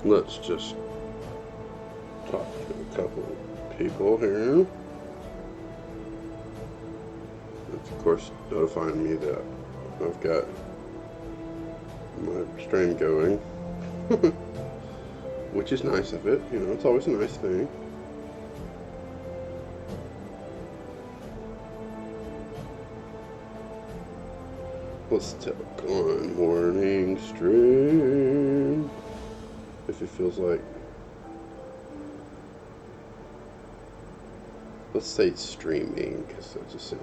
Let's just talk to a couple people here. It's of course notifying me that I've got my stream going, which is nice of it. You know, it's always a nice thing. Let's tap on morning stream if it feels like. Let's say streaming because that just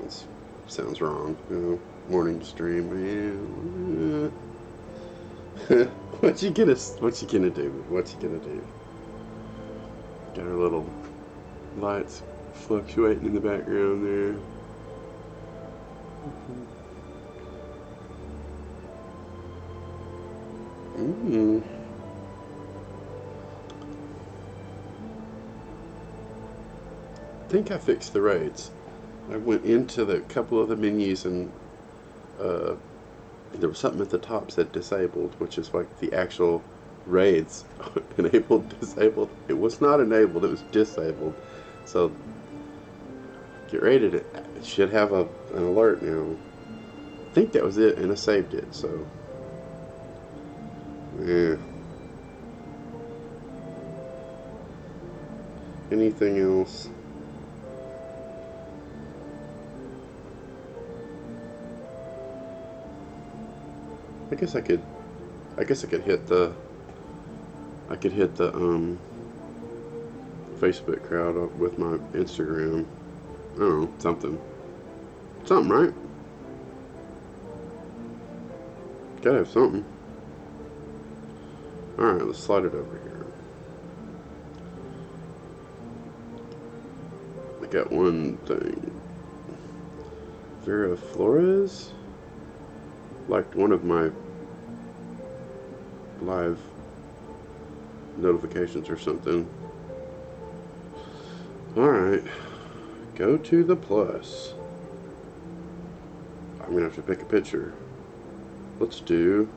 sounds wrong. You know, morning stream, man. What you gonna do? What you gonna do? Got our little lights fluctuating in the background there. I think I fixed the raids. I went into the couple of the menus and there was something at the top said disabled, which is like the actual raids. Enabled, disabled. It was not enabled, it was disabled. So get raided. It should have an alert now. I think that was it, and I saved it, so yeah. Anything else? I guess I could hit the Facebook crowd up with my Instagram. I don't know, something, right? Gotta have something. Alright, let's slide it over here. I got one thing. Vera Flores liked one of my live notifications or something. Alright, go to the plus. I'm gonna have to pick a picture. Let's do,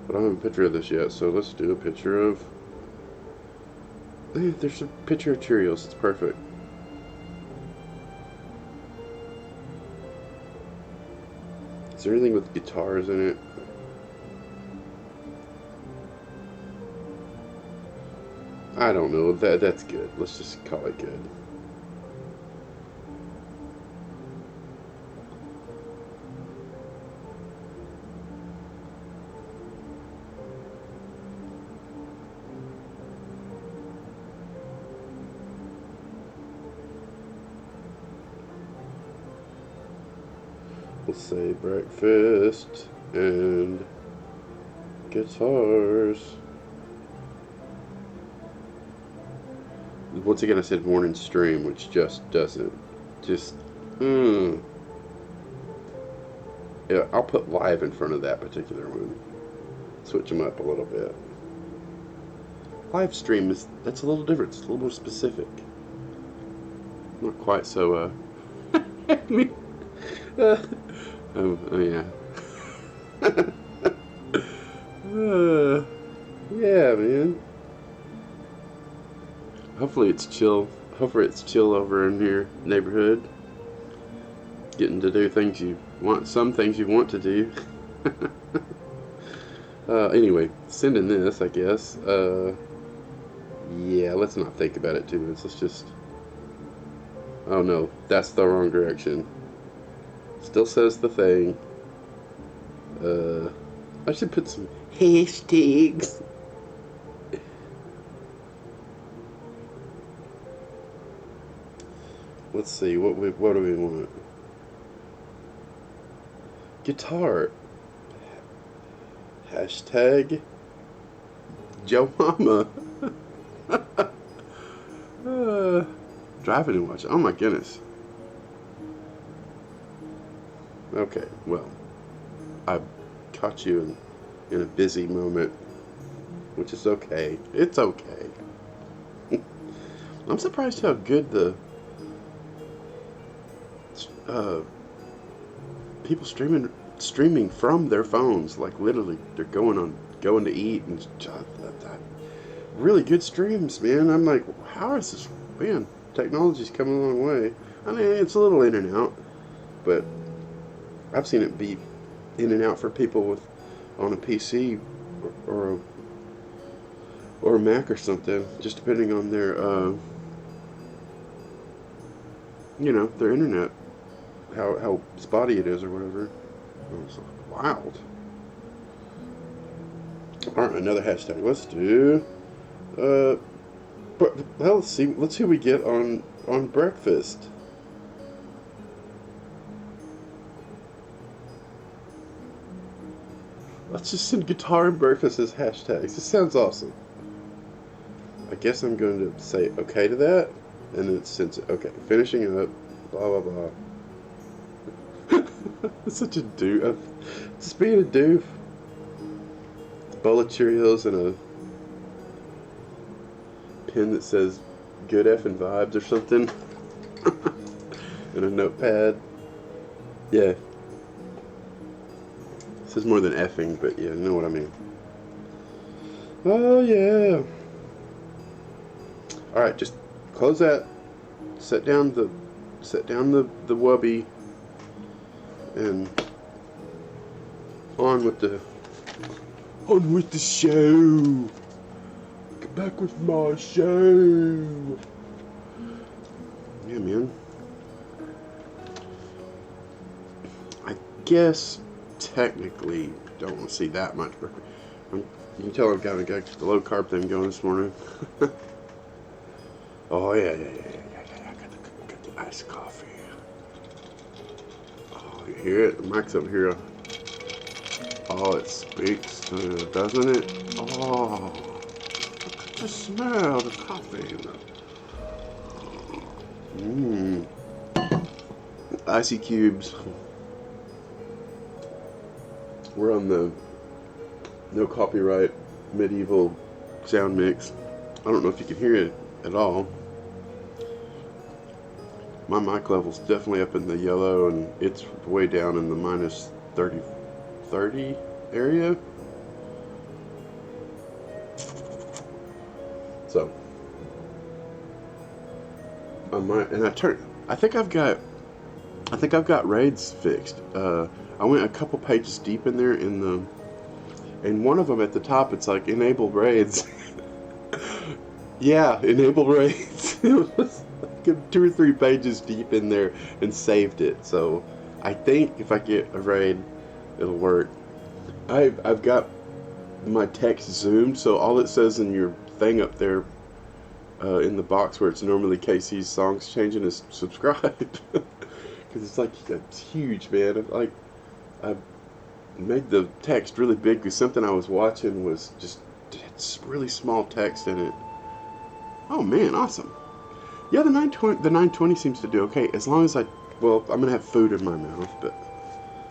I don't have a picture of this yet, so let's do a picture of, there's a picture of Cheerios. It's perfect. Is there anything with guitars in it? I don't know. That's good. Let's just call it good. Let's say breakfast and guitars. Once again, I said morning stream, which just doesn't. Yeah, I'll put live in front of that particular one. Switch them up a little bit. Live stream that's a little different. It's a little more specific. Not quite so. I mean. Oh yeah. Yeah, man. Hopefully it's chill. Hopefully it's chill over in your neighborhood. Getting to do things you want. Some things you want to do. Anyway, sending this, I guess. Yeah, let's not think about it too much. Let's just. Oh no, that's the wrong direction. Still says the thing. I should put some hashtags. Let's see, what do we want? Guitar. Hashtag Joe Mama. Driving and watching. Oh my goodness. Okay, well, I caught you in a busy moment, which is okay. It's okay. I'm surprised how good the people streaming from their phones. Like literally, they're going to eat and really good streams, man. I'm like, how is this, man? Technology's come a long way. I mean, it's a little in and out, but I've seen it be in and out for people with on a PC or a Mac or something, just depending on their their internet, how spotty it is or whatever. It's wild. All right, another hashtag. Let's do. But well, let's see what we get on breakfast. Let's just send guitar and breakfast as hashtags. This sounds awesome. I guess I'm going to say okay to that, and it sends it. Okay, finishing up. Blah blah blah. Such a doof. Just being a doof. Bowl of Cheerios and a pen that says "Good effing vibes" or something, and a notepad. Yeah. This is more than effing, but yeah, you know what I mean. Oh yeah. All right, just close that. Set down the wubby, and on with the show. Get back with my show. Yeah, man. I guess technically don't want to see that much, but you can tell I've got the low carb thing going this morning. Oh yeah. I got the iced coffee. Oh, you hear it? The mic's up here. Oh, it speaks, doesn't it? Oh, look at the smell, the coffee. Icy cubes. We're on the no copyright medieval sound mix. I don't know if you can hear it at all. My mic level's definitely up in the yellow, and it's way down in the minus 30 area. So I think I've got raids fixed. I went a couple pages deep in there and one of them at the top, it's like enable raids. Yeah, enable raids. It was like 2 or 3 pages deep in there and saved it. So I think if I get a raid, it'll work. I've got my text zoomed, so all it says in your thing up there in the box where it's normally Casey's songs changing is subscribe. Because it's like it's huge, man. I made the text really big because something I was watching was just really small text in it. Oh man, awesome. Yeah, the 920 seems to do okay as long as I'm gonna have food in my mouth, but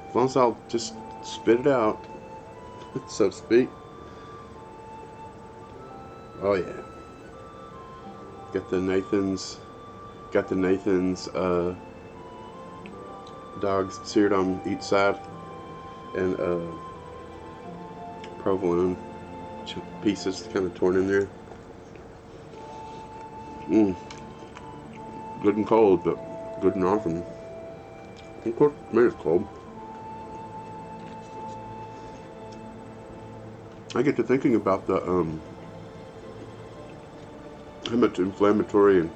as long as I'll just spit it out, so to speak. Oh yeah. Got the Nathan's dogs seared on each side, and provolone pieces kind of torn in there. Good and cold, but good and awesome. Of course, maybe it's cold. I get to thinking about the how much inflammatory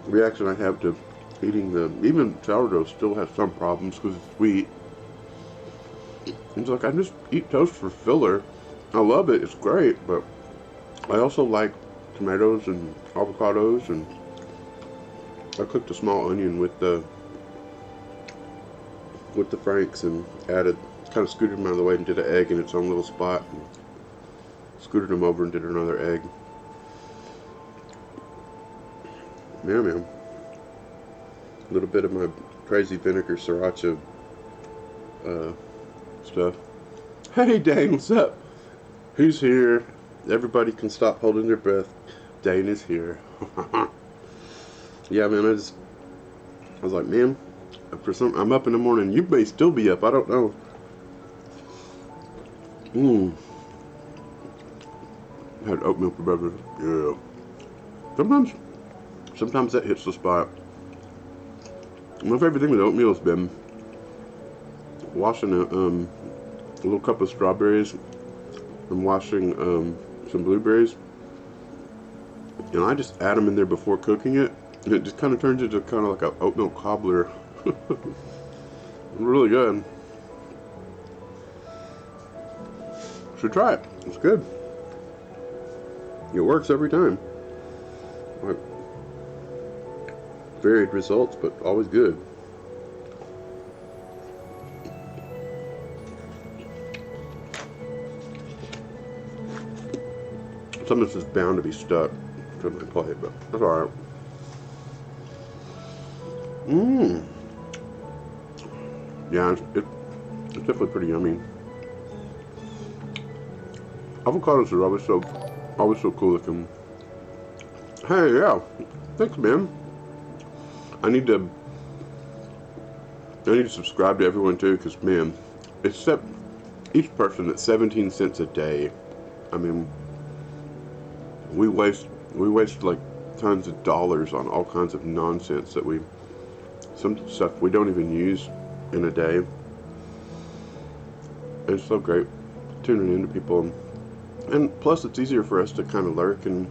reaction I have to eating even sourdough still has some problems because it's sweet. It's like I just eat toast for filler. I love it, it's great, but I also like tomatoes and avocados, and I cooked a small onion with the franks and kind of scooted them out of the way and did an egg in its own little spot, and scooted them over and did another egg. Yeah, man. A little bit of my crazy vinegar sriracha stuff. Hey, Dane, what's up? Who's here? Everybody can stop holding their breath. Dane is here. Yeah, man, I was like, man, I'm up in the morning. You may still be up. I don't know. Had oatmeal for breakfast. Yeah. Sometimes that hits the spot. My favorite thing with oatmeal has been washing a little cup of strawberries and washing some blueberries, and I just add them in there before cooking it, and it just kind of turns into kind of like an oatmeal cobbler. Really good. Should try it. It's good. It works every time. Like, varied results, but always good. Some of this is bound to be stuck to my plate, but that's alright. Yeah, it's definitely pretty yummy. Avocados are always so cool looking. Hey, yeah, thanks, man. I need to subscribe to everyone too, because man, except each person at 17 cents a day. I mean, we waste like tons of dollars on all kinds of nonsense that some stuff we don't even use in a day. It's so great tuning into people, and plus it's easier for us to kind of lurk and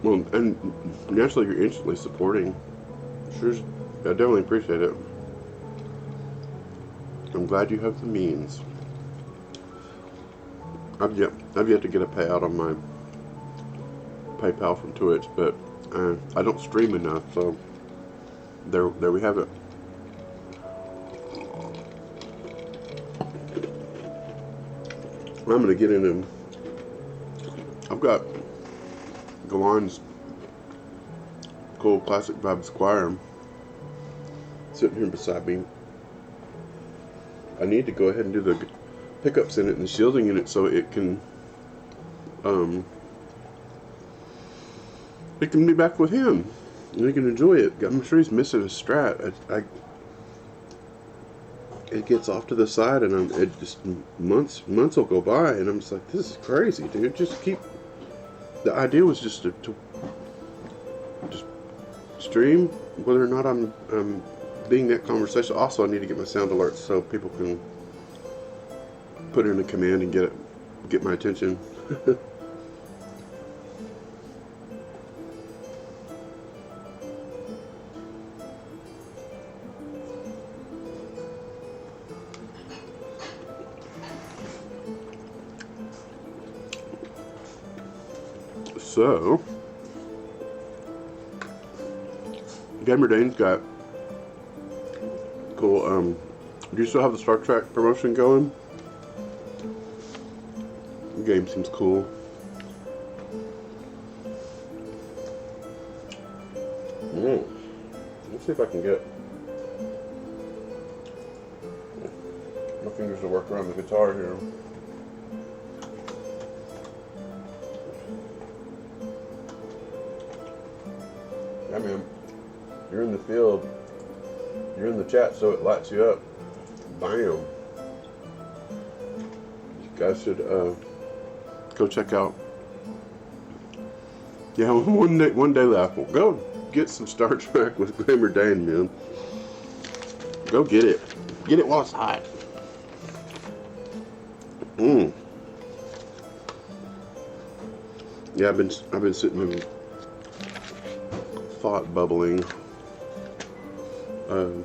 well, and naturally you're instantly supporting. Sure, I definitely appreciate it. I'm glad you have the means. I've yet to get a payout on my PayPal from Twitch, but I don't stream enough, so there we have it. I'm gonna get into. I've got Galan's cool classic vibe Squire sitting here beside me. I need to go ahead and do the pickups in it and the shielding in it so it can be back with him and he can enjoy it. I'm sure he's missing a Strat. It gets off to the side, and it just months will go by, and I'm just like, this is crazy, dude. Just keep. The idea was just to just stream, whether or not I'm being that conversation. Also, I need to get my sound alerts so people can put in a command and get my attention. So, Gamer Dane's got cool. Do you still have the Star Trek promotion going? The game seems cool. Let's see if I can get my fingers to work around the guitar here. I mean, you're in the field, you're in the chat, so it lights you up. Bam. You guys should go check out. Yeah, one day left. Well, go get some Star Trek with Gamer Dane, man. Go get it. Get it while it's hot. Yeah, I've been sitting in thought bubbling, trying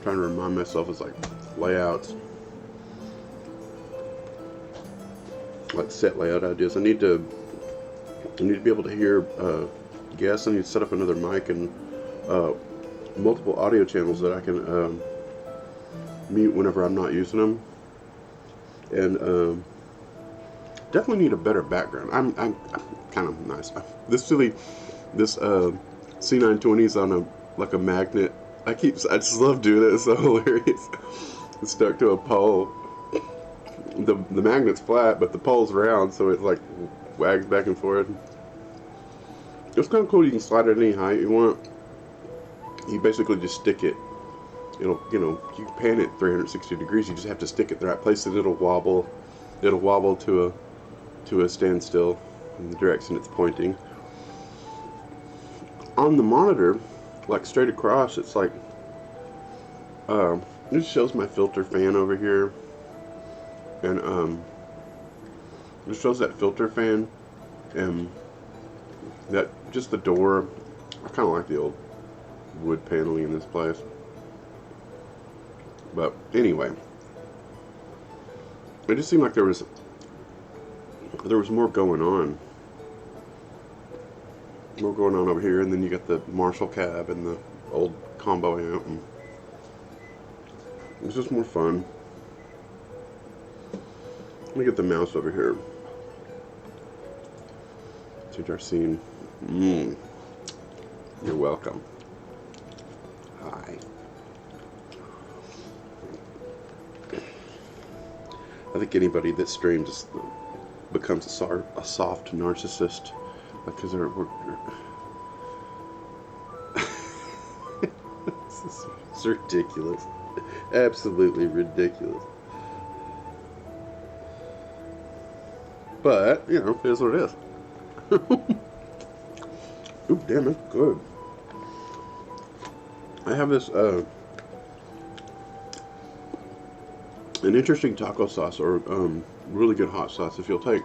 to remind myself of like layouts, like set layout ideas. I need to be able to hear guests. I need to set up another mic and multiple audio channels that I can mute whenever I'm not using them, and definitely need a better background. I'm kind of nice. This C920 is on a magnet. I just love doing it. It's so hilarious. It's stuck to a pole. The magnet's flat, but the pole's round, so it like wags back and forth. It's kind of cool. You can slide it any height you want. You basically just stick it It'll, you know, you can pan it 360 degrees. You just have to stick it in the right place, and it'll wobble. It'll wobble to a standstill in the direction it's pointing. On the monitor, like straight across, it's like it shows my filter fan over here, and it shows that filter fan, and that just the door. I kind of like the old wood paneling in this place. But anyway, it just seemed like there was more going on. More going on over here, and then you got the Marshall cab and the old combo amp, and it was just more fun. Let me get the mouse over here. Change our scene. You're welcome. Hi. I think anybody that streams just becomes a soft narcissist because it's ridiculous. Absolutely ridiculous. But, you know, it is what it is. Ooh, damn, it's good. I have this, an interesting taco sauce, or really good hot sauce. If you'll take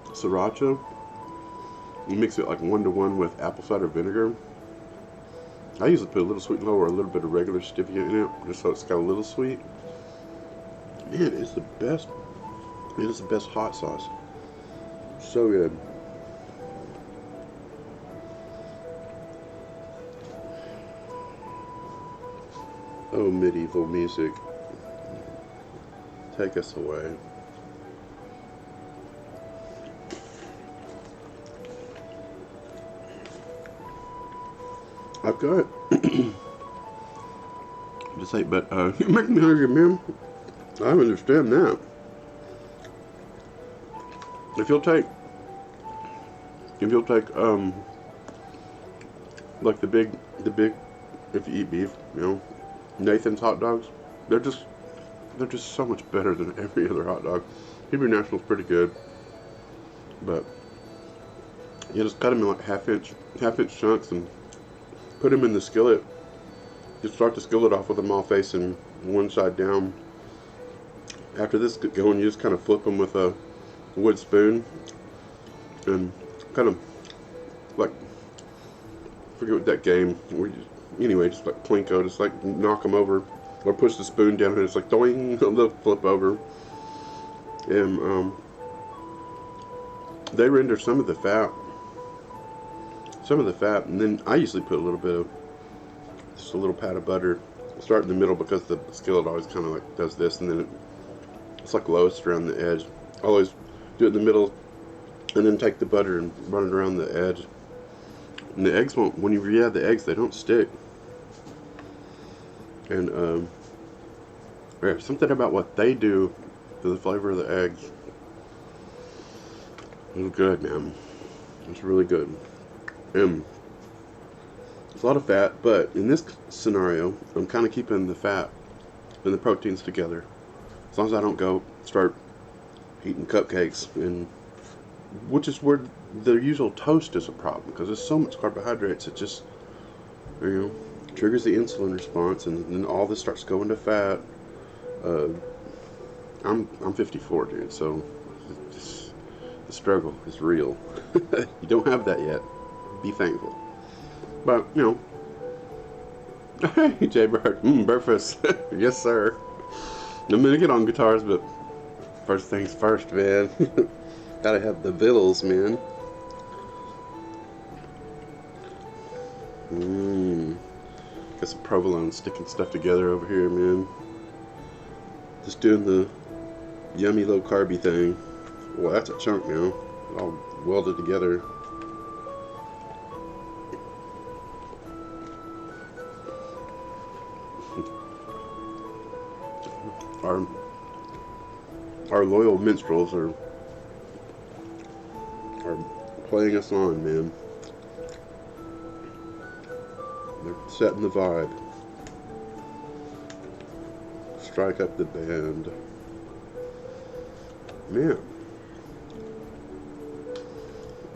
sriracha, you mix it like 1-to-1 with apple cider vinegar. I usually put a little sweet and low or a little bit of regular stevia in it, just so it's got a little sweet. Man, it's the best. It is the best hot sauce. So good. Oh, medieval music, take us away. I've got just say, but you make me hungry, man. I understand that. If you'll take like the big, if you eat beef, you know, Nathan's hot dogs, they're just so much better than every other hot dog. Hebrew National's pretty good, but you just cut them in like half inch chunks and put them in the skillet. Just start the skillet off with them all facing one side down. After this get going, you just kind of flip them with a wood spoon and kind of like, forget what that game where you, anyway, just like Plinko, just like knock them over or push the spoon down and it's like doing, they'll flip over. And they render some of the fat, and then I usually put a little bit of, just a little pat of butter. Start in the middle because the skillet always kind of like does this, and then it's like lowest around the edge. I always do it in the middle and then take the butter and run it around the edge. And the eggs won't, when you add the eggs, they don't stick. And there's something about what they do to the flavor of the eggs. It's good, man. It's really good. It's a lot of fat, but in this scenario, I'm kind of keeping the fat and the proteins together. As long as I don't go start eating cupcakes, and which is where the usual toast is a problem, because there's so much carbohydrates. It just, you know, triggers the insulin response, and then all this starts going to fat. I'm 54, dude, so the struggle is real. You don't have that yet. Be thankful. But, you know, hey, Jay Bird, breakfast. Yes, sir. I'm gonna get on guitars, but first things first, man. Gotta have the vittles, man. Got some provolone sticking stuff together over here, man. Just doing the yummy low carby thing. Well, that's a chunk now. All welded together. Our loyal minstrels are playing us on, man. They're setting the vibe. strike up the band. Man.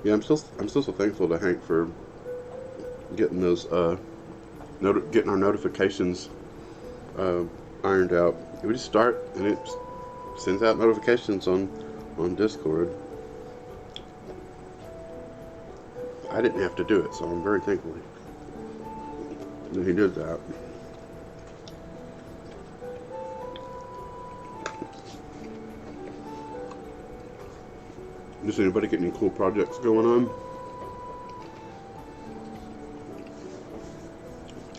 Yeah, I'm still so thankful to Hank for getting those getting our notifications ironed out. We just start and it sends out notifications on Discord. I didn't have to do it, so I'm very thankful that he did that. Does anybody get any cool projects going on?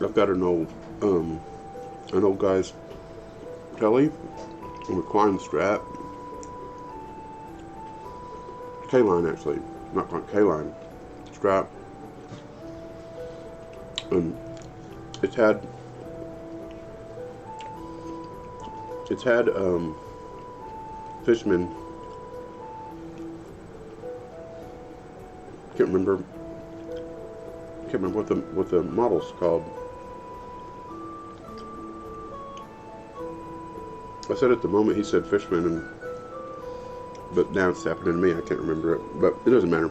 I've got an old guy's Kelly reclined Strat. K-line actually, not quite K-line Strat. And it's had Fishman. Can't remember what the model's called. I said at the moment he said Fishman, but now it's happening to me. I can't remember it, but it doesn't matter.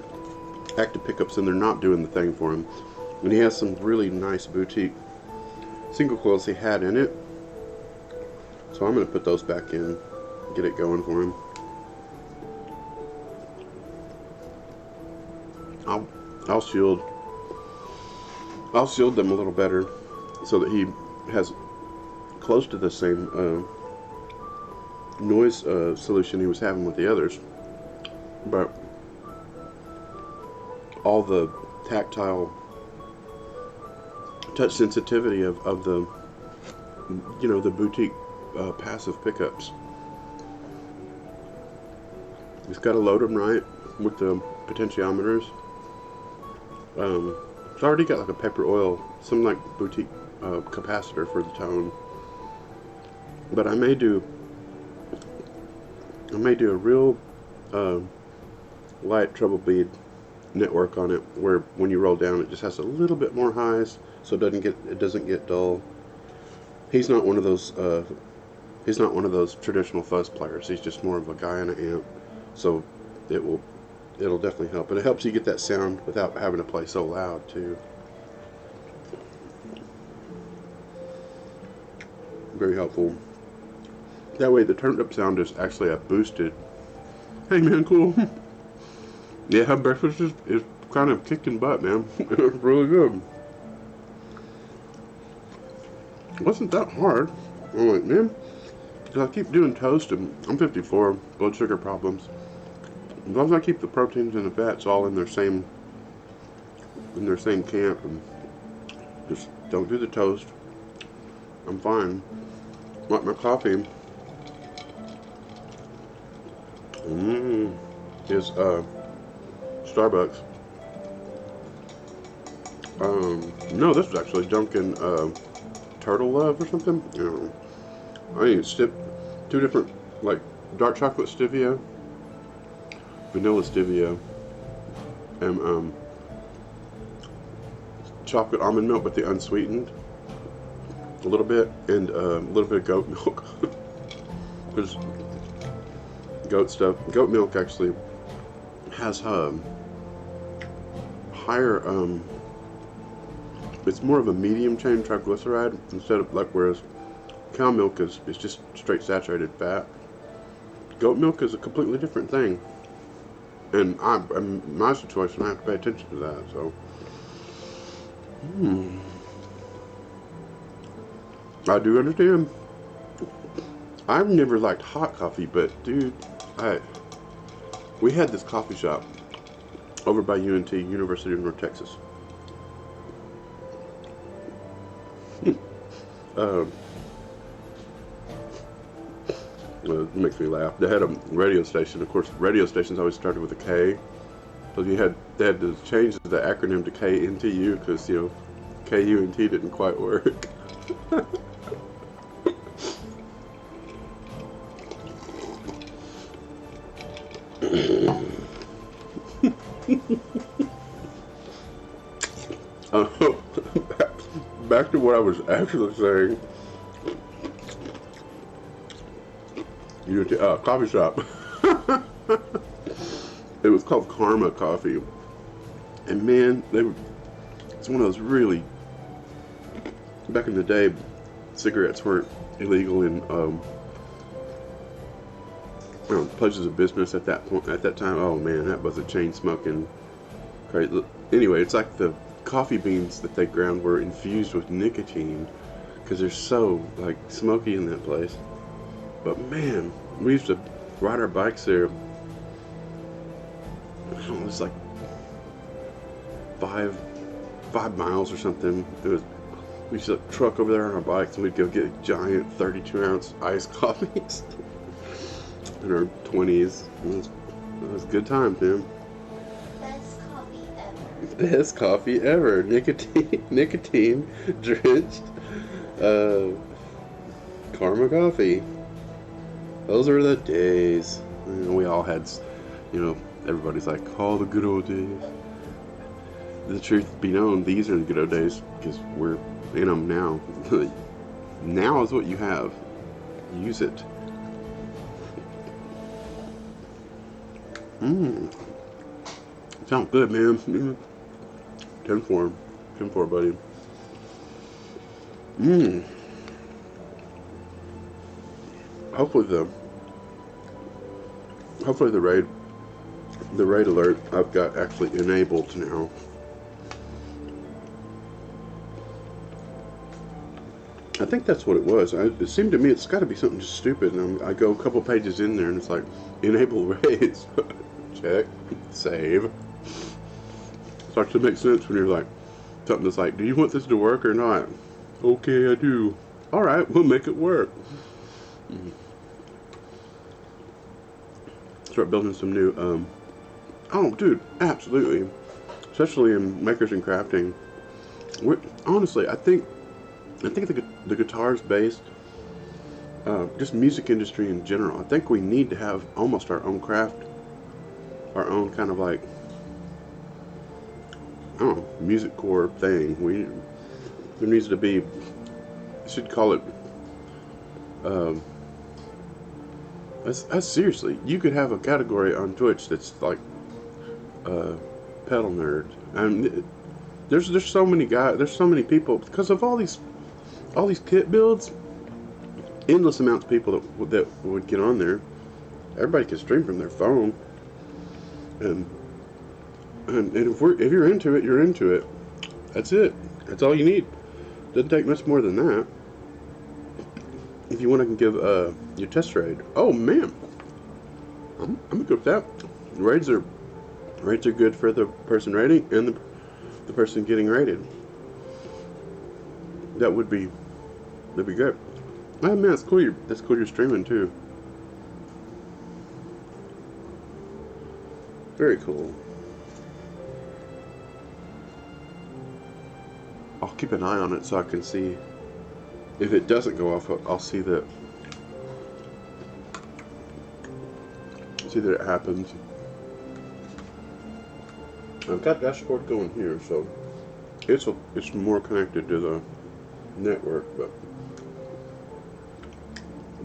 Active pickups, and they're not doing the thing for him. And he has some really nice boutique single coils he had in it, so I'm going to put those back in, get it going for him. I'll shield them a little better so that he has close to the same noise solution he was having with the others, but all the tactile touch sensitivity of the the boutique passive pickups. He's got to load them right with the potentiometers. It's already got like a pepper oil, some like boutique capacitor for the tone. But I may do a real light treble bead network on it, where when you roll down, it just has a little bit more highs, so it doesn't get dull. He's not one of those traditional fuzz players. He's just more of a guy in an amp, so it'll definitely help. And it helps you get that sound without having to play so loud too. Very helpful. That way the turned up sound is actually a boosted. Hey man, cool. Yeah, breakfast is kind of kicking butt, man. It's really good. It wasn't that hard. I'm like, man, because I keep doing toast, and I'm 54, blood sugar problems. As long as I keep the proteins and the fats all in their same camp, and just don't do the toast, I'm fine. Like my coffee is Starbucks. No, this is actually Dunkin' Turtle Love or something. I use two different, like dark chocolate stevia, vanilla stevia, and chocolate almond milk, but the unsweetened, a little bit, and a little bit of goat milk. Because goat milk actually has higher, it's more of a medium chain triglyceride instead of whereas cow milk is just straight saturated fat. Goat milk is a completely different thing, and in my situation I have to pay attention to that. So I do understand. I've never liked hot coffee, but dude, we had this coffee shop over by UNT, University of North Texas. It makes me laugh. They had a radio station. Of course, radio stations always started with a K. So they had to change the acronym to KNTU because KUNT didn't quite work. Back to what I was actually saying. Coffee shop. It was called Karma Coffee, and man, it's one of those really, back in the day, cigarettes weren't illegal in places of business at that point. At that time, oh man, that was a chain smoking crazy. Anyway, it's like the coffee beans that they ground were infused with nicotine because they're so like smoky in that place. But man, we used to ride our bikes there. I don't know, it was like 5 miles or something. We used to truck over there on our bikes and we'd go get giant 32-ounce iced coffees in our 20s. It was good times, man. Best coffee ever. Best coffee ever. Nicotine drenched Karma Coffee. Those are the days. We all had, everybody's like, oh, the good old days. The truth be known, these are the good old days because we're in them now. Now is what you have. Use it. Sounds good, man. 10-4. 10-4, buddy. Hopefully the raid alert I've got actually enabled now. I think that's what it was. It seemed to me it's got to be something just stupid, and I go a couple pages in there, and it's like, enable raids. Check. Save. Starts to make sense when you're like, something that's like, do you want this to work or not? Okay, I do. Alright, we'll make it work. Start building some new, oh, dude, absolutely. Especially in makers and crafting. Honestly, I think the guitars based, just music industry in general, I think we need to have almost our own craft, our own kind of like, I don't know, music core thing. There needs to be, you should call it, seriously, you could have a category on Twitch that's like, pedal nerd. And there's so many guys, there's so many people, because of all these kit builds, endless amounts of people that would get on there. Everybody can stream from their phone, and if you're into it, you're into it. That's it. That's all you need. Doesn't take much more than that. If you want to give your test raid, oh man, I'm good with that. Raids are good for the person raiding and the person getting raided. That'd be good. Oh man, that's cool. That's cool. You're streaming too. Very cool. I'll keep an eye on it so I can see if it doesn't go off. I'll see that it happens. I've got dashboard going here, so it's more connected to the network, but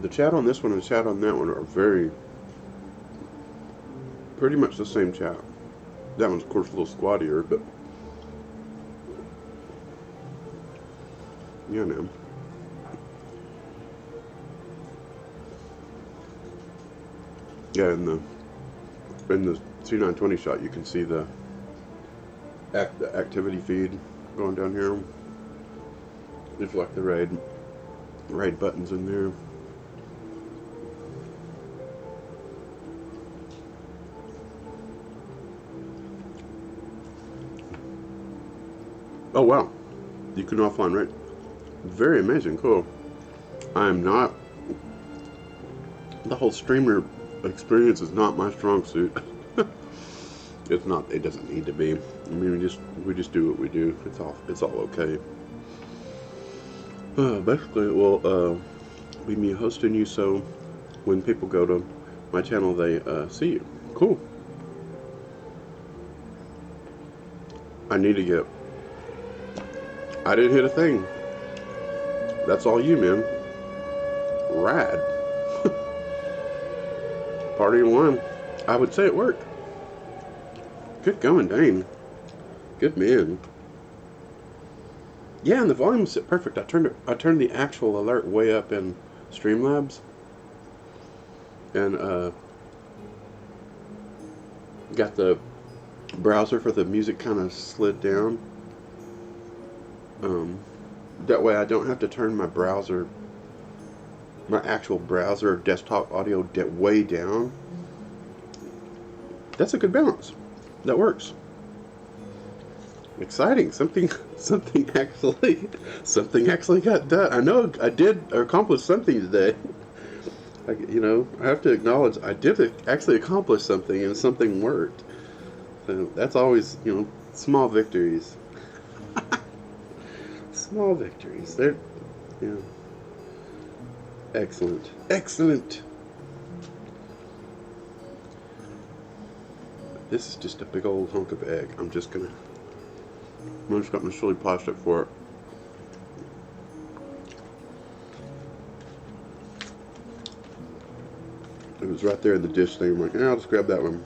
the chat on this one and the chat on that one are pretty much the same chat. That one's of course a little squattier, but yeah, man. Yeah, in the C920 shot, you can see the activity feed going down here. There's like the raid buttons in there. Oh wow, you can offline raid. Very amazing, cool. I'm not, the whole streamer experience is not my strong suit. It's not, it doesn't need to be. I mean, we just do what we do. It's all okay. Basically, it will be me hosting you, so when people go to my channel, they see you. Cool. I need to get, I didn't hit a thing. That's all you, man. Rad. Party in one. I would say it worked. Good going, Dane. Good man. Yeah, and the volume set perfect. I turned the actual alert way up in Streamlabs, and got the browser for the music kind of slid down. That way I don't have to turn my browser, my actual browser desktop audio way down. That's a good balance. That works. Exciting. Something actually got done. I know I did accomplish something today. I have to acknowledge I did actually accomplish something, and something worked. So that's always, small victories. Small victories. They're, excellent. Excellent. This is just a big old hunk of egg. I'm just gonna got my chili plastic for it. It was right there in the dish thing. I'm like, I'll just grab that one.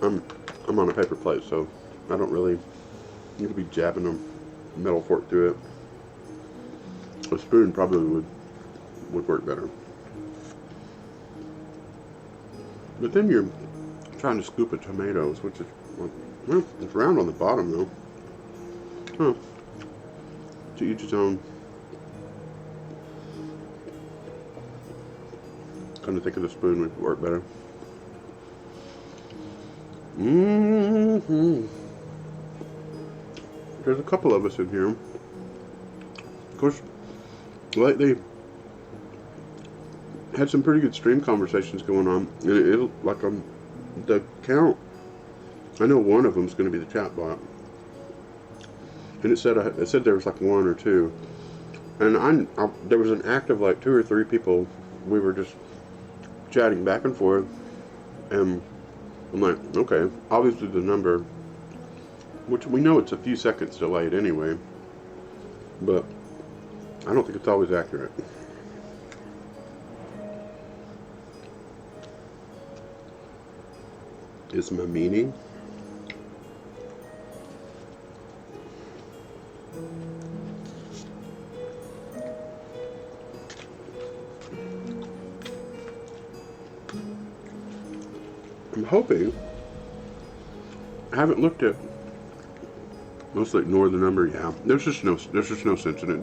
I'm on a paper plate, so I don't really need to be jabbing a metal fork through it. A spoon probably would work better. But then you're trying to scoop a tomatoes, which is, well, it's round on the bottom though. Huh. To each his own. Kind of think of the spoon would work better. There's a couple of us in here. Of course, lately had some pretty good stream conversations going on, and it like the count. I know one of them is going to be the chat bot, and it said there was like one or two, and there was an active like 2 or 3 people. We were just chatting back and forth, and I'm like, okay, obviously the number, which we know it's a few seconds delayed anyway, but I don't think it's always accurate. Is my meaning? I'm hoping. I haven't looked at. Mostly ignore the number. Yeah, there's just no sense in it.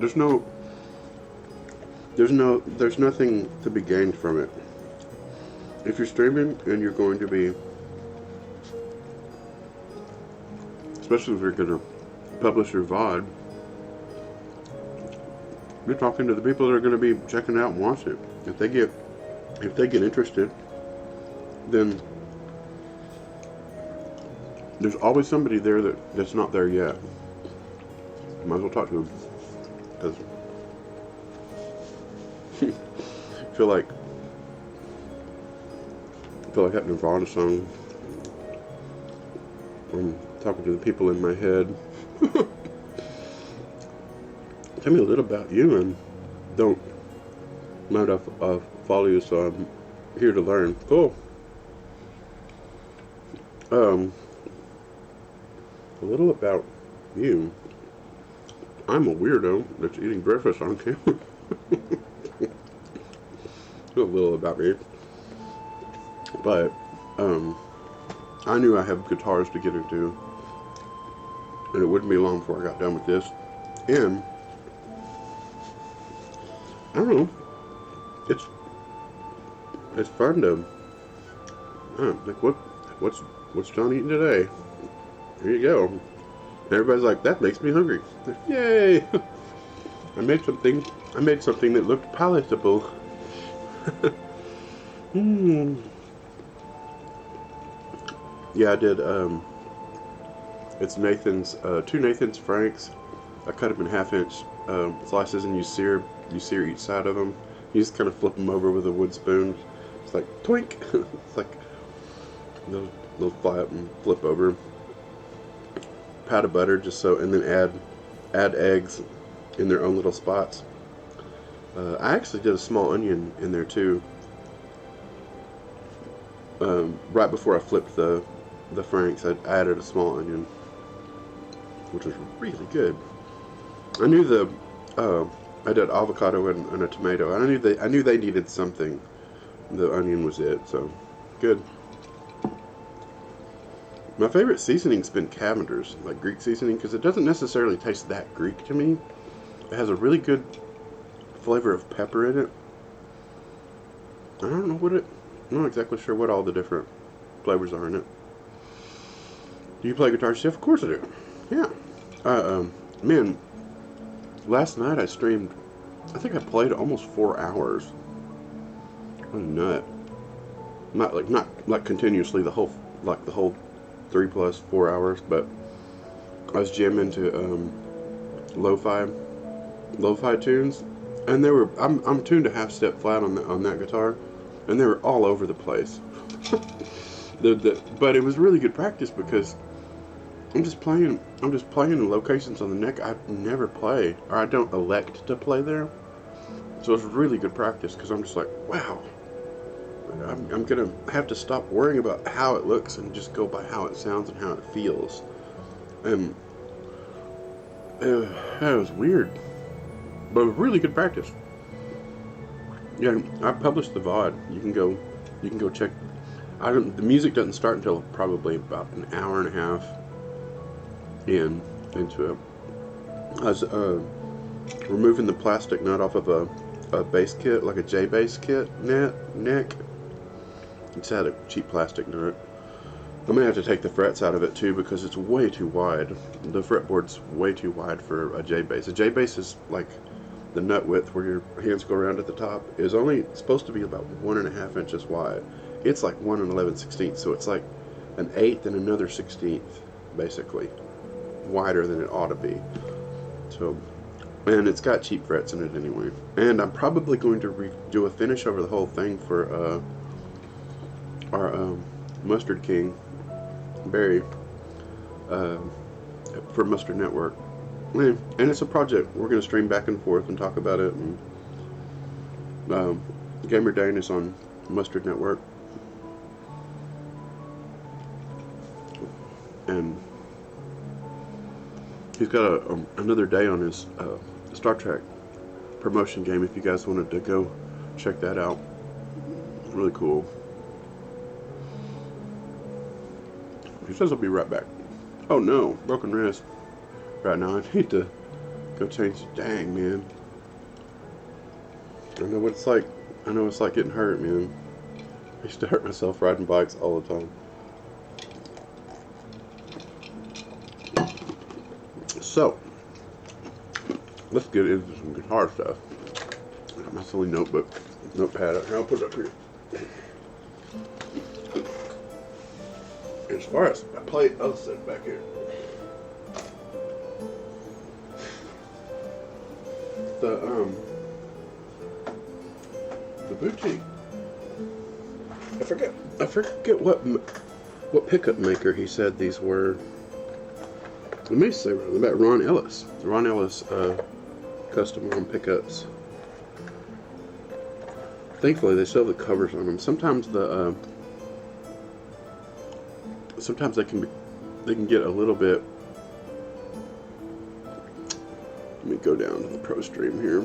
There's nothing to be gained from it. If you're streaming and you're going to be, especially if you're going to publish your VOD, you're talking to the people that are going to be checking out and watching it. If they get interested, then there's always somebody there that's not there yet. Might as well talk to them, because I feel like that Nirvana song. I'm talking to the people in my head. Tell me a little about you, and don't mind if I follow you, so I'm here to learn. Cool. A little about you. I'm a weirdo that's eating breakfast on camera. A little about me. But, I knew I had guitars to get into, and it wouldn't be long before I got done with this. And, I don't know, it's fun to, like, what's John eating today? Here you go. Everybody's like, that makes me hungry. Yay! I made something that looked palatable. Yeah, I did, it's Nathan's, 2 Nathan's Franks. I cut them in 1/2-inch slices, and you sear each side of them. You just kind of flip them over with a wood spoon. It's like, twink! It's like, they'll fly up and flip over. Pat of butter, just so, and then add eggs in their own little spots. I actually did a small onion in there too. Right before I flipped the Franks, I added a small onion, which was really good. I knew I did avocado and a tomato. I knew they needed something. The onion was it, so good. My favorite seasoning's been Cavender's, like Greek seasoning, because it doesn't necessarily taste that Greek to me. It has a really good flavor of pepper in it. I don't know I'm not exactly sure what all the different flavors are in it. Do you play Guitar Chef? Of course I do. Yeah. Man, last night I streamed, I think I played almost 4 hours. What a nut. Not like continuously the whole 3 plus 4 hours, but I was jamming to lo-fi tunes, and they were I'm tuned to half step flat on that guitar, and they were all over the place. But it was really good practice because I'm just playing in locations on the neck I never play, or I don't elect to play there. So it's really good practice because I'm just like, wow, I'm gonna have to stop worrying about how it looks and just go by how it sounds and how it feels. And it was weird, but it was really good practice. Yeah, I published the VOD. You can go check. The music doesn't start until probably about an hour and a half into it. I was removing the plastic nut off of a bass kit, like a J bass kit neck. It's had a cheap plastic nut. I'm gonna have to take the frets out of it too because it's way too wide. The fretboard's way too wide for a J bass. A J bass is like the nut width where your hands go around at the top is only supposed to be about 1.5 inches wide. It's like 1 11/16, so it's like an eighth and another 16th, basically, wider than it ought to be. So, and it's got cheap frets in it anyway. And I'm probably going to do a finish over the whole thing for our Mustard King Barry for Mustard Network. And it's a project. We're going to stream back and forth and talk about it. And Gamer Dane is on Mustard Network. And he's got another day on his Star Trek promotion game if you guys wanted to go check that out. It's really cool. He says he'll be right back. Oh no, broken wrist. Right now I need to go change. Dang, man. I know what it's like. I know it's like getting hurt, man. I used to hurt myself riding bikes all the time. So, let's get into some guitar stuff. I got my silly notepad. I'll put it up here. As far as I play, I'll set it back here. The boutique. I forget what pickup maker he said these were. Let me say about Ron Ellis. Ron Ellis custom on pickups. Thankfully, they still have the covers on them. Sometimes sometimes they can get a little bit. Let me go down to the Pro Stream here.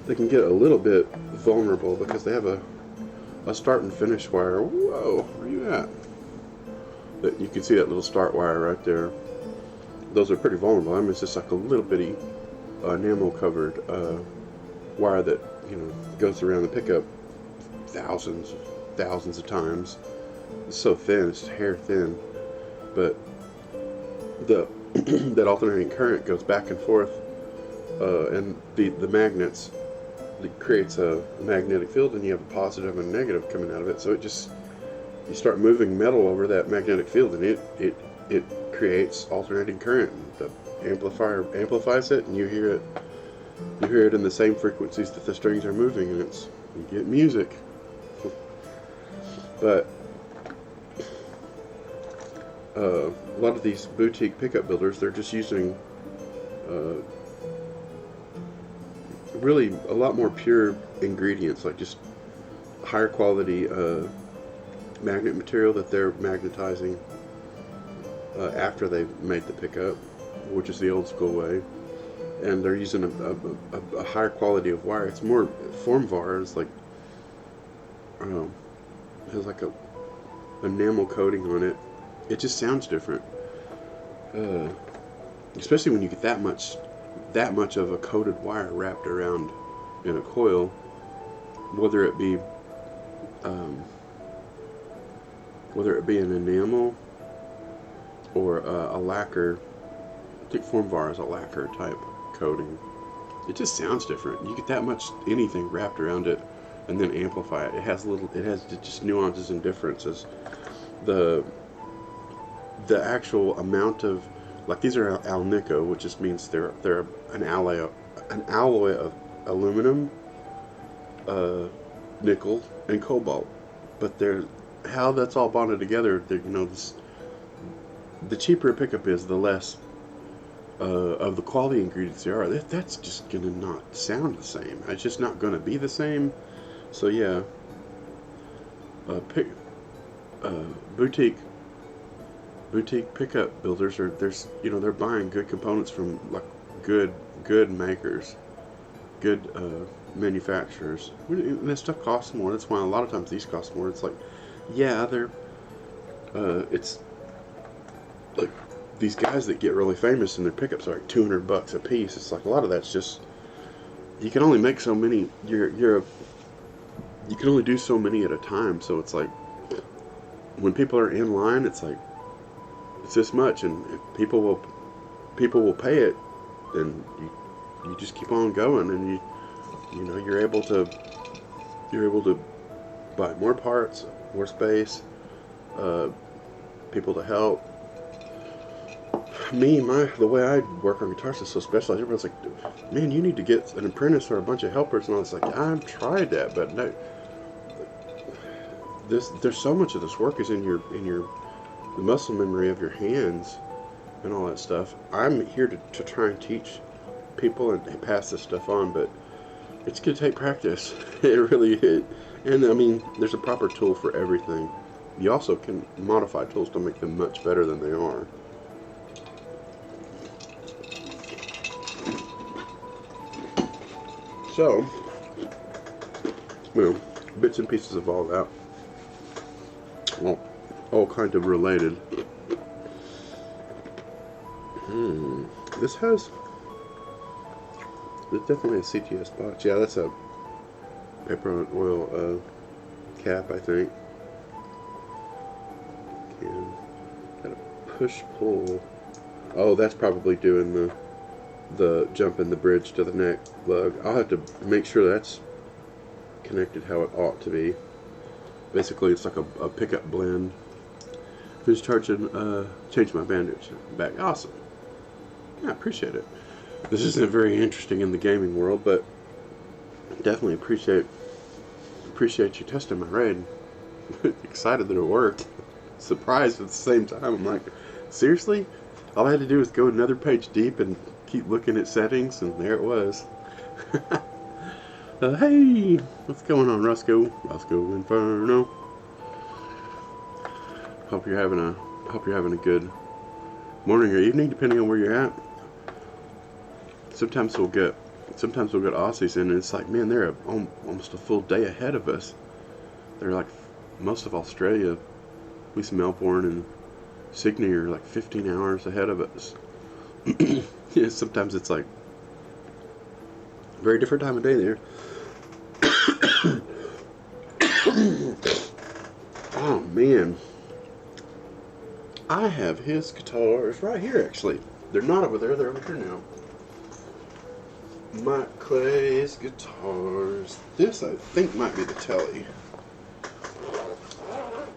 They can get a little bit vulnerable because they have a start and finish wire. Whoa, where are you at? That you can see that little start wire right there. Those are pretty vulnerable. I mean, it's just like a little bitty enamel covered wire that goes around the pickup thousands of times. It's so thin, it's hair thin, but that alternating current goes back and forth, and the magnets, it creates a magnetic field, and you have a positive and a negative coming out of it. So you start moving metal over that magnetic field, and it creates alternating current. The amplifier amplifies it, and you hear it in the same frequencies that the strings are moving, and you get music. But a lot of these boutique pickup builders, they're just using really a lot more pure ingredients, like just higher quality magnet material that they're magnetizing after they've made the pickup, which is the old school way. And they're using a higher quality of wire. It's more form var. It's like it has like a enamel coating on it. It just sounds different, especially when you get that much of a coated wire wrapped around in a coil, whether it be an enamel or a lacquer. I think form var is a lacquer type coating. It just sounds different. You get that much anything wrapped around it and then amplify it. It has just nuances and differences. The actual amount of, like, these are alnico, which just means they're an alloy of aluminum, nickel, and cobalt. But they're how that's all bonded together. The cheaper a pickup is, the less of the quality ingredients there are. That's just gonna not sound the same. It's just not gonna be the same. So yeah, boutique pickup builders they're buying good components from like good makers, good manufacturers. And this stuff costs more. That's why a lot of times these cost more. It's like, yeah, they're it's like these guys that get really famous and their pickups are like $200 a piece. It's like a lot of that's just, you can only make so many. You can only do so many at a time. So it's like when people are in line, it's like it's this much, and if people will pay it, then you just keep on going, and you're able to buy more parts, more space, people to help. The way I work on guitars is so specialized. Everybody's like, man, you need to get an apprentice or a bunch of helpers, and I was like, I've tried that, but no. There's so much of this work is in the muscle memory of your hands and all that stuff. I'm here to try and teach people and pass this stuff on, but it's gonna take practice. It really is. And I mean, there's a proper tool for everything. You also can modify tools to make them much better than they are. So, bits and pieces of all that. Well, all kind of related. This definitely a CTS box. Yeah, that's a paper and oil cap, I think. And got a push pull. Oh, that's probably doing the jump in the bridge to the neck lug. I'll have to make sure that's connected how it ought to be. Basically, it's like a pickup blend. Finish charging, change my bandage back. Awesome. Yeah, I appreciate it. This isn't very interesting in the gaming world, but definitely appreciate you testing my raid. Excited that it worked. Surprised at the same time. I'm like, seriously? All I had to do was go another page deep and keep looking at settings, and there it was. Hey, what's going on, Roscoe Inferno? Hope you're having a good morning or evening, depending on where you're at. Sometimes we'll get Aussies in, and it's like, man, they're almost a full day ahead of us. They're like most of Australia, at least Melbourne and Sydney, are like 15 hours ahead of us. Yeah, sometimes it's like a very different time of day there. Oh man, I have his guitars right here. Actually, they're not over there; they're over here now. Mike Clay's guitars. This, I think, might be the Telly.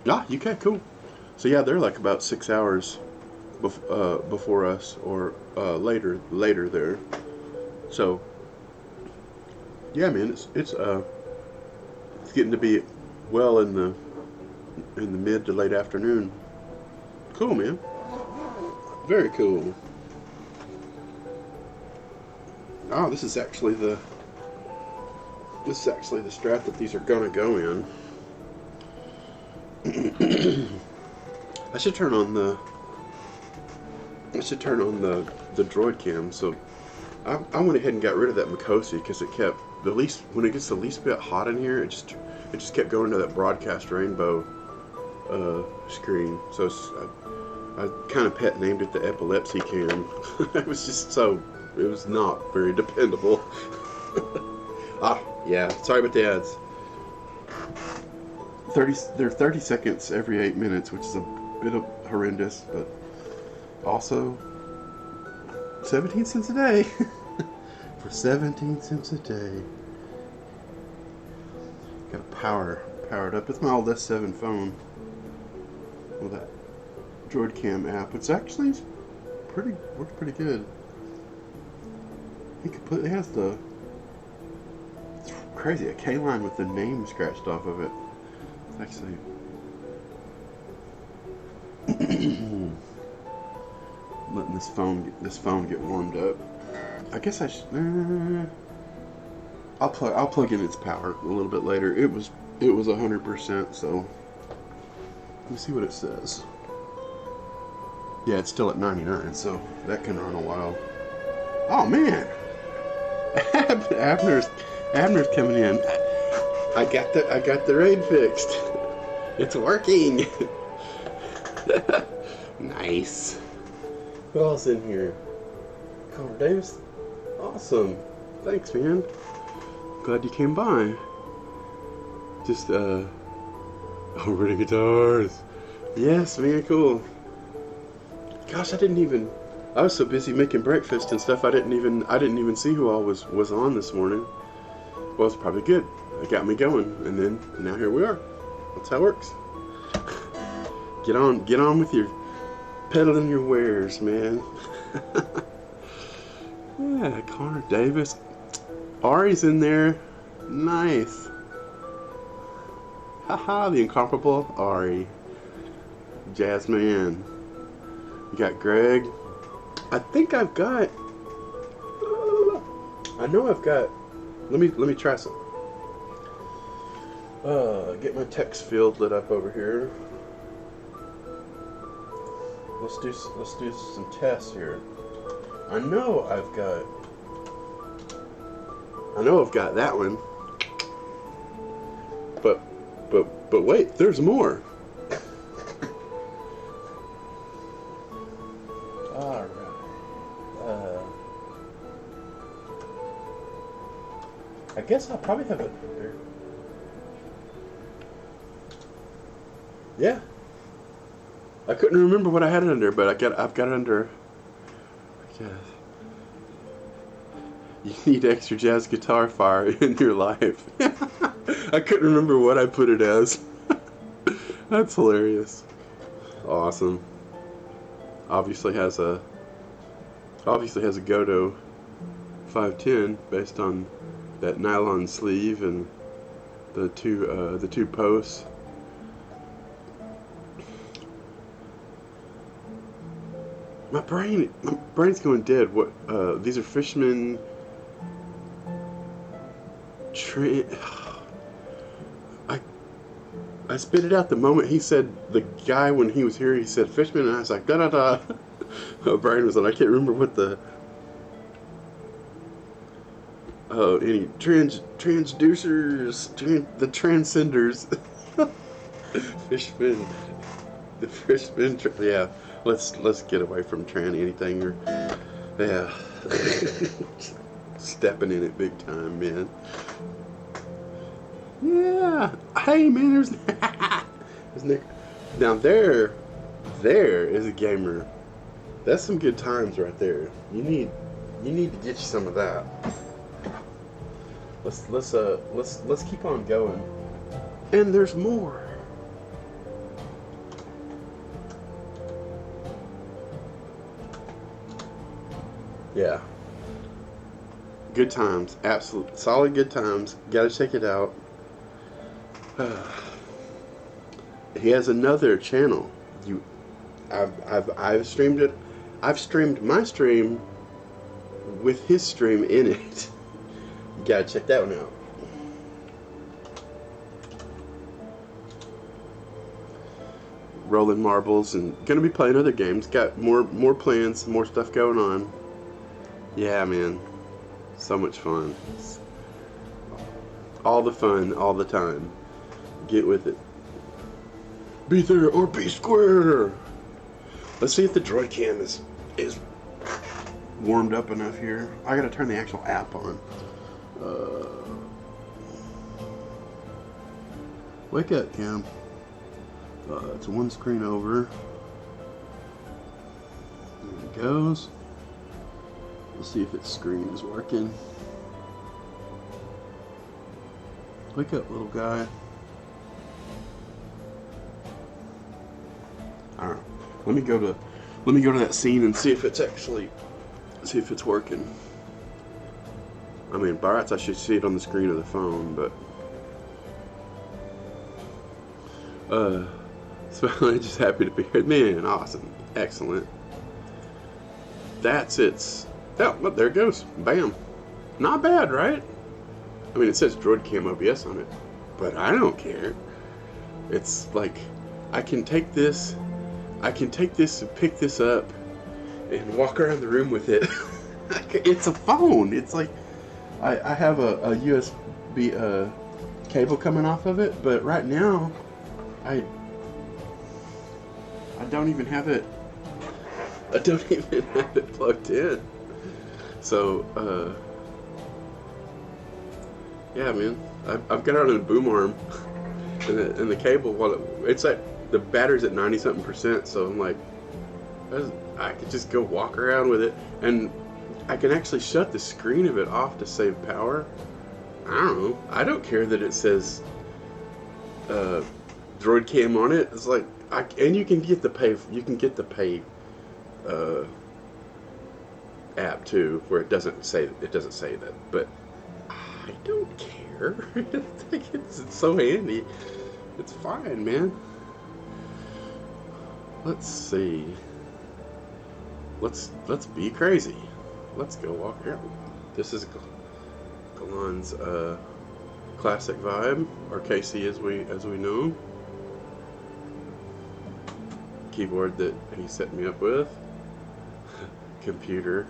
Ah, okay, cool. So yeah, they're like about 6 hours before us, or later there. So yeah, man, it's getting to be well in the mid to late afternoon. Cool, man. Very cool. Oh, this is actually the This is actually the Strat that these are gonna go in. I should turn on the droid cam. So I went ahead and got rid of that Mikosi because it kept when it gets the least bit hot in here, it just kept going to that broadcast rainbow screen. So I kind of pet named it the epilepsy cam. It was not very dependable. Yeah, sorry about the ads. They're 30 seconds every 8 minutes, which is a bit of horrendous, but also 17 cents a day. For 17 cents a day. Gotta power it up. It's my old S7 phone with that Droid Cam app. It's actually works pretty good. It has the, it's crazy, a K line with the name scratched off of it. It's actually letting this phone get warmed up. I guess I should. I'll plug in its power a little bit later. It was 100%. So let me see what it says. Yeah, it's still at 99, so that can run a while. Oh man, Abner's coming in. I got the raid fixed. It's working. Nice. Who else in here? Connor Davis. Awesome. Thanks, man. Glad you came by. Just renting guitars. Yes, man, cool. Gosh, I was so busy making breakfast and stuff. I didn't even see who all was on this morning. Well, it's probably good. It got me going, and then now here we are. That's how it works. Get on with your peddling your wares, man. Yeah, Connor Davis. Ari's in there. Nice. Haha, the incomparable Ari. Jazzman. You got Greg. I think I've got. I know I've got. Let me try some. Get my text field lit up over here. Let's do some tests here. I know I've got that one. But wait, there's more. All right. I guess I'll probably have it under. Yeah. I couldn't remember what I had it under, but I've got it under. I guess. You need extra jazz guitar fire in your life. I couldn't remember what I put it as. That's hilarious. Awesome. Obviously has a Godo 510 based on that nylon sleeve and the two posts. My brain's going dead. What? These are Fishman. I spit it out the moment he said, the guy when he was here, he said Fishman, and I was like, da da da. My brain was like, I can't remember what the. Any transducers, the transcenders. Fishman. The Fishman. Yeah. Let's get away from anything or. Yeah. Stepping in it big time, man. Yeah. Hey, man, there's Nick. Now there is a gamer. That's some good times right there. You need to get you some of that. Let's keep on going. And there's more. Yeah. Good times. Absolute solid good times. Gotta check it out. He has another channel. I've streamed it. I've streamed my stream with his stream in it. You gotta check that one out. rolling marbles, and gonna be playing other games. Got more plans, more stuff going on. Yeah, man, so much fun. All the fun, all the time. Get with it. Be there or be square. Let's see if the droid cam is warmed up enough here. I gotta turn the actual app on. Wake up, Cam. It's one screen over. There it goes. Let's see if its screen is working. Wake up, little guy. I don't know. Let me go to that scene and see if it's working. I mean, by rights, I should see it on the screen of the phone, but so I'm just happy to be here. Man, awesome, excellent. That's it. Oh, look, there it goes. Bam. Not bad, right? I mean, it says Droid Cam OBS on it, but I don't care. It's like I can take this and pick this up and walk around the room with it. It's a phone. It's like I have a USB cable coming off of it, but right now I don't even have it. I don't even have it plugged in. So yeah, man, I've got it on a boom arm, and the cable, it's like the battery's at 90-something%. So I'm like, I could just go walk around with it, and I can actually shut the screen of it off to save power. I don't know. I don't care that it says Droid Cam on it. It's like, and you can get the pay. You can get the pay app too, where it doesn't say that. But I don't care. it's so handy. It's fine, man. Let's see. Let's be crazy. Let's go walk around. This is Galan's classic vibe, or Casey as we know. Keyboard that he set me up with. Computer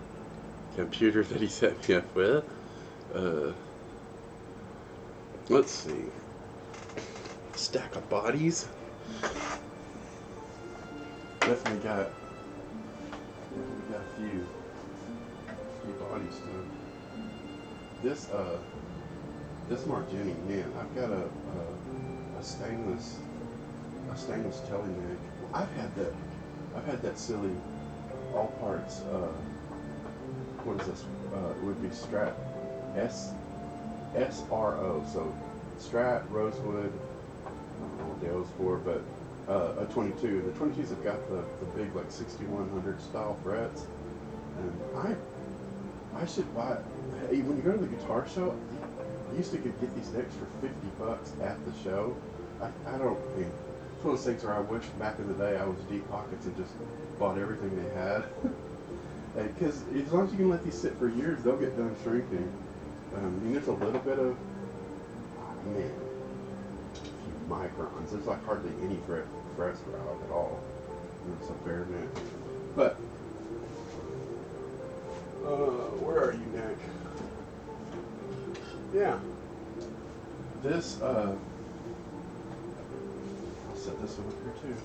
that he set me up with. Let's see. Stack of bodies. Definitely got a few bodies too. This Margini, man, I've got a stainless telly neck. I've had that silly all parts. What is this? It would be Strat SRO. So Strat, Rosewood. I don't know what the O's for, but a 22. The 22s have got the big like 6100 style frets, and I should buy. Hey, when you go to the guitar show, you used to get these necks for $50 at the show. I don't. I mean, it's one of those things where I wish back in the day I was deep pockets and just bought everything they had. Because as long as you can let these sit for years, they'll get done shrinking. I mean, there's a little bit of, man, a few microns. There's like hardly any frets out at all. It's a bare neck. But, where are you, Nick? Yeah. This, I'll set this over here too.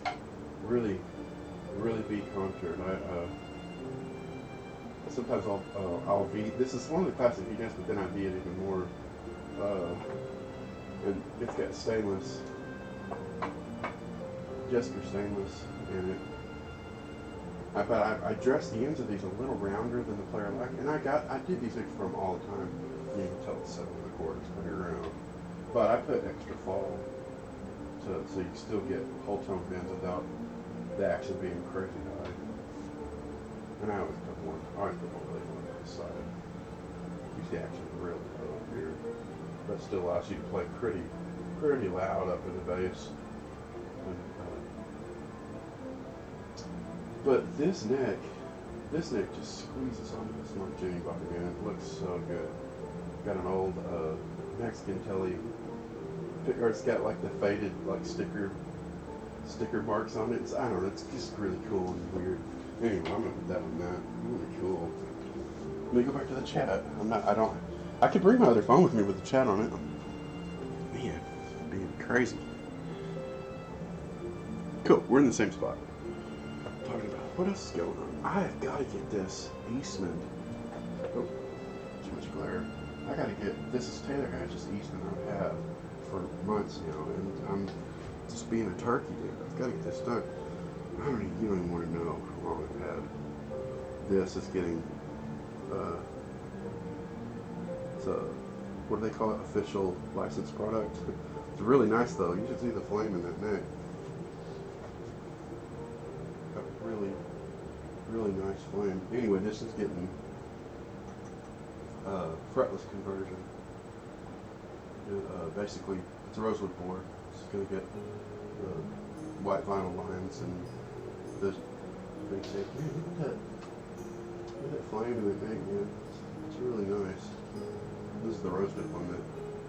Really be contoured. Sometimes I'll V. This is one of the classic V-necks, but then I V it even more. And it's got stainless, Jester stainless in it. But I dressed the ends of these a little rounder than the player like, and I did these extra from all the time. You can tell it's 7 1/4 pretty round. But I put extra fall so you can still get whole tone bends without the action being crazy high. And I always put one really on the side. Keeps the action really low up here, but still allows you to play pretty loud up in the bass. But this neck just squeezes onto this Margini body, man. It looks so good. Got an old Mexican telly. Or it's got like the faded like sticker sticker marks on it. I don't know. It's just really cool and weird. Anyway, I'm gonna put that on that. Really cool. Let me go back to the chat. I could bring my other phone with me with the chat on it. Man, being crazy. Cool. We're in the same spot. Talking about what else is going on. I have got to get this Eastman. Oh, too much glare. I got to get this. Is Taylor Hatch's Eastman I've had for months now, and I'm just being a turkey, dude. I've got to get this done. You don't even want to know how long I've had. This is getting, it's a, what do they call it? Official licensed product. It's really nice though. You should see the flame in that neck. Got really, really nice flame. Anyway, this is getting fretless conversion. Basically, it's a rosewood board. It's going to get the white vinyl lines and the big shape. Man, look at that flame in the neck, man. It's really nice. This is the roasted one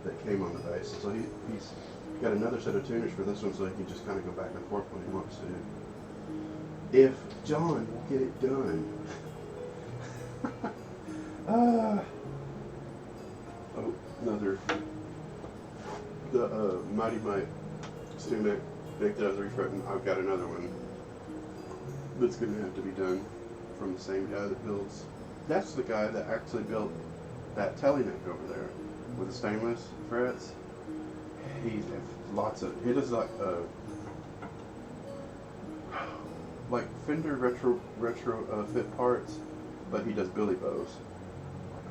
that came on the base. So he's got another set of tuners for this one, so he can just kind of go back and forth when he wants to. If John will get it done. Oh, another. The Mighty Might stew neck that I was refretting. I've got another one that's going to have to be done from the same guy that builds. That's the guy that actually built that telly neck over there with the stainless frets. He does like Fender retro fit parts, but he does billy bows.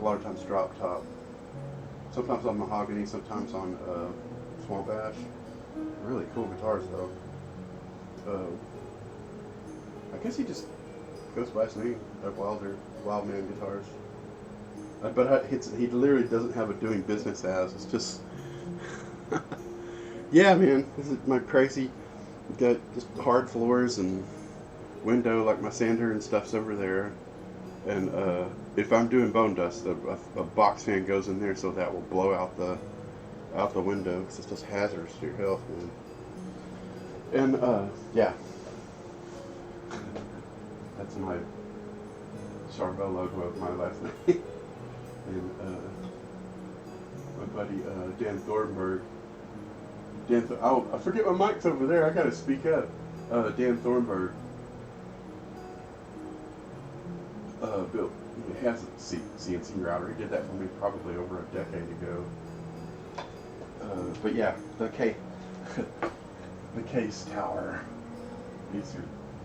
A lot of times drop top. Sometimes on mahogany, sometimes on swamp ash. Really cool guitars though. I guess he just goes by his name, Wildman Guitars. But he literally doesn't have a doing business as. It's just, yeah, man. This is my crazy. Got just hard floors and window like my sander and stuff's over there. And if I'm doing bone dust, a box fan goes in there so that will blow out the window because it's just hazardous to your health, man. And yeah. That's my Charbel logo of my last name. And my buddy Dan Thornburg. I forget my mic's over there. I gotta speak up. Dan Thornburg built. He has a CNC router. He did that for me probably over a decade ago. But yeah, the case tower. A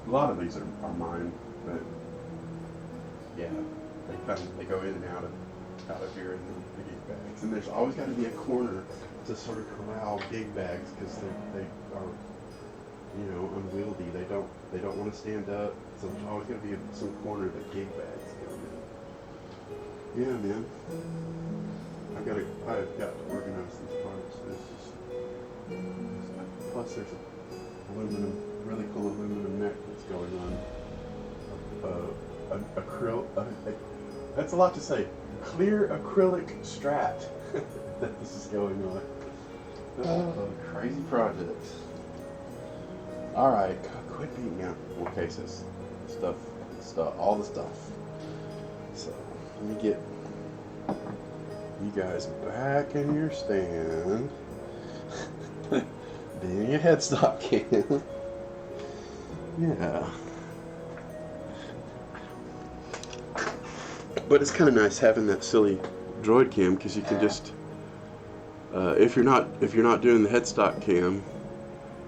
lot of these are mine, but yeah, they go in and out of here in the gig bags, and there's always got to be a corner to sort of corral gig bags because they are, unwieldy. They don't want to stand up, so there's always got to be some corner that gig bags go in. Yeah, man. I've got to organize these parts. Plus there's really cool aluminum neck that's going on. That's a lot to say. Clear acrylic Strat that this is going on. Oh, crazy project. Alright, quit beating out more cases. Stuff, all the stuff. So, let me get you guys back in your stand. Being a headstock cam. Yeah. But it's kind of nice having that silly droid cam because you can just, if you're not doing the headstock cam,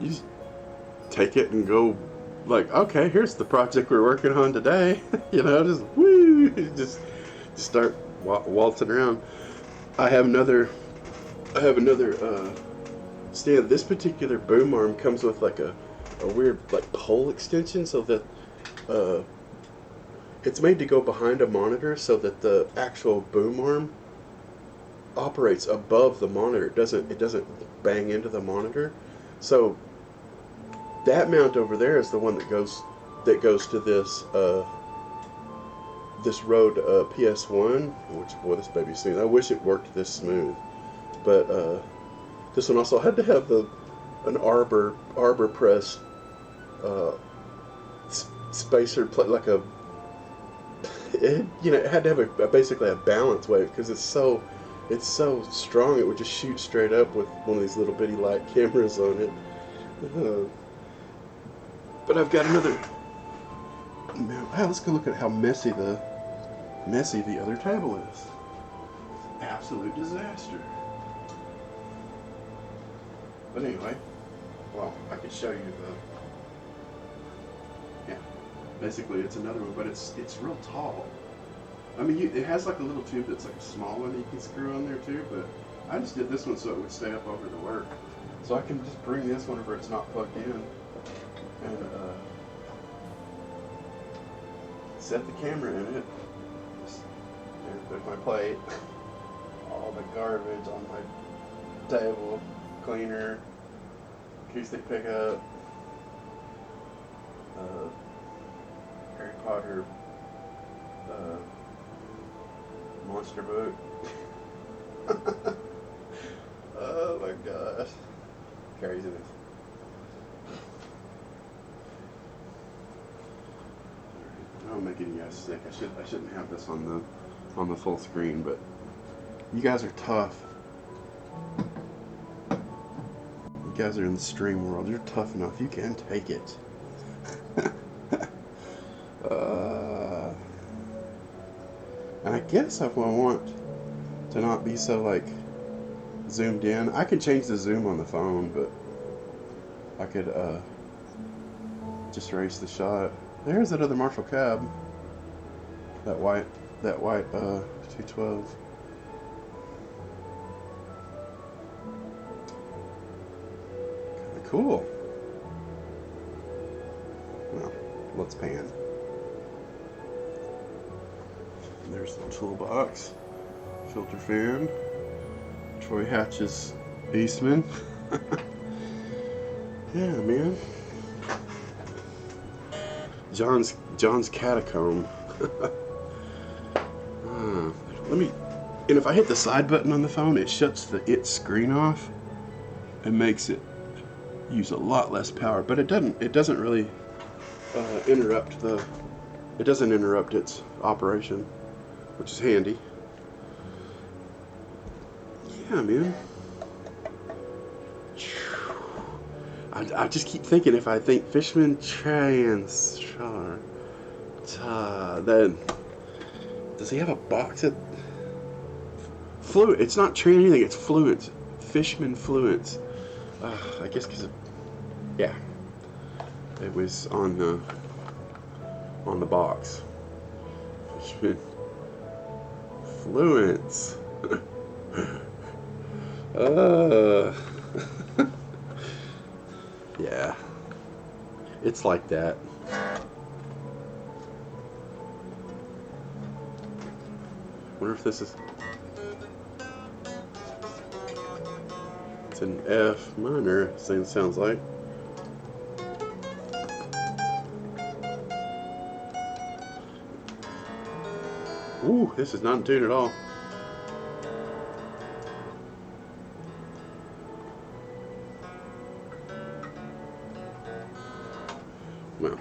you just take it and go, like, okay, here's the project we're working on today. Just woo, just start waltzing around. I have another stand. This particular boom arm comes with like a weird like pole extension, so that it's made to go behind a monitor, so that the actual boom arm operates above the monitor. It doesn't bang into the monitor. So that mount over there is the one that goes to this this Rode PS1, which, boy, this baby's smooth. I wish it worked this smooth, but this one also had to have an arbor press uh, spacer plate, like a. It had to have basically a balance wave because it's so strong. It would just shoot straight up with one of these little bitty light cameras on it. But I've got another. Now, let's go look at how messy the other table is. Absolute disaster. But anyway, well, I could show you yeah. Basically, it's another one, but it's real tall. I mean, it has like a little tube that's like a small one that you can screw on there too. But I just did this one so it would stay up over the work. So I can just bring this whenever it's not plugged in, and set the camera in it. Just put my plate, all the garbage on my table, cleaner, acoustic pickup, Harry Potter monster book. Oh my gosh, craziness. I'm making you guys sick. I shouldn't have this on the full screen, but you guys are tough. You guys are in the stream world. You're tough enough. You can take it. And I guess if I want to not be so like zoomed in, I can change the zoom on the phone, but I could just erase the shot. There's that other Marshall cab. That white 212. Kinda cool. Well, let's pan. There's the toolbox. Filter fan. Troy Hatch's Eastman. Yeah, man. John's catacomb. Let me. And if I hit the side button on the phone, it shuts its screen off and makes it use a lot less power. But it doesn't really interrupt It doesn't interrupt its operation, which is handy. Yeah, man. I just keep thinking, if I think Fishman Transtar, then does he have a box of Fluent? It's not Tran anything, it's Fluent. Fishman Fluent. I guess because yeah, it was on the box. Fishman Fluent. Yeah, it's like that. Wonder if this is. It's an F minor. Sounds like. Ooh, this is not in tune at all. Well,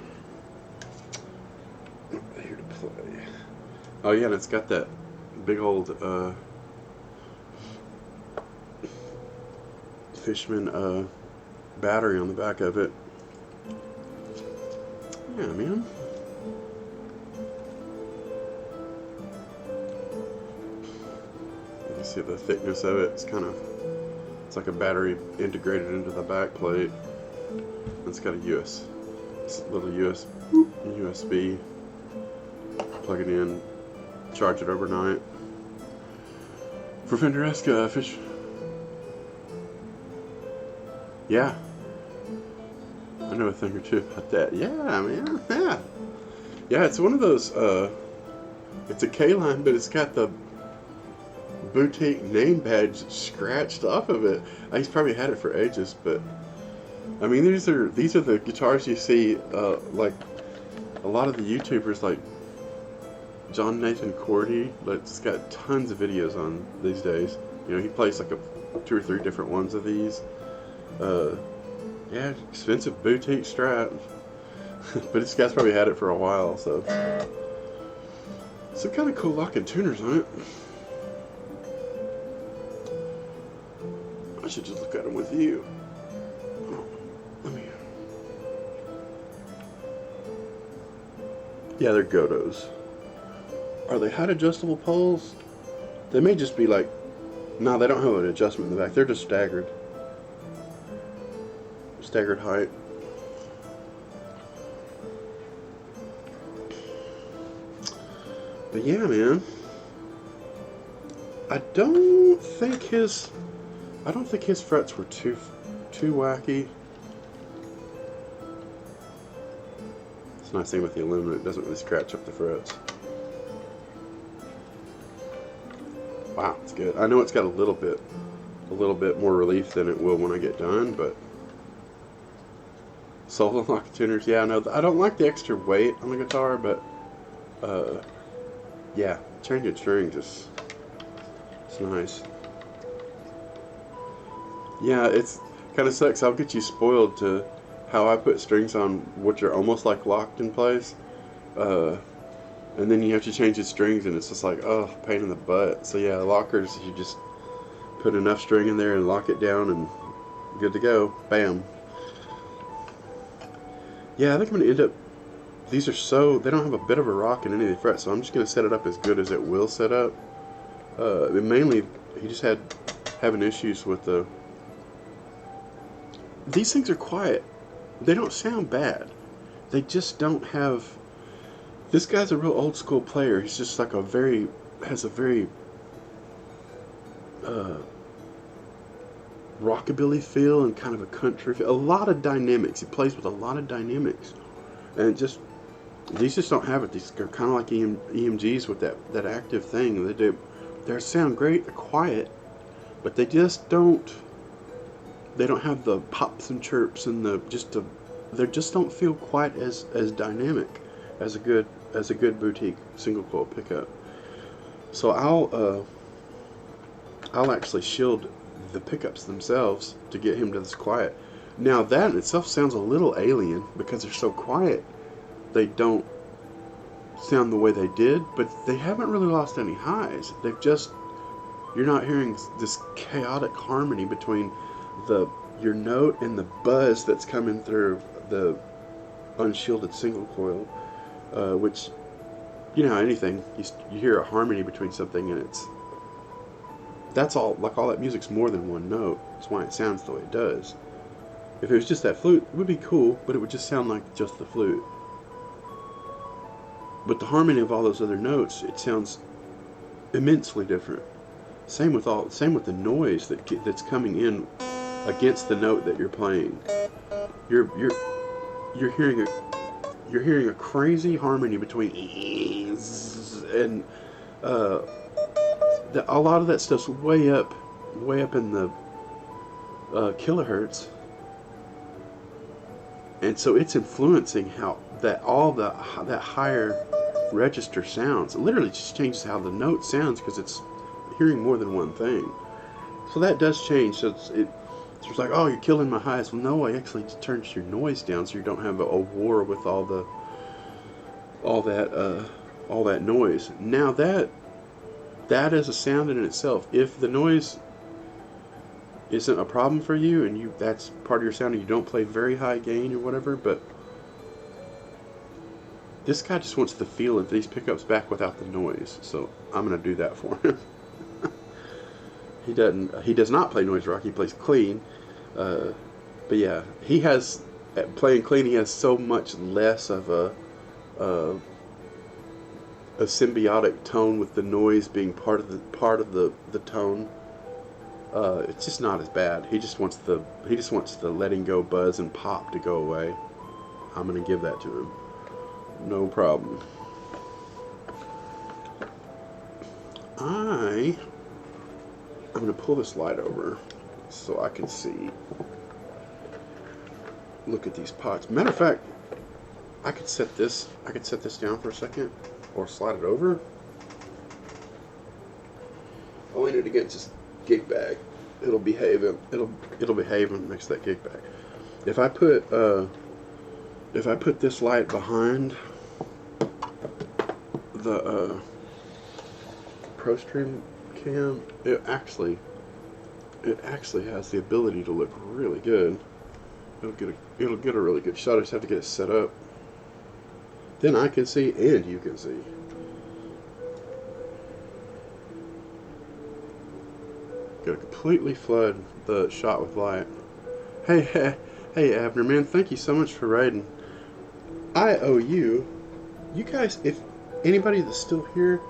here to play. Oh yeah, and it's got that big old Fishman battery on the back of it. Yeah, man. You can see the thickness of it. It's like a battery integrated into the back plate. It's got a little USB. Plug it in, charge it overnight. For Fender-esque fish. Yeah. I know a thing or two about that. Yeah, man. Yeah. Yeah, it's one of those, it's a K-line, but it's got the boutique name badge scratched off of it. He's probably had it for ages, but I mean, these are the guitars you see, like a lot of the YouTubers, like John Nathan Cordy, that's got tons of videos on these days. You know, he plays like 2 or 3 different ones of these. Yeah, expensive boutique Strat. But this guy's probably had it for a while, so. Some kind of cool locking tuners on it. I should just look at them with you. Oh, let me. Yeah, they're Godos. Are they height adjustable poles? They may just be like. No, they don't have an adjustment in the back. They're just staggered. Staggered height. But yeah, man. I don't think his frets were too wacky. It's a nice thing with the aluminum; it doesn't really scratch up the frets. Wow, it's good. I know it's got a little bit more relief than it will when I get done, but solo lock tuners, yeah, no, I don't like the extra weight on the guitar, but yeah, changing strings is nice. Yeah, it's kind of sucks. I'll get you spoiled to how I put strings on which are almost like locked in place, and then you have to change the strings, and it's just like, oh, pain in the butt. So yeah, lockers, you just put enough string in there and lock it down, and good to go. Bam. Yeah, I think I'm gonna end up. These are they don't have a bit of a rock in any of the frets, so I'm just gonna set it up as good as it will set up. Mainly, he just having issues with the. These things are quiet. They don't sound bad. They just don't have. This guy's a real old school player. He's just like has a very rockabilly feel and kind of a country feel. A lot of dynamics. He plays with a lot of dynamics, and these just don't have it. These are kind of like EMGs with that active thing. They sound great. They're quiet, but they just don't. They don't have the pops and chirps and they just don't feel quite as dynamic as a good boutique single coil pickup. So I'll actually shield the pickups themselves to get him to this quiet. Now that in itself sounds a little alien because they're so quiet. They don't sound the way they did, but they haven't really lost any highs. You're not hearing this chaotic harmony between your note and the buzz that's coming through the unshielded single coil, which, you know, anything, you hear a harmony between something, and that's all that music's more than one note. That's why it sounds the way it does. If it was just that flute, it would be cool, but it would just sound like just the flute. But the harmony of all those other notes, it sounds immensely different. Same with the noise that's coming in against the note that you're playing. You're hearing a crazy harmony between and a lot of that stuff's way up in the kilohertz, and so it's influencing how that higher register sounds. It literally just changes how the note sounds because it's hearing more than one thing. So that does change. So it's like, oh, you're killing my highs. Well, no, I actually just turns your noise down so you don't have a war with all that noise. Now that is a sound in itself. If the noise isn't a problem for you and that's part of your sound and you don't play very high gain or whatever, but this guy just wants the feel of these pickups back without the noise. So I'm gonna do that for him. He does not play noise rock. He plays clean. But yeah, playing clean. He has so much less of a symbiotic tone with the noise being part of the tone. It's just not as bad. He just wants the letting go buzz and pop to go away. I'm gonna give that to him. No problem. I'm going to pull this light over so I can see. Look at these pots. Matter of fact, I could set this down for a second or slide it over. I'll lean it against this gig bag. It'll behave next to that gig bag. If I put if I put this light behind the ProStream cam, it actually has the ability to look really good. It'll get a really good shot. I just have to get it set up. Then I can see and you can see. Gotta completely flood the shot with light. Hey, Abner, man, thank you so much for raiding. I owe you. You guys, if anybody that's still here,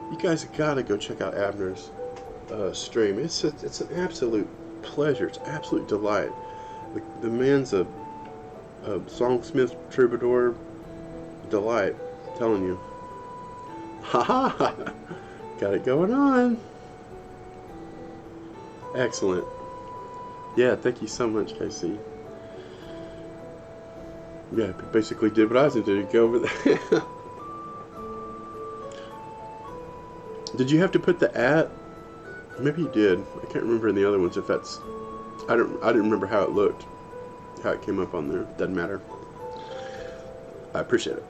you guys gotta go check out Abner's stream. It's an absolute pleasure. It's an absolute delight. The man's a songsmith troubadour delight. I'm telling you. Ha ha! Got it going on. Excellent. Yeah, thank you so much, Casey. Yeah, basically did what I was going to do. Go over there. Did you have to put the @ Maybe you did. I can't remember in the other ones if that's. I didn't remember how it looked, how it came up on there. Doesn't matter. I appreciate it.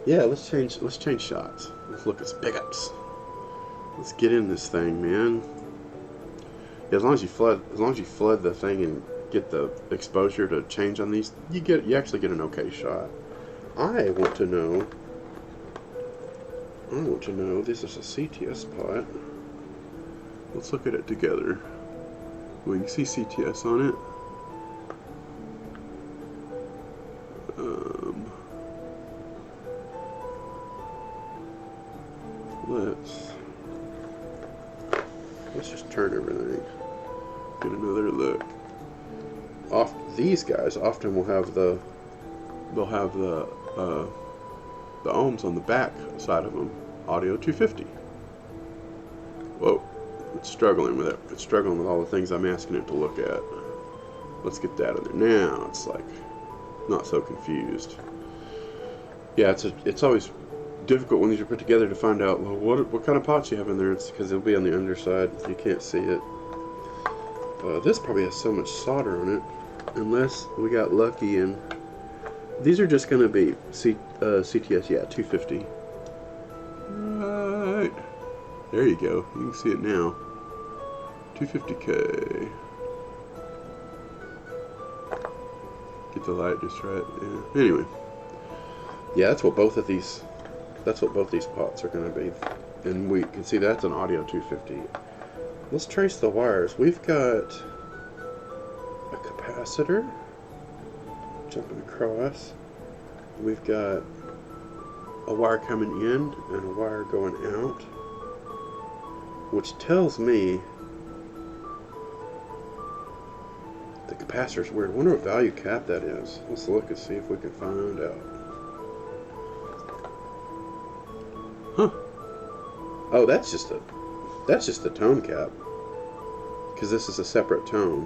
Yeah, let's change shots. Let's look at some pickups. Let's get in this thing, man. Yeah, as long as you flood the thing and get the exposure to change on these, you actually get an okay shot. I want to know. This is a CTS spot. Let's look at it together. We can see CTS on it. Let's just turn everything. Get another look. These guys often will have the ohms on the back side of them. Audio 250. Whoa, it's struggling with it. It's struggling with all the things I'm asking it to look at. Let's get that in there. Now it's like not so confused. Yeah, it's always difficult when these are put together to find out, well, what kind of pots you have in there. It's because it'll be on the underside. You can't see it. This probably has so much solder on it, unless we got lucky. And these are just going to be CTS, yeah, 250. Right there you go. You can see it now. 250K. Get the light just right. Yeah. Anyway, yeah, that's what both these pots are going to be. And we can see that's an audio 250. Let's trace the wires. We've got a capacitor jumping across. We've got a wire coming in and a wire going out, which tells me the capacitor's weird. I wonder what value cap that is. Let's look and see if we can find out. Huh. Oh, that's just a tone cap, because this is a separate tone.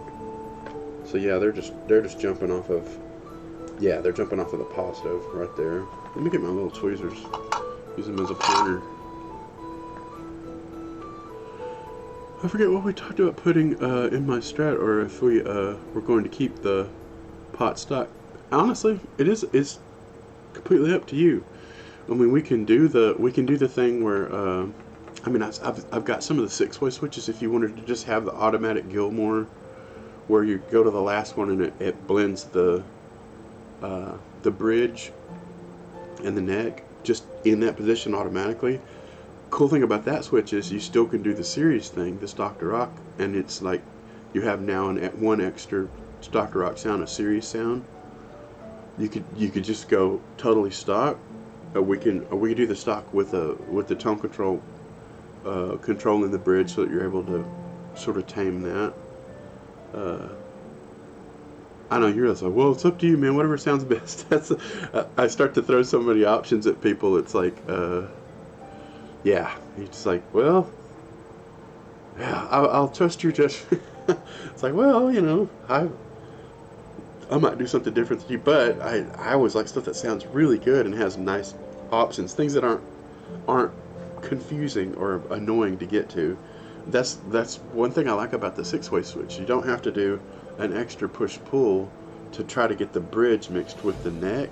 So yeah, they're just jumping off of, yeah, they're jumping off of the positive right there. Let me get my little tweezers. Use them as a pointer. I forget what we talked about putting in my Strat, or if we were going to keep the pot stock. Honestly, it's completely up to you. I mean, we can do the thing where I mean, I've got some of the 6-way switches. If you wanted to just have the automatic Gilmore, where you go to the last one and it blends the bridge and the neck just in that position automatically. Cool thing about that switch is you still can do the series thing, this Dr. Rock, and it's like you have now one extra Dr. Rock sound, a series sound. You could just go totally stock. We can do the stock with the tone control, controlling the bridge so that you're able to sort of tame that. I know you're like, well, it's up to you, man. Whatever sounds best. I start to throw so many options at people. It's like, yeah, you're just like, well, yeah, I'll trust your judgment. It's like, well, you know, I might do something different than you, but I always like stuff that sounds really good and has nice options, things that aren't confusing or annoying to get to. That's one thing I like about the 6-way switch. You don't have to do an extra push-pull to try to get the bridge mixed with the neck.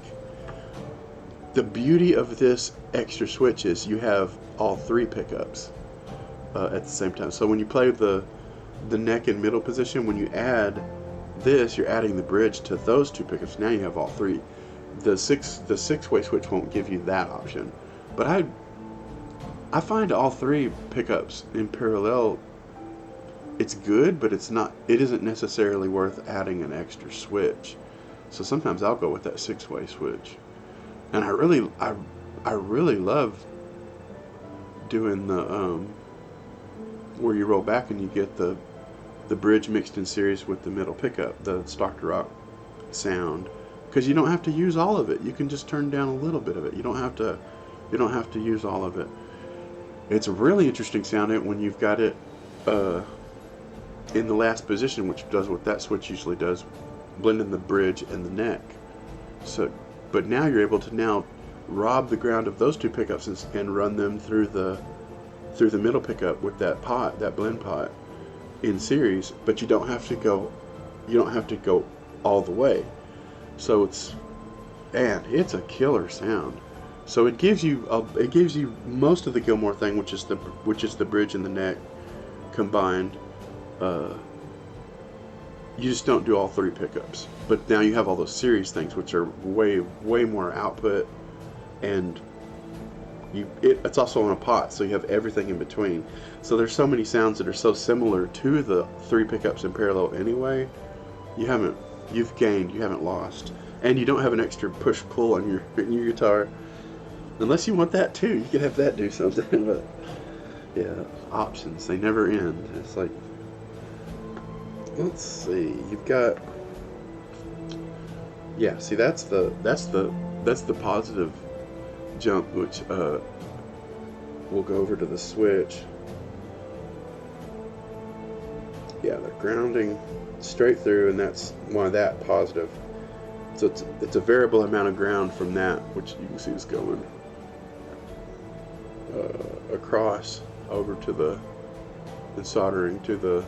The beauty of this extra switch is you have all three pickups at the same time. So when you play the neck and middle position, when you add this, you're adding the bridge to those two pickups. Now you have all three. The six-way switch won't give you that option, but I find all three pickups in parallel. It's good, but it isn't necessarily worth adding an extra switch. So sometimes I'll go with that six-way switch, and I really love doing the where you roll back and you get the bridge mixed in series with the middle pickup, the Stock to Rock sound, because you don't have to use all of it. You can just turn down a little bit of it. You don't have to use all of it. It's a really interesting sound when you've got it in the last position, which does what that switch usually does, blending the bridge and the neck. So, but now you're able to rob the ground of those two pickups and run them through the middle pickup with that blend pot in series, but you don't have to go all the way. So it's a killer sound. So it gives you most of the Gilmore thing, which is the bridge and the neck combined. You just don't do all three pickups, but now you have all those series things, which are way more output, and it's also on a pot, so you have everything in between. So there's so many sounds that are so similar to the three pickups in parallel anyway. You've gained, you haven't lost, and you don't have an extra push pull on your guitar, unless you want that too. You could have that do something, but yeah, options, they never end. It's like, let's see, you've got, yeah, see, that's the positive jump, which we'll go over to the switch. Yeah, they're grounding straight through, and that's why that positive. So it's a variable amount of ground from that, which you can see is going across over to and soldering to the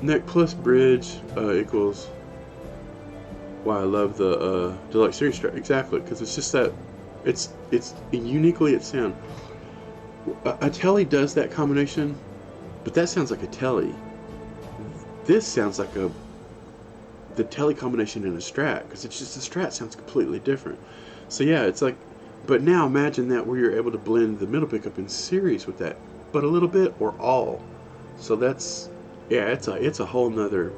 neck plus bridge equals why I love the Deluxe Series Strat. Exactly, because it's just that it's uniquely its sound. A Telly does that combination, but that sounds like a Telly. This sounds like the Telly combination in a Strat, because it's just the Strat sounds completely different. So yeah, it's like, but now imagine that where you're able to blend the middle pickup in series with that, but a little bit or all. So that's, yeah, it's a whole nother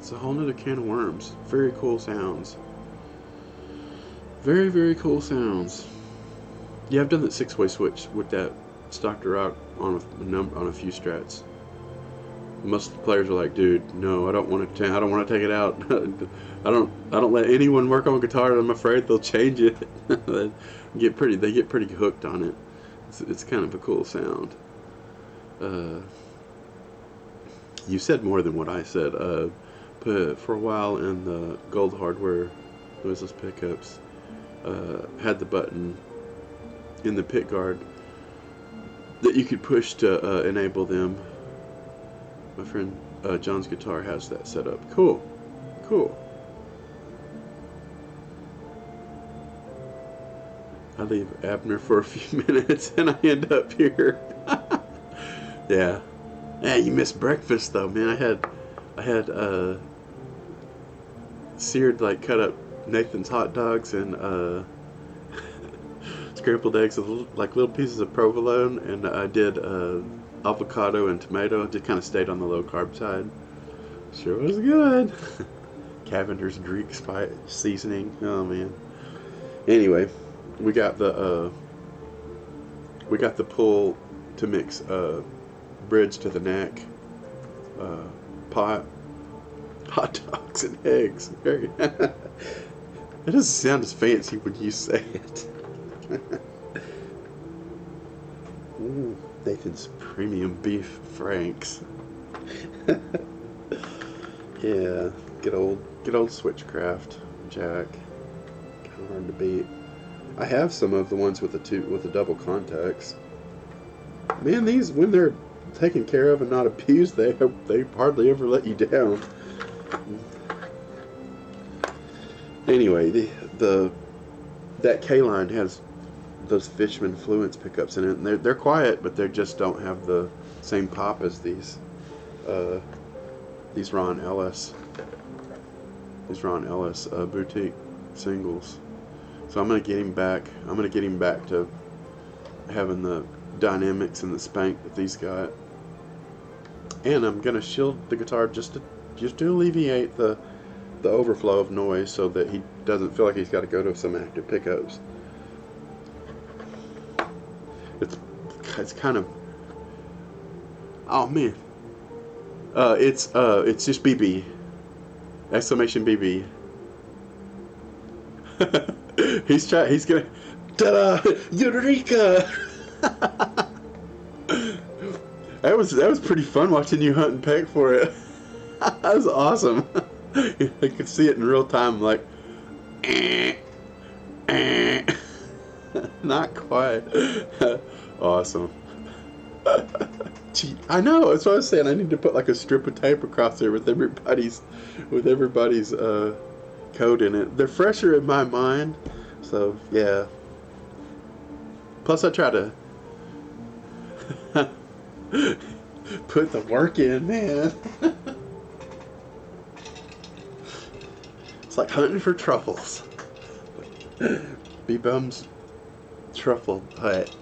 can of worms. Very cool sounds. Very, very cool sounds. Yeah, I've done that six-way switch with that Stock to Rock on a few Strats. Most players are like, dude, no, I don't want to take it out. I don't let anyone work on a guitar. I'm afraid they'll change it. They get pretty hooked on it. It's kind of a cool sound. You said more than what I said. But for a while in the Gold Hardware noiseless pickups, had the button in the pick guard that you could push to enable them. My friend John's guitar has that set up. Cool. I leave Abner for a few minutes and I end up here. Yeah. Yeah, you missed breakfast though, man. I had seared, like, cut up Nathan's hot dogs and scrambled eggs with little pieces of provolone, and I did avocado and tomato. Just kind of stayed on the low carb side. Sure was good. Cavender's Greek seasoning. Oh man. Anyway, we got the pull to mix bridge to the neck, pot, hot dogs and eggs. Very. It doesn't sound as fancy when you say it. Ooh, Nathan's premium beef franks. Yeah, good old Switchcraft Jack. Kind of hard to beat. I have some of the ones with the double contacts. Man, these, when they're taken care of and not abused, they hardly ever let you down. Anyway, that K line has those Fishman Fluence pickups in it, and they're quiet, but they just don't have the same pop as these Ron Ellis boutique singles. So I'm gonna get him back. I'm gonna get him back to having the dynamics and the spank that these got, and I'm gonna shield the guitar just to alleviate the overflow of noise, so that he doesn't feel like he's got to go to some active pickups. It's kind of, oh man, it's just BB, exclamation BB. He's gonna, ta-da, Eureka! That was pretty fun watching you hunt and peck for it. That was awesome. I could see it in real time, like, not quite. Awesome. Gee, I know. That's what I was saying. I need to put like a strip of tape across there with everybody's code in it. They're fresher in my mind, so yeah. Plus, I try to put the work in, man. It's like hunting for truffles. B-Bum's truffle hut.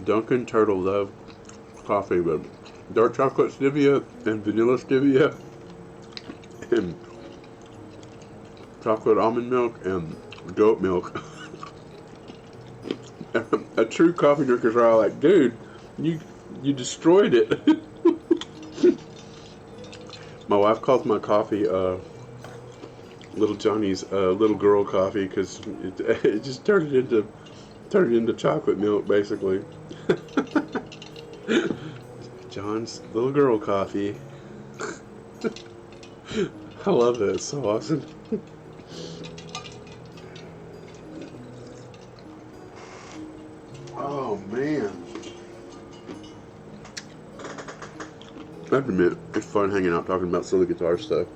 Dunkin' Turtle Love coffee with dark chocolate stevia and vanilla stevia and chocolate almond milk and goat milk. A true coffee drinkers are all like, dude, you destroyed it. My wife calls my coffee Little Johnny's little girl coffee, because it just turned it into chocolate milk, basically. John's little girl coffee. I love that. It's so awesome. Oh man. I have to admit, it's fun hanging out talking about silly guitar stuff.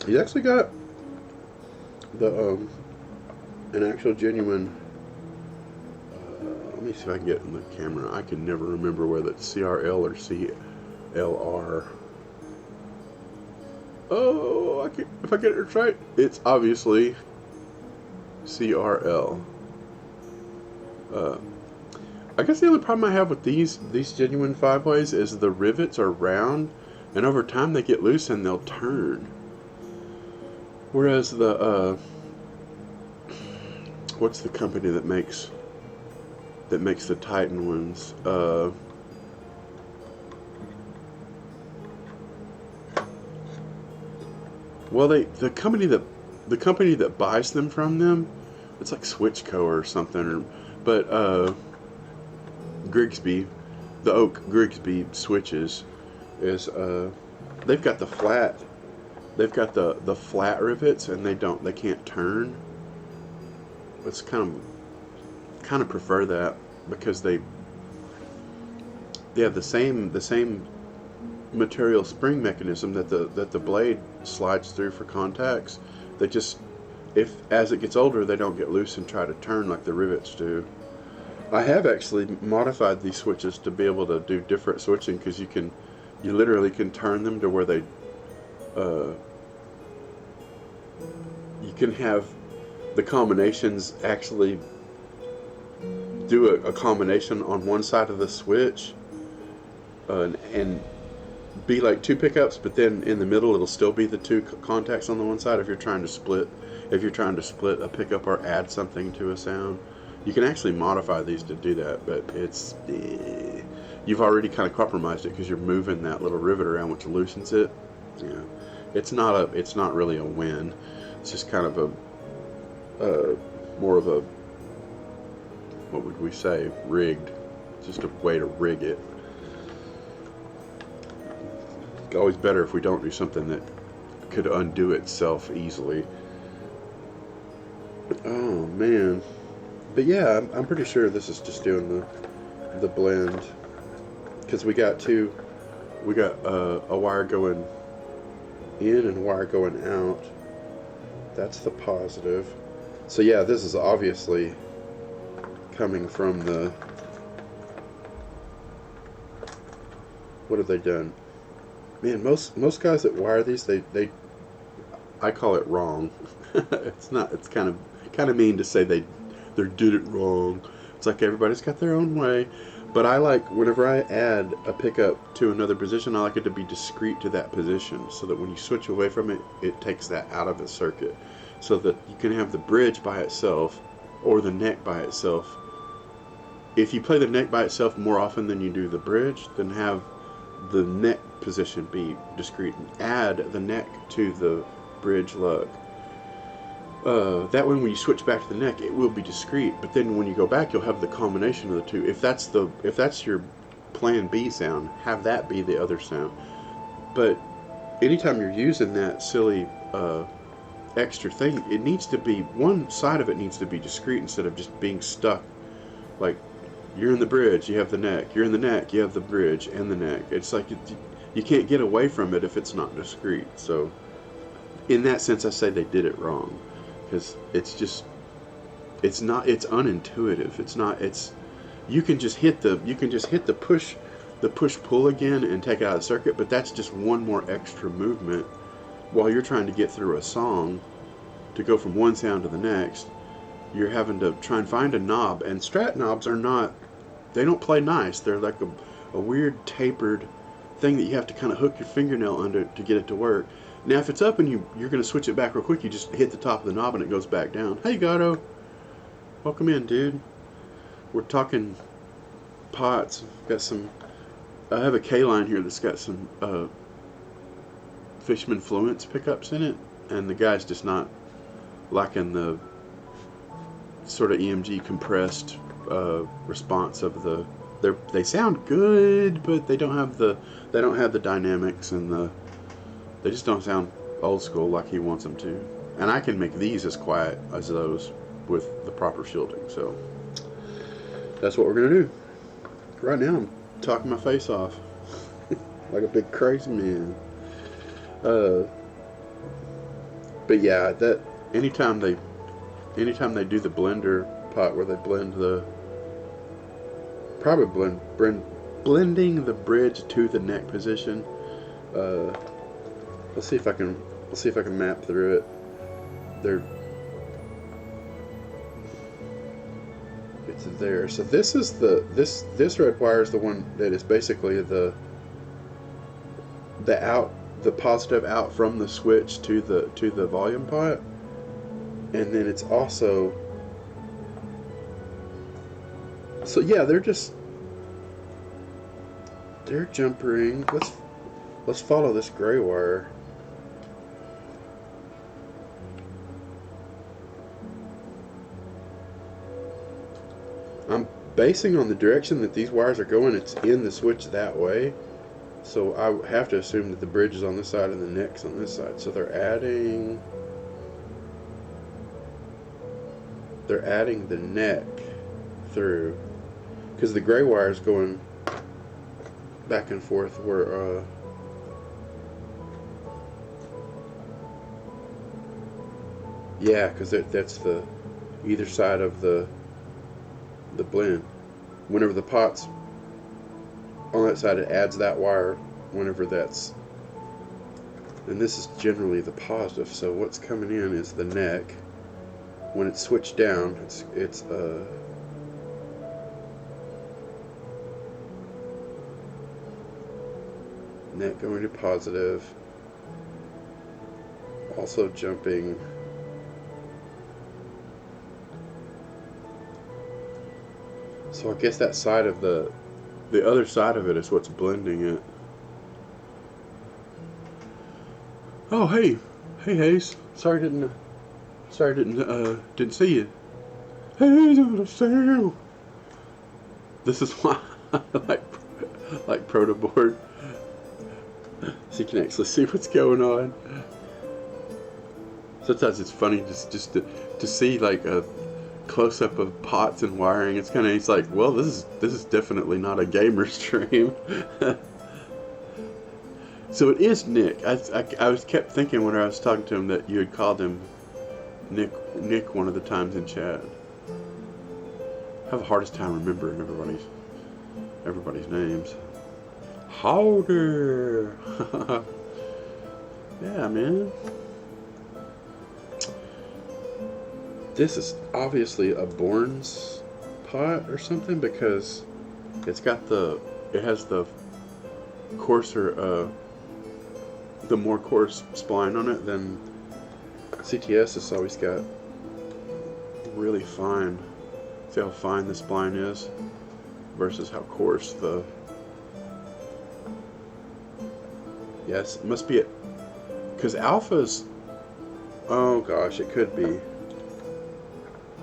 He's actually got the an actual genuine. Let me see if I can get in the camera. I can never remember whether it's CRL or CLR. Oh, if I get it right, it's obviously CRL. I guess the only problem I have with these genuine 5-ways is the rivets are round, and over time they get loose and they'll turn. Whereas the what's the company that makes the Titan ones? Well, the company that buys them from them, it's like Switchco or something, but Grigsby, the Oak Grigsby switches is they've got the flat rivets, and they can't turn. It's kind of prefer that, because they have the same material spring mechanism that the blade slides through for contacts. They just, as it gets older, they don't get loose and try to turn like the rivets do. I have actually modified these switches to be able to do different switching, because you literally can turn them to where they you can have the combinations actually do a combination on one side of the switch, and be like two pickups, but then in the middle it'll still be the two contacts on the one side if you're trying to split a pickup or add something to a sound. You can actually modify these to do that, but it's you've already kind of compromised it, because you're moving that little rivet around, which loosens it. Yeah, it's not really a win. It's just kind of a more of a, what would we say, rigged. It's just a way to rig it. It's always better if we don't do something that could undo itself easily. Oh man. But yeah, I'm pretty sure this is just doing the blend, because we got a wire going in and a wire going out. That's the positive. So yeah, this is obviously coming from the, what have they done? Man, most guys that wire these, they I call it wrong. It's not. It's kind of mean to say they did it wrong. It's like everybody's got their own way. But I like, whenever I add a pickup to another position, I like it to be discrete to that position, so that when you switch away from it, it takes that out of the circuit, so that you can have the bridge by itself or the neck by itself. If you play the neck by itself more often than you do the bridge, then have the neck position be discrete and add the neck to the bridge lug. That way, when you switch back to the neck, it will be discrete. But then when you go back, you'll have the combination of the two. If that's your plan B sound, have that be the other sound. But anytime you're using that silly extra thing, it needs to be, one side of it needs to be discrete instead of just being stuck. Like, you're in the bridge, you have the neck. You're in the neck, you have the bridge and the neck. It's like you can't get away from it if it's not discrete. So in that sense, I say they did it wrong, because it's unintuitive. You can just hit the push pull again and take it out of the circuit, but that's just one more extra movement while you're trying to get through a song to go from one sound to the next. You're having to try and find a knob, and Strat knobs they don't play nice. They're like a weird tapered thing that you have to kind of hook your fingernail under to get it to work. Now, if it's up and you're going to switch it back real quick, you just hit the top of the knob and it goes back down. Hey, Gato. Welcome in, dude. We're talking pots. I have a K-line here that's got some Fishman Fluence pickups in it, and the guy's just not liking the sort of EMG compressed response of they sound good, but they don't have the dynamics, and they just don't sound old school like he wants them to. And I can make these as quiet as those with the proper shielding. So that's what we're gonna do. Right now I'm talking my face off like a big crazy man. But yeah, that anytime they do the blender pot where they blending the bridge to the neck position. Let's see if I can map through it. It's there. So this is this red wire is the one that is basically the positive out from the switch to the volume pot, and then it's also, so yeah, they're jumpering. Let's follow this gray wire. I'm basing on the direction that these wires are going, it's in the switch that way. So I have to assume that the bridge is on this side and the neck's on this side. So they're adding the neck through, because the gray wire is going back and forth where yeah, because that's the either side of the blend. Whenever the pot's on that side, it adds that wire whenever that's, and this is generally the positive, so what's coming in is the neck. When it's switched down, it's neck going to positive, also jumping. So I guess that side of the other side of it is what's blending it. Oh, hey Hayes. Sorry didn't see you. Hey, Sam. This is why I like Protoboard. So you can actually see what's going on. Sometimes it's funny just to see like close up of pots and wiring. It's kind of, he's like, well, this is definitely not a gamer stream. So it is Nick. I was kept thinking when I was talking to him that you had called him Nick one of the times in chat. I have the hardest time remembering everybody's names. Howdy. Yeah, man. This is obviously a Bourne's pot or something because it has the coarser, the more coarse spline on it than CTS has always got really fine. See how fine the spline is versus how coarse the. Yes, it must be it. Because alphas. Oh gosh, it could be.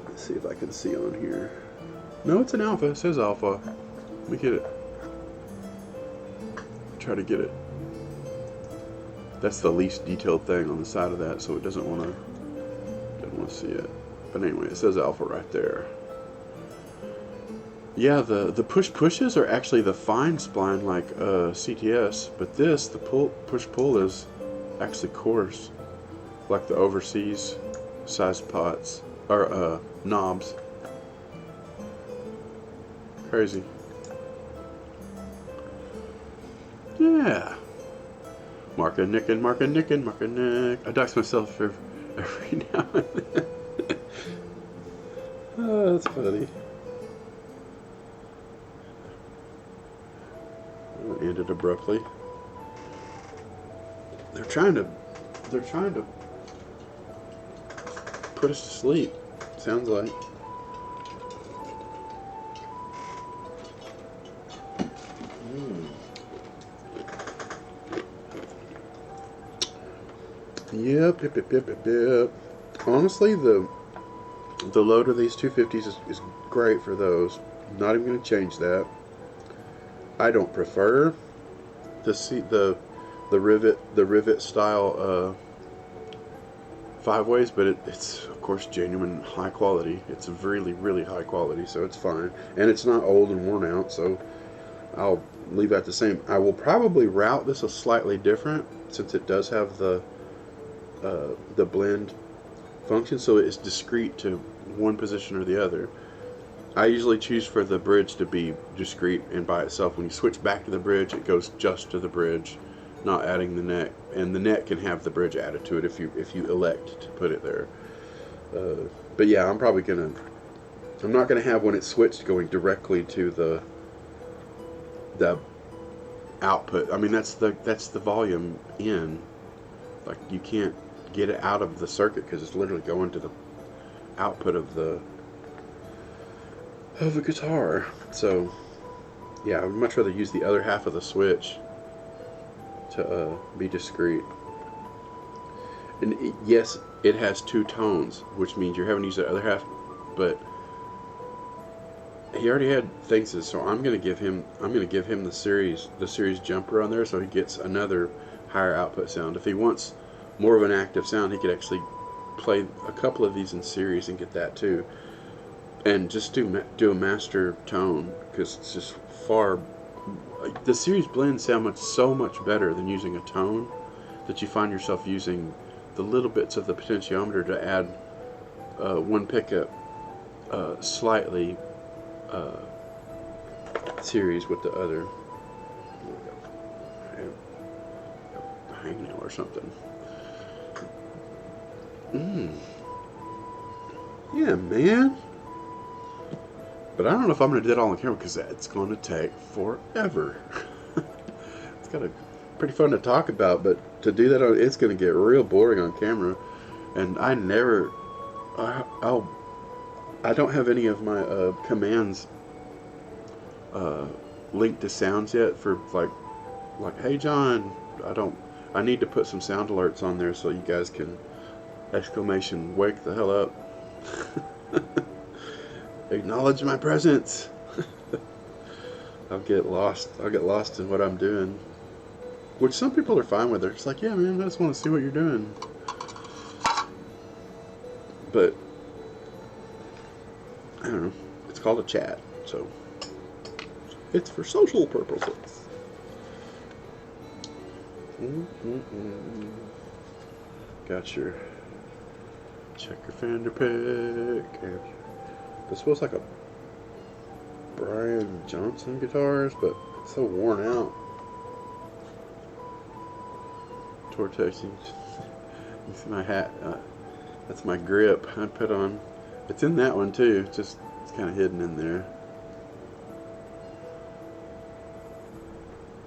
Let's see if I can see on here. No, it's an alpha. It says alpha. Let me get it. Try to get it. That's the least detailed thing on the side of that, so it doesn't want to see it. But anyway, it says alpha right there. Yeah, the pushes are actually the fine spline like CTS, but this, the push-pull is actually coarse, like the overseas sized pots, or knobs. Crazy. Yeah. Mark a Nick and Mark a Nick and Mark a Nick. I dox myself every now and then. Oh, that's funny. It ended abruptly. They're trying to put us to sleep. Sounds like. Yep. Honestly, the load of these 250s is great for those. Not even going to change that. I don't prefer the rivet style 5-ways, but it's of course genuine high quality. It's really high quality, so it's fine, and it's not old and worn out. So I'll leave that the same. I will probably route this a slightly different since it does have the blend function, so it's discrete to one position or the other. I usually choose for the bridge to be discrete and by itself. When you switch back to the bridge, it goes just to the bridge, not adding the neck. And the neck can have the bridge added to it if you elect to put it there. But yeah, I'm not gonna have when it's switched going directly to the output. I mean, that's the volume in. Like, you can't get it out of the circuit because it's literally going to the output of the guitar. So yeah, I'd much rather use the other half of the switch to be discrete. And yes, it has 2 tones, which means you're having to use the other half, but he already had things, so I'm gonna give him the series jumper on there, so he gets another higher output sound. If he wants more of an active sound, he could actually play a couple of these in series and get that too, and just do a master tone, because it's just the series blends sound so much better than using a tone, that you find yourself using the little bits of the potentiometer to add one pickup slightly series with the other hangnail or something. Yeah, man. But I don't know if I'm going to do that all on camera because it's going to take forever. It's kind of pretty fun to talk about, but to do that, it's going to get real boring on camera. And I don't have any of my commands linked to sounds yet for like, hey John, I need to put some sound alerts on there so you guys can exclamation wake the hell up. Acknowledge my presence. I'll get lost in what I'm doing, which some people are fine with. They're just like, yeah man, I just want to see what you're doing. But I don't know. It's called a chat, so it's for social purposes. Got your checker fender pick. And this feels like a Brian Johnson guitars, but it's so worn out. Tortex. You see my hat? That's my grip. I put on. It's in that one too. It's kind of hidden in there.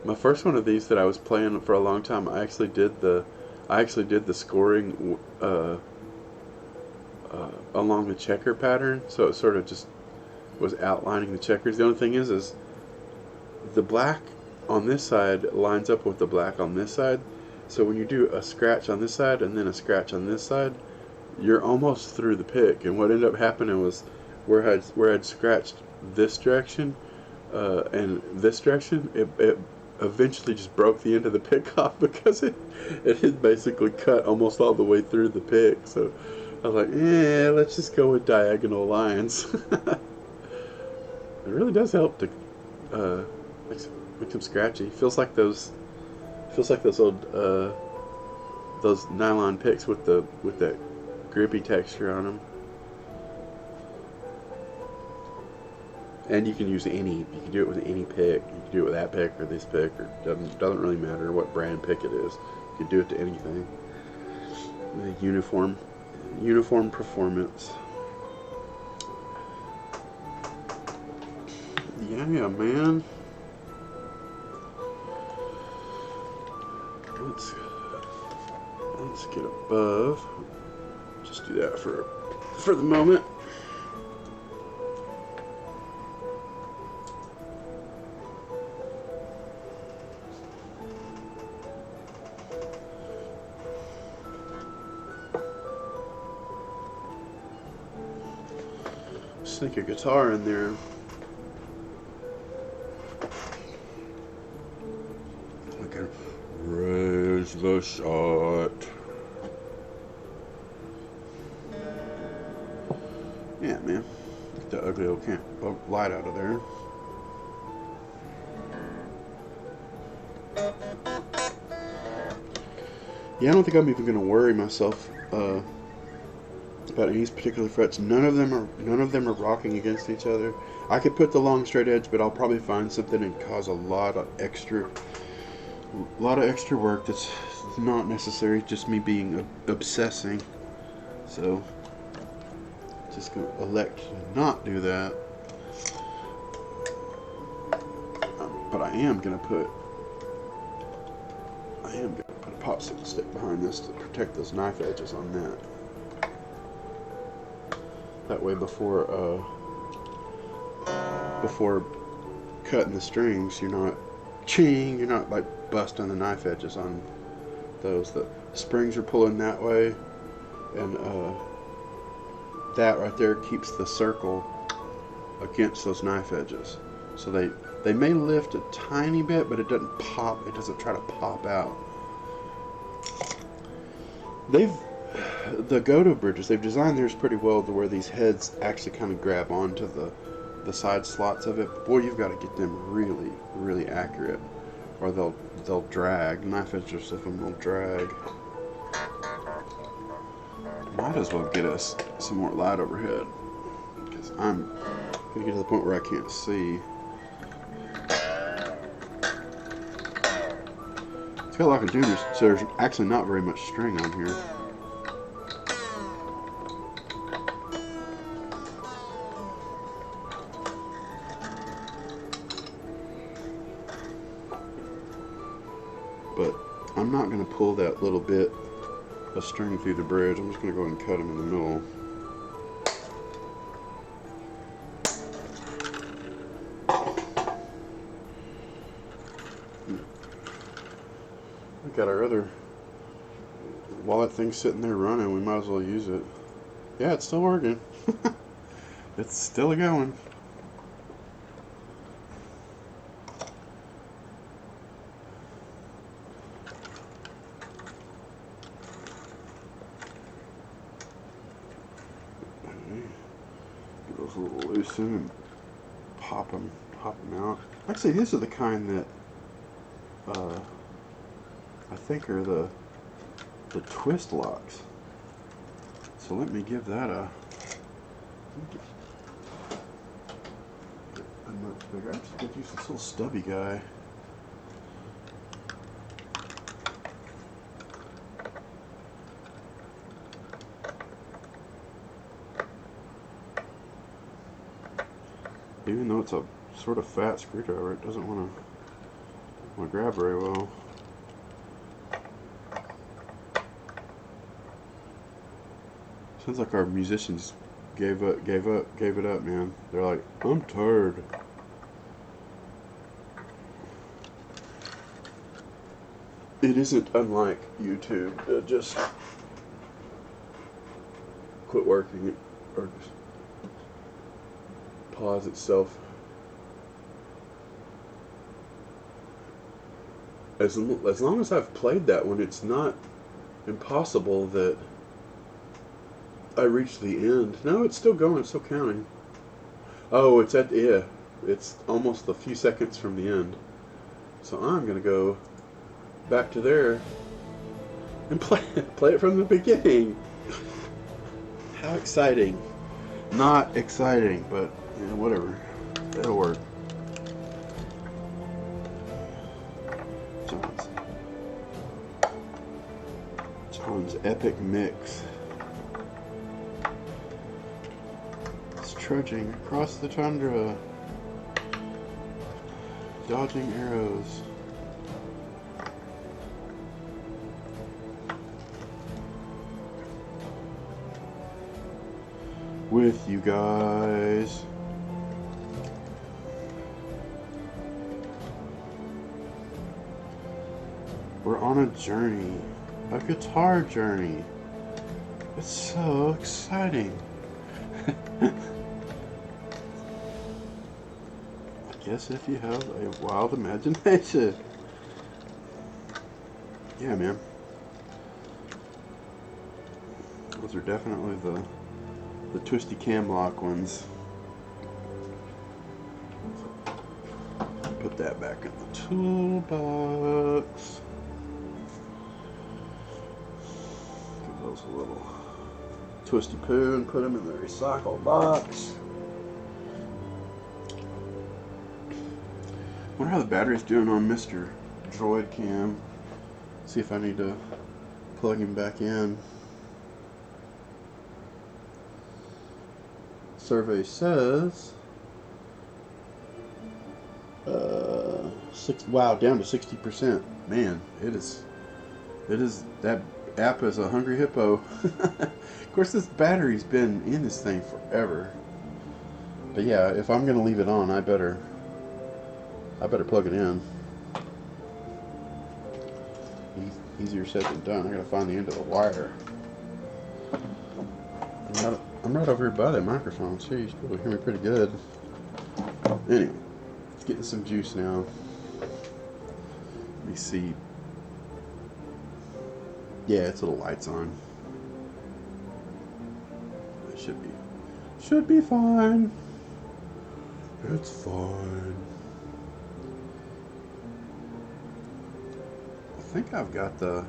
My first one of these that I was playing for a long time, I actually did the scoring along the checker pattern, so it sort of just was outlining the checkers. The only thing is the black on this side lines up with the black on this side. So when you do a scratch on this side and then a scratch on this side, you're almost through the pick. And what ended up happening was where I'd scratched this direction and this direction, it eventually just broke the end of the pick off because it had basically cut almost all the way through the pick. So I was like, let's just go with diagonal lines. It really does help to make them scratchy. Feels like those old those nylon picks with that grippy texture on them. And you can use you can do it with any pick. You can do it with that pick or this pick, or doesn't really matter what brand pick it is. You can do it to anything. The uniform performance. Yeah, man. Let's get above. Just do that for the moment. Sneak a guitar in there. We can raise the shot. Yeah, man. Get the ugly old light out of there. Yeah, I don't think I'm even going to worry myself about any particular frets. None of them are rocking against each other. I could put the long straight edge, but I'll probably find something and cause a lot of extra work that's not necessary. Just me being obsessing. So just gonna elect to not do that. But I am gonna put a popsicle stick behind this to protect those knife edges on that. That way, before cutting the strings, you're not like busting the knife edges on those. The springs are pulling that way, and that right there keeps the circle against those knife edges. So they may lift a tiny bit, but it doesn't pop. It doesn't try to pop out. The Goto bridges, they've designed theirs pretty well to where these heads actually kind of grab onto the side slots of it. But boy, you've got to get them really, really accurate, or they'll drag. Knife edges of them will drag. Might as well get us some more light overhead, because I'm gonna get to the point where I can't see. See all I can do is, so there's actually not very much string on here. But I'm not going to pull that little bit of string through the bridge. I'm just going to go ahead and cut them in the middle. We got our other, while that thing's sitting there running, we might as well use it. Yeah, it's still working. It's still going. those a little loose and pop them out. Actually, these are the kind that I think are the twist locks. So let me give that a much bigger. I actually could use this little stubby guy. Even though it's a sort of fat screwdriver, it doesn't want to grab very well. Sounds like our musicians gave it up, man. They're like, I'm tired. It isn't unlike YouTube to just quit working or just pause itself. As long as I've played that one, it's not impossible that I reach the end. No, it's still going, it's still counting. Oh, it's it's almost a few seconds from the end. So I'm gonna go back to there and play it from the beginning. How exciting. Not exciting, but you know, whatever. That'll work. John's epic mix. It's trudging across the tundra, dodging arrows. With you guys. We're on a journey, a guitar journey. It's so exciting. I guess if you have a wild imagination. Yeah, man. Those are definitely the twisty cam lock ones. Put that back in the toolbox. Give those a little twisty poo and put them in the recycle box. Wonder how the battery's doing on Mr. Droid Cam. See if I need to plug him back in. Survey says down to 60%. Man, it is that app is a hungry hippo. Of course, this battery's been in this thing forever. But yeah, if I'm gonna leave it on, I better plug it in. Easier said than done. I gotta find the end of the wire. I'm right over here by that microphone, so you should be able to hear me pretty good. Anyway, let's get some juice now. Let me see. Yeah, it's little lights on. It should be fine. It's fine. I think I've got the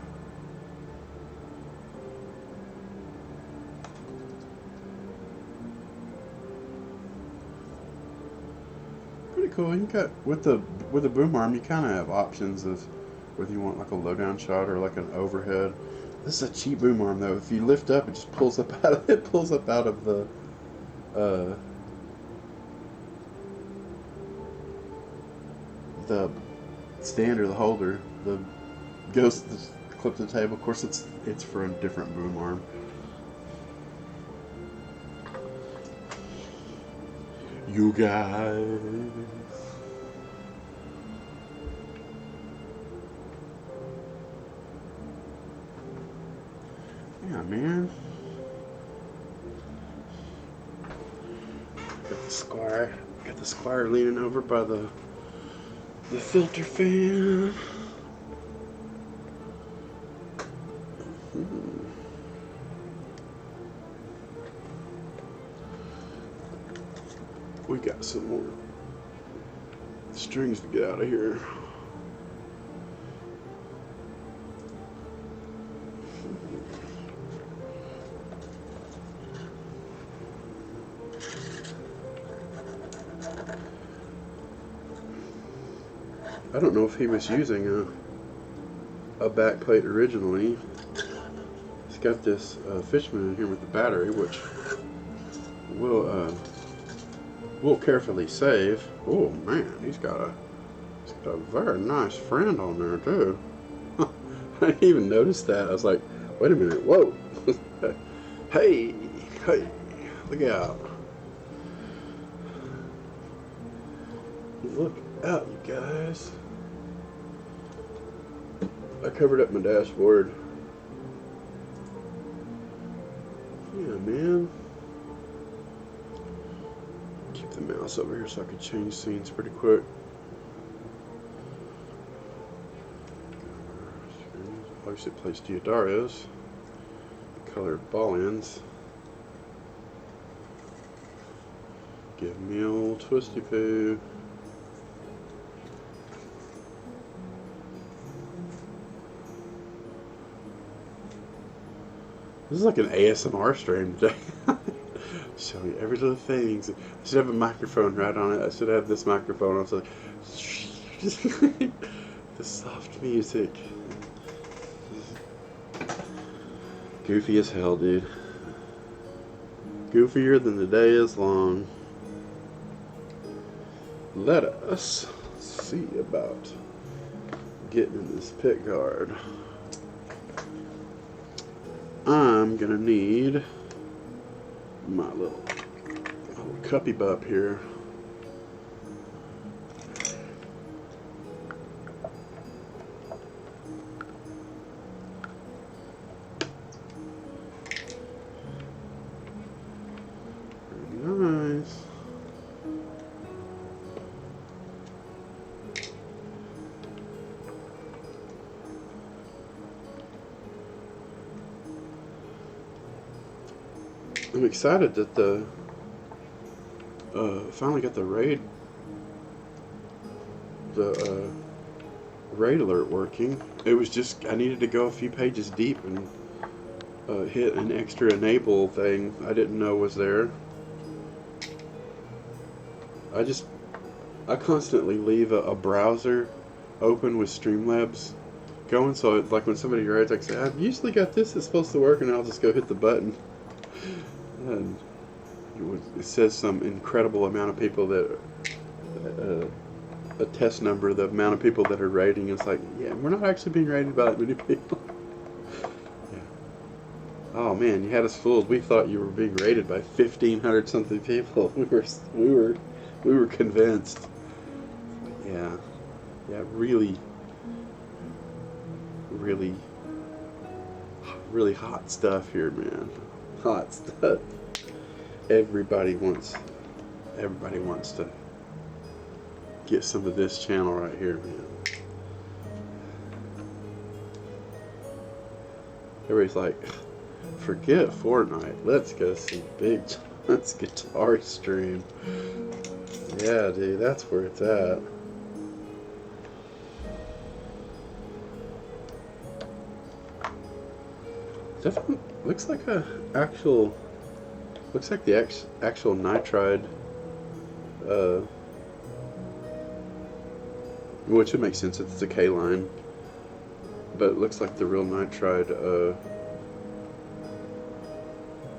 pretty cool. You got with the boom arm, you kind of have options of whether you want like a low down shot or like an overhead. This is a cheap boom arm though. If you lift up, it just pulls up out of the stand or the holder. The goes to the clip to the table. Of course, it's for a different boom arm. You guys. Yeah, man. Got the Squire leaning over by the filter fan. We got some more strings to get out of here. I don't know if he was using a back plate originally. He's got this Fishman in here with the battery, which we'll carefully save. Oh man, he's got a very nice friend on there too. I didn't even notice that. I was like, wait a minute, whoa. hey, look out. Look out, you guys. I covered up my dashboard. Yeah, man. Keep the mouse over here so I can change scenes pretty quick. Obviously it plays Diodario's. Color ball ends. Give me a old twisty poo. This is like an ASMR stream today. Show you every little thing. I should have a microphone right on it. I should have this microphone. I was like, the soft music. Goofy as hell, dude. Goofier than the day is long. Let us see about getting in this pick guard. I'm gonna need my little cuppy bup here. Very nice. I'm excited that the finally got the raid alert working. It was just I needed to go a few pages deep and hit an extra enable thing I didn't know was there. I constantly leave a browser open with Streamlabs going, so it's like when somebody writes, I say, I've usually got this, it's supposed to work, and I'll just go hit the button. And it says some incredible amount of people that a test number, the amount of people that are rating. It's like, yeah, we're not actually being rated by that many people. Yeah. Oh man, you had us fooled. We thought you were being rated by 1,500 something people. We were convinced. Yeah, really hot stuff here, man. Hot stuff. Everybody wants to get some of this channel right here, man. Everybody's like, forget Fortnite. Let's go see Big John's guitar stream. Yeah, dude, that's where it's at. Definitely looks like the actual nitride, which would make sense. It's a K line, but it looks like the real nitride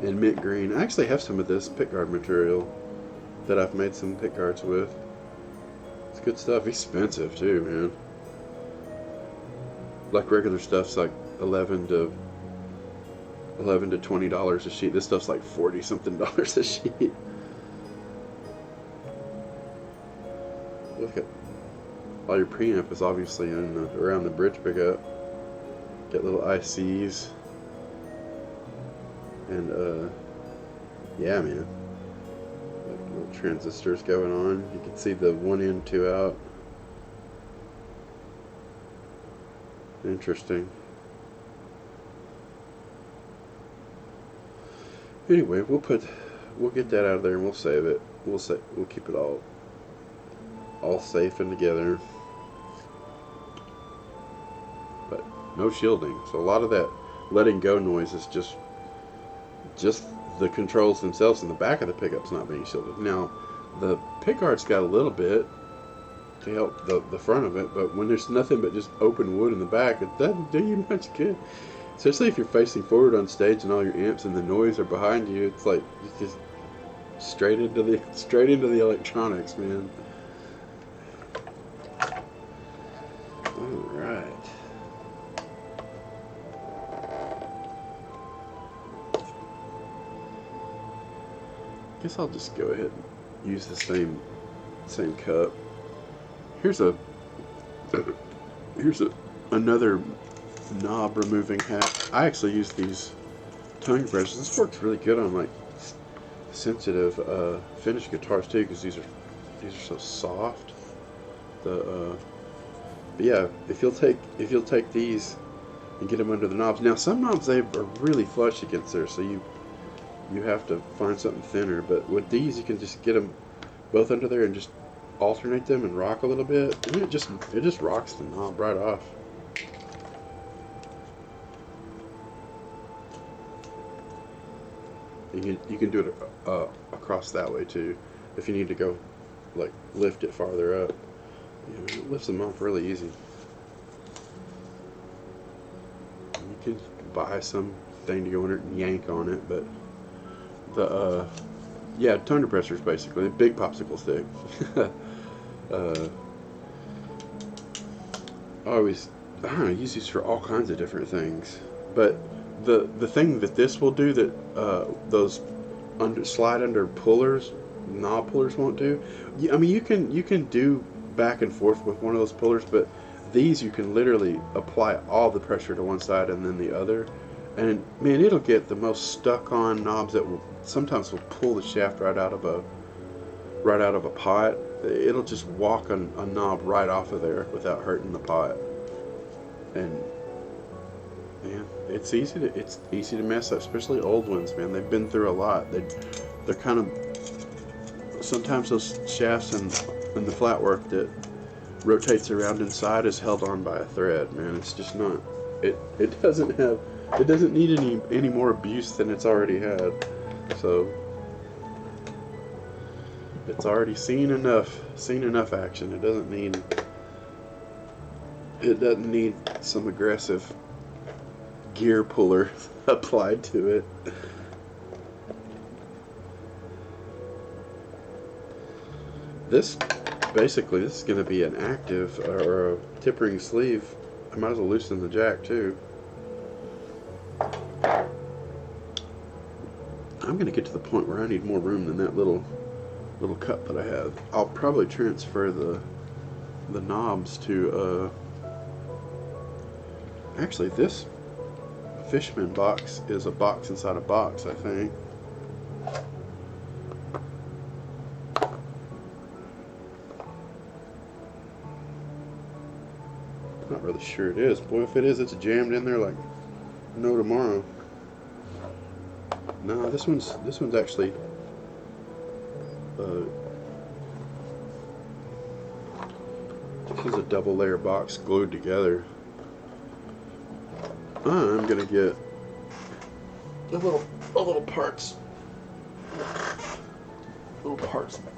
in mint green. I actually have some of this pickguard material that I've made some pickguards with. It's good stuff. Expensive too, man. Like regular stuff's like $11 to $20 a sheet. This stuff's like $40 something a sheet. Look at all your preamp is obviously in around the bridge pickup. Get little ICs and yeah, man. Like little transistors going on. You can see the 1 in, 2 out. Interesting. Anyway, we'll get that out of there and we'll save it. we'll keep it all safe and together. But no shielding, so a lot of that letting go noise is just the controls themselves in the back of the pickup's not being shielded. Now the pickguard's got a little bit to help the front of it, but when there's nothing but just open wood in the back, it doesn't do you much good. Especially if you're facing forward on stage and all your amps and the noise are behind you, it's like you just straight into the electronics, man. All right. Guess I'll just go ahead and use the same cup. Here's another knob removing hack. I actually use these tongue brushes. This works really good on like sensitive finished guitars too, because these are so soft. But yeah, if you'll take these and get them under the knobs. Now some knobs, they are really flush against there, so you have to find something thinner. But with these, you can just get them both under there and just alternate them and rock a little bit, and it just rocks the knob right off. You can do it across that way too, if you need to go like lift it farther up. You know, it lifts them off really easy. You can buy some thing to go under it and yank on it, but the yeah, tone depressors basically a big popsicle stick. I don't know, use these for all kinds of different things, but the thing that this will do that those slide under pullers, knob pullers won't do. I mean, you can do back and forth with one of those pullers, but these you can literally apply all the pressure to one side and then the other, and man, it'll get the most stuck on knobs that sometimes will pull the shaft right out of a pot. It'll just walk a knob right off of there without hurting the pot. And man, it's easy to mess up, especially old ones, man. They've been through a lot. They're kind of, sometimes those shafts and the flat work that rotates around inside is held on by a thread, man. It's just not, it doesn't need any more abuse than it's already had. So it's already seen enough action. It doesn't need some aggressive gear puller applied to it. This is going to be an active or a tip-ring sleeve. I might as well loosen the jack too. I'm going to get to the point where I need more room than that little cup that I have. I'll probably transfer the knobs to actually this Fishman box is a box inside a box, I think. Not really sure it is. Boy, if it is, it's jammed in there like no tomorrow. No, this one's actually this is a double layer box glued together. I'm gonna get a little parts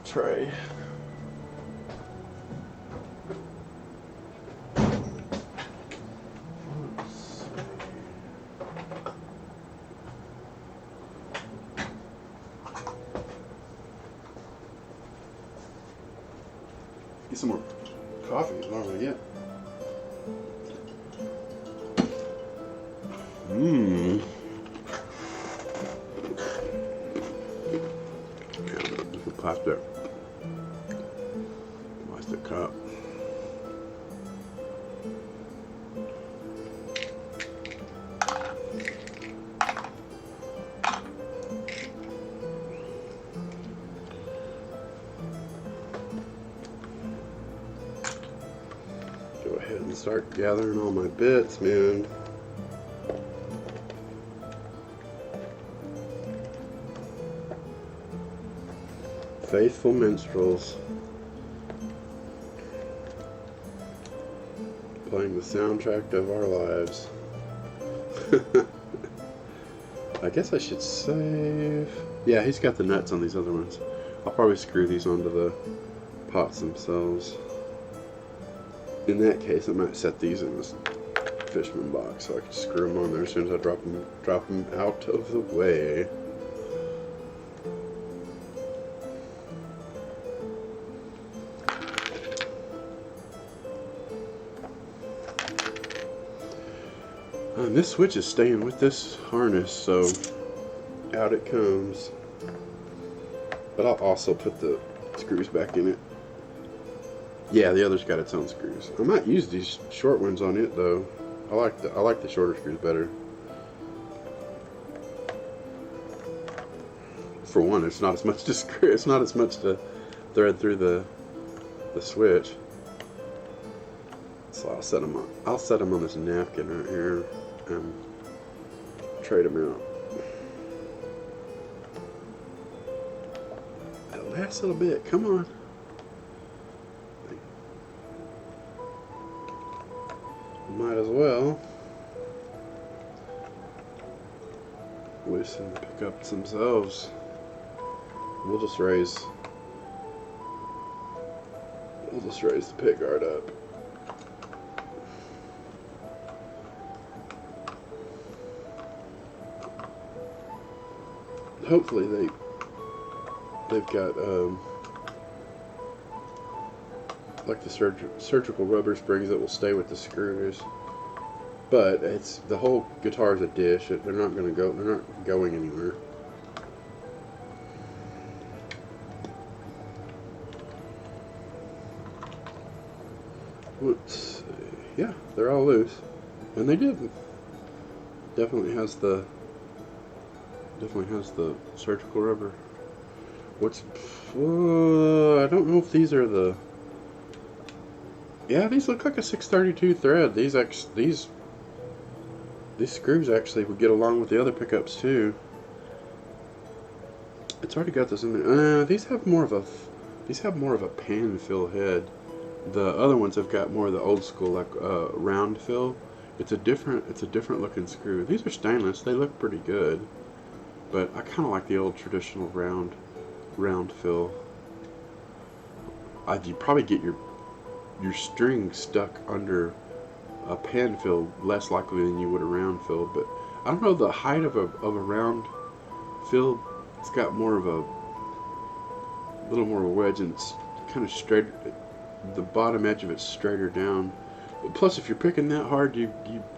tray. Get some more coffee is what I'm gonna get. Plastic cup. Go ahead and start gathering all my bits, man. faithful minstrels playing the soundtrack of our lives. I guess I should save. Yeah, he's got the nuts on these other ones. I'll probably screw these onto the pots themselves. In that case, I might set these in this Fishman box so I can screw them on there as soon as I drop them out of the way. And this switch is staying with this harness, so out it comes. But I'll also put the screws back in it. Yeah, the other's got its own screws. I might use these short ones on it though. I like the shorter screws better. For one, it's not as much to screw. It's not as much to thread through the switch. So I'll set them on. I'll set them on this napkin right here and trade them out. That last little bit, come on. Might as well loosen the pickups themselves. We'll just raise the pick guard up. Hopefully they've got like the surgical rubber springs that will stay with the screws. But it's the whole guitar is a dish. They're not going anywhere. Let's see. Yeah, they're all loose, and they did. Definitely has the surgical rubber. I don't know if these are the. Yeah, these look like a 632 thread. These screws actually would get along with the other pickups too. It's already got this in there. These have more of a pan fill head. The other ones have got more of the old school like round fill. It's a different looking screw. These are stainless. They look pretty good, but I kind of like the old traditional round fill. You probably get your string stuck under a pan fill less likely than you would a round fill, but I don't know, the height of a round fill, it's got more of a little more wedge, and it's kind of straight. The bottom edge of it's straighter down. But plus, if you're picking that hard, you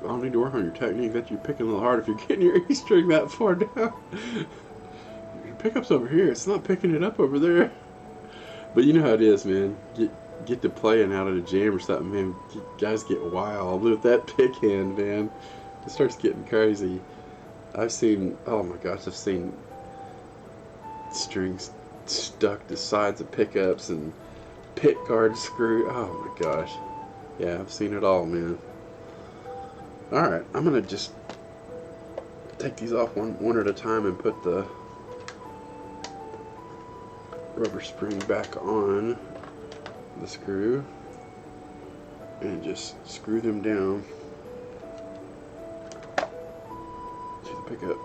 I'll need to work on your technique. That you're picking a little hard if you're getting your E string that far down. Your pickup's over here. It's not picking it up over there. But you know how it is, man. Get to playing out at a jam or something, man. Guys get wild with that pick hand, man. It starts getting crazy. Oh my gosh, I've seen strings stuck to sides of pickups and pick guard screw. Oh my gosh. Yeah, I've seen it all, man. Alright, I'm gonna just take these off one at a time and put the rubber spring back on the screw and just screw them down to the pickup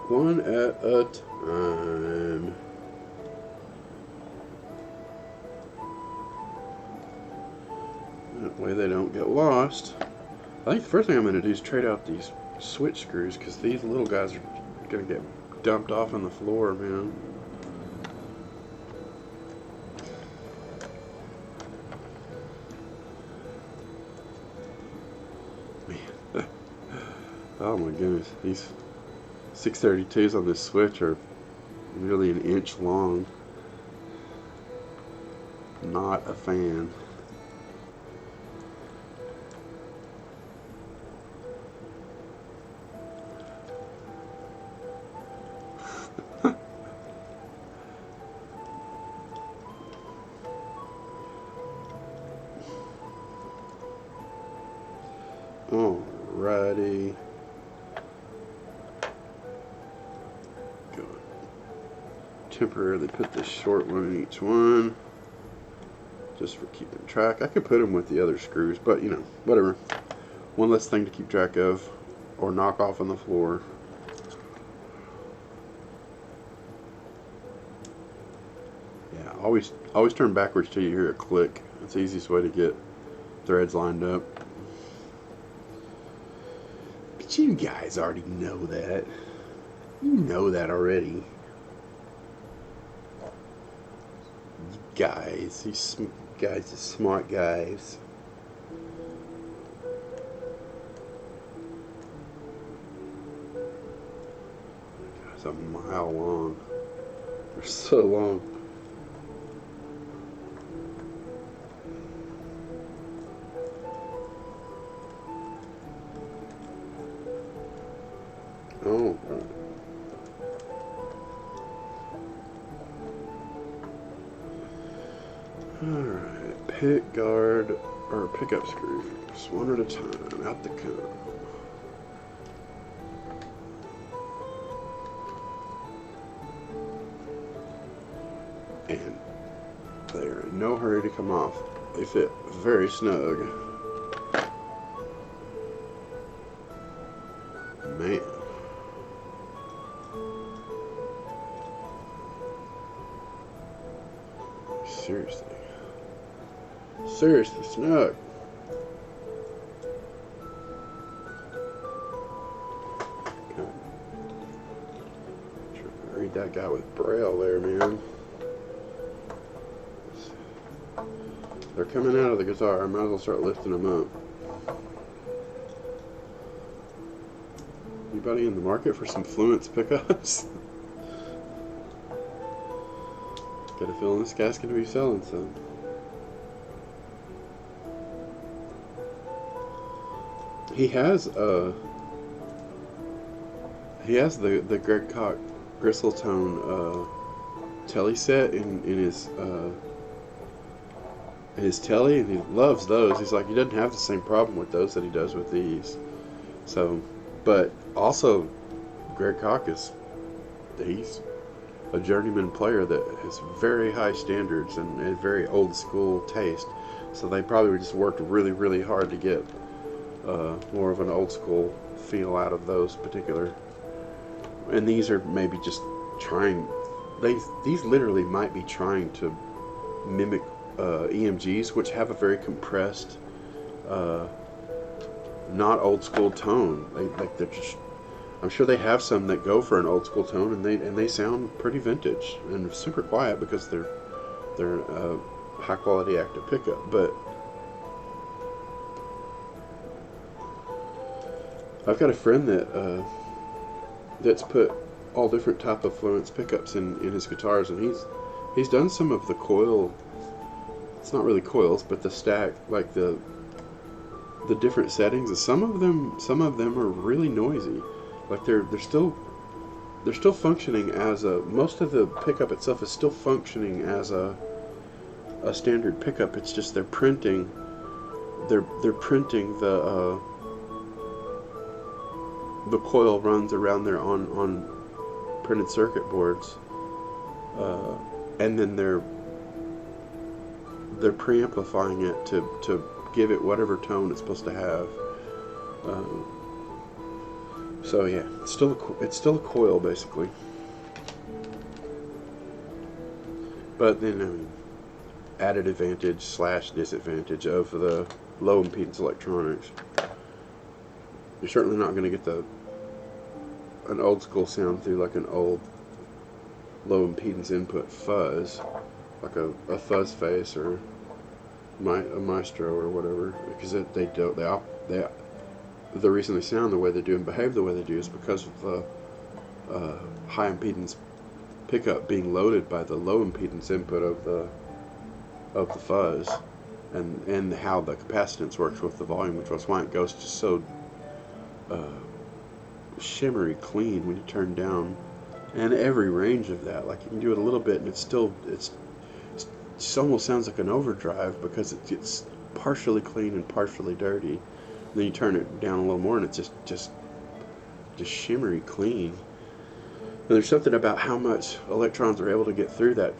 one at a time. That way they don't get lost. I think the first thing I'm going to do is trade out these switch screws, because these little guys are going to get dumped off on the floor, man. Oh my goodness, these 632s on this switch are really an inch long. Not a fan. Alrighty. Good. temporarily put the short one in each one, just for keeping track. I could put them with the other screws, but you know, whatever. One less thing to keep track of or knock off on the floor. Yeah, always turn backwards till you hear a click. That's the easiest way to get threads lined up. But you guys already know that. You know that already. You guys, you guys are smart guys. It's a mile long. They're so long. Oh, alright. Pick guard or pickup screws. One at a time. Out the cone. And they're in no hurry to come off. They fit very snug. Man. Seriously snug. Read that guy with Braille there, man. They're coming out of the guitar. I might as well start lifting them up. Anybody in the market for some Fluence pickups? Got a feeling this guy's gonna be selling some. He has the Greg Koch Gristletone telly set in his telly, and he loves those. He's like, he doesn't have the same problem with those that he does with these. So, but also Greg Koch he's a journeyman player that has very high standards and a very old school taste. So they probably just worked really, really hard to get more of an old school feel out of those particular. And these are maybe just trying. These literally might be trying to mimic EMGs, which have a very compressed, not old school tone. They're just. I'm sure they have some that go for an old school tone, and they sound pretty vintage and super quiet because they're high quality active pickup. But I've got a friend that's put all different type of Fluence pickups in his guitars, and he's done some of the coil. It's not really coils, but the stack, like the different settings. And some of them are really noisy. Like they're still functioning as a. Most of the pickup itself is still functioning as a standard pickup. It's just they're printing the coil runs around there on printed circuit boards, and then they're preamplifying it to give it whatever tone it's supposed to have. So yeah, it's still a coil basically. But then, I mean, added advantage / disadvantage of the low impedance electronics. You're certainly not going to get an old school sound through like an old low impedance input fuzz, like a fuzz face or a maestro or whatever, because the reason they sound the way they do and behave the way they do is because of the high impedance pickup being loaded by the low impedance input of the fuzz, and how the capacitance works with the volume, which was why it goes just so shimmery clean when you turn down, and every range of that. Like you can do it a little bit and it almost sounds like an overdrive because it gets partially clean and partially dirty. Then you turn it down a little more and it's just shimmery clean. there's something about how much electrons are able to get through that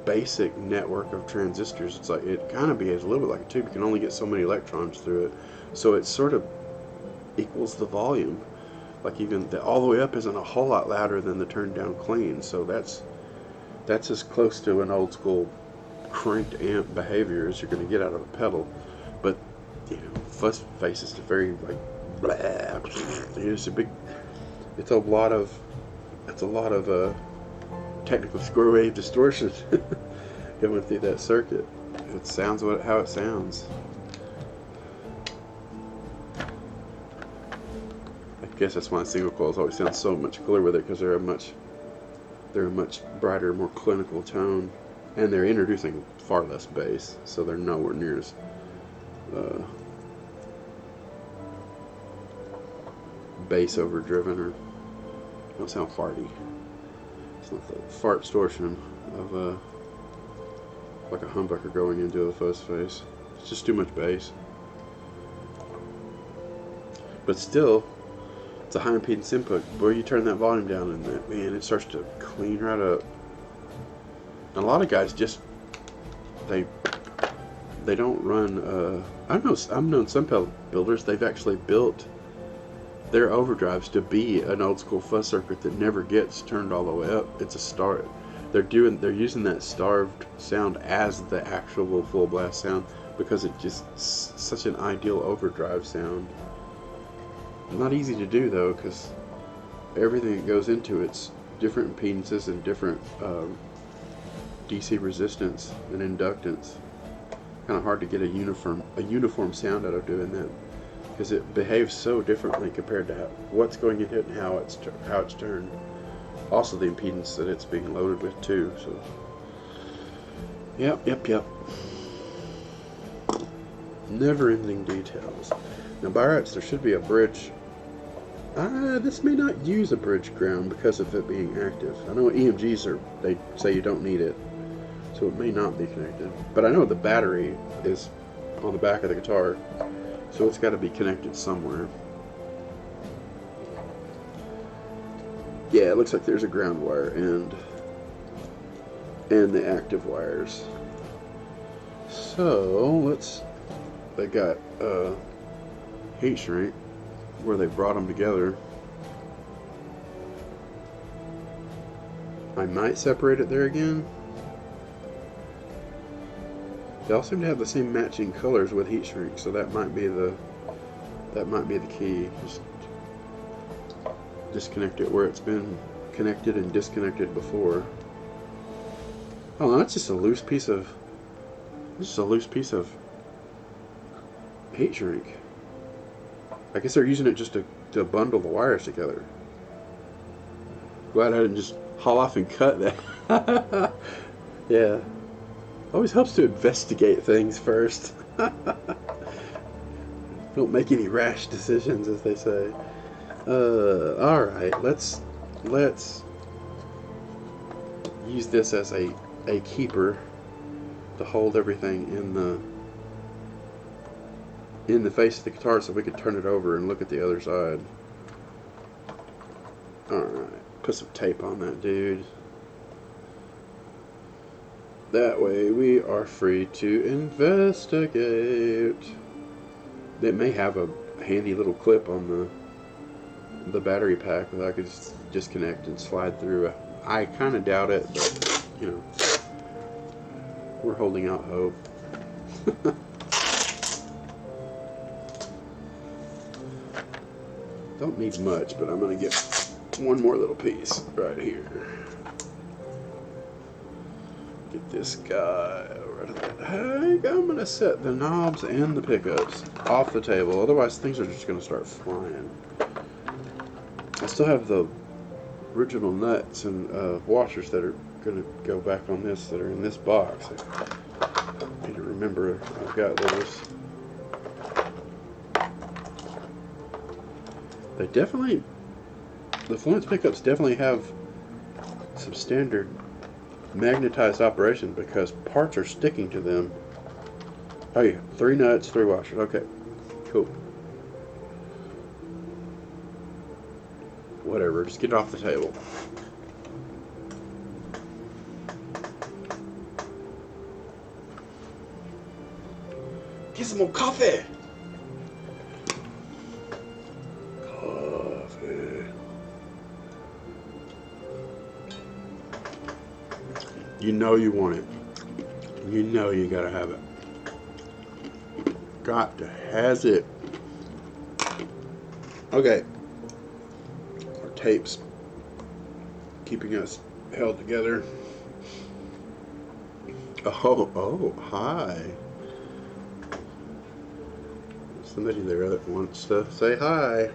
basic network of transistors. It's like it kind of behaves a little bit like a tube. You can only get so many electrons through it, so it sort of equals the volume. Like even the all the way up isn't a whole lot louder than the turned down clean. So that's as close to an old school cranked amp behavior as you're going to get out of a pedal. But fuzz face is very like blah. It's a big. It's a lot of technical square wave distortion going through that circuit. It sounds how it sounds. I guess that's why single coils always sound so much cooler with it, because they're a much brighter, more clinical tone, and they're introducing far less bass, so they're nowhere near as bass overdriven, or don't sound farty. It's not the fart distortion of like a humbucker going into a fuzz face. It's just too much bass. But still, it's a high impedance input. Boy, you turn that volume down, and that, man, it starts to clean right up. And a lot of guys just they don't run. I've known some pedal builders. They've actually built their overdrives to be an old school fuzz circuit that never gets turned all the way up. It's a start. They're using that starved sound as the actual full blast sound, because it's just such an ideal overdrive sound. Not easy to do though, because everything that goes into it's different impedances and different DC resistance and inductance. Kind of hard to get a uniform sound out of doing that, because it behaves so differently compared to what's going into it and how it's turned. Also the impedance that it's being loaded with too. So yep. Never-ending details. Now by rights there should be a bridge. This may not use a bridge ground because of it being active. I know EMGs they say you don't need it, so it may not be connected. But I know the battery is on the back of the guitar, so it's got to be connected somewhere. Yeah, it looks like there's a ground wire and the active wires. So they got heat shrink where they brought them together. I might separate it there again. They all seem to have the same matching colors with heat shrink, so that might be the key. Just disconnect it where it's been connected and disconnected before. Oh, that's just a loose piece of heat shrink. I guess they're using it just to bundle the wires together. Glad I didn't just haul off and cut that. Yeah. Always helps to investigate things first. Don't make any rash decisions, as they say. Alright, let's use this as a keeper to hold everything in the face of the guitar, so we could turn it over and look at the other side. Alright, put some tape on that dude. That way we are free to investigate. It may have a handy little clip on the battery pack that I could just disconnect and slide through. I kind of doubt it, but we're holding out hope. Don't need much, but I'm gonna get one more little piece right here. Get this guy right at that. Hey, I'm gonna set the knobs and the pickups off the table, otherwise things are just gonna start flying. I still have the original nuts and washers that are gonna go back on this, that are in this box. I need to remember I've got those. The Fluence pickups definitely have some standard magnetized operation, because parts are sticking to them. Oh yeah, 3 nuts, 3 washers. Okay, cool. Whatever, just get it off the table. Get some more coffee. Coffee. You know you want it. You know you gotta have it. Got to has it. Okay. Our tape's keeping us held together. Oh, hi. Somebody there that wants to say hi.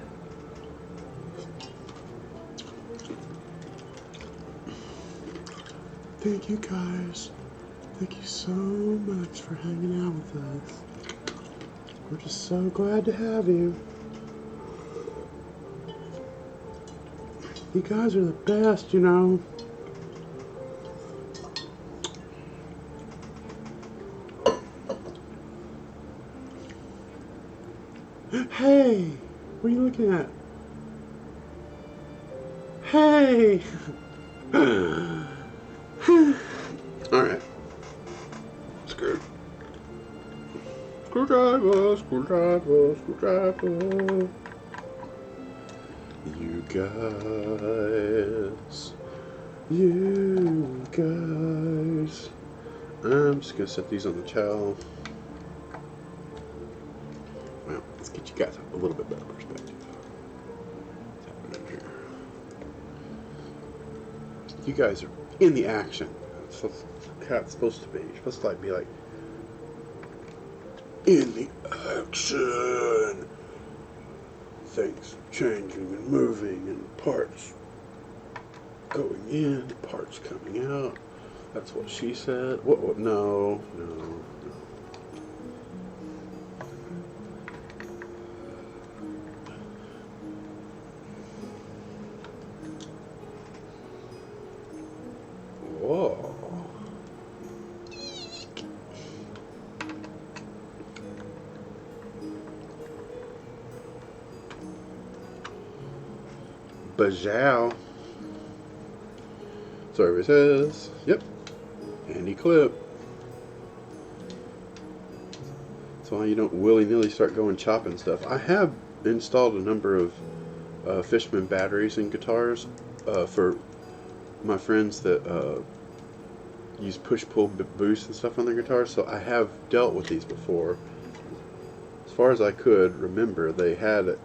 Thank you guys. Thank you so much for hanging out with us. We're just so glad to have you. You guys are the best, you know. Hey, what are you looking at? Hey! Alright. Screwed. Screwdriver, screwdriver, screwdriver. You guys. You guys. I'm just gonna set these on the towel. Well, let's get you guys a little bit better perspective. What's happening here? You guys are in the action. That's how it's supposed to be. You're supposed to be like in the action. Things changing and moving and parts going in, parts coming out. That's what she said. What? No. Whoa. Bajow. Survey says, yep. Handy clip. That's why you don't willy-nilly start going chopping stuff. I have installed a number of Fishman batteries in guitars for my friends that use push-pull boost and stuff on their guitars, so I have dealt with these before. As far as I could remember, they had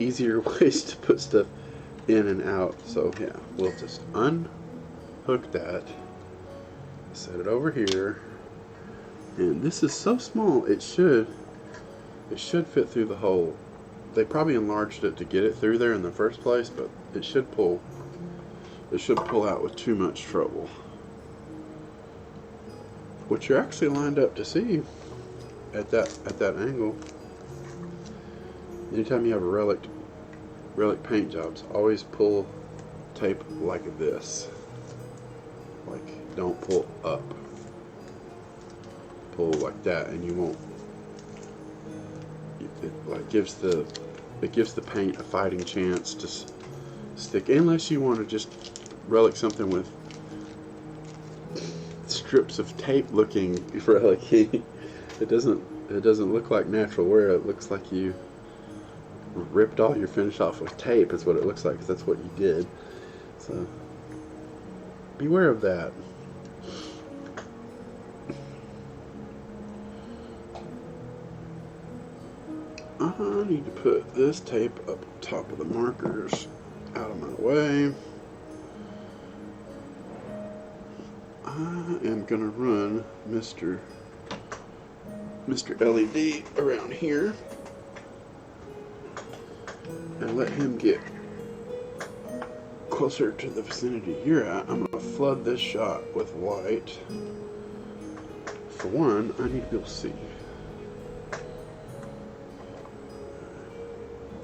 easier ways to put stuff in and out. So yeah, we'll just unhook that, set it over here, and this is so small it should fit through the hole. They probably enlarged it to get it through there in the first place, but it should pull out with too much trouble. What you're actually lined up to see at that angle. Anytime you have a relic paint jobs, always pull tape like this. Like, don't pull up. Pull like that, and you won't. It gives the paint a fighting chance to stick, unless you want to just relic something with strips of tape looking relic-y. It doesn't look like natural wear. It looks like you ripped all your finish off with tape, is what it looks like, because that's what you did. So beware of that. I need to put this tape up top of the markers out of my way. I am gonna run Mr. LED around here and let him get closer to the vicinity you're at. I'm gonna flood this shot with light. For one, I need to be able to see.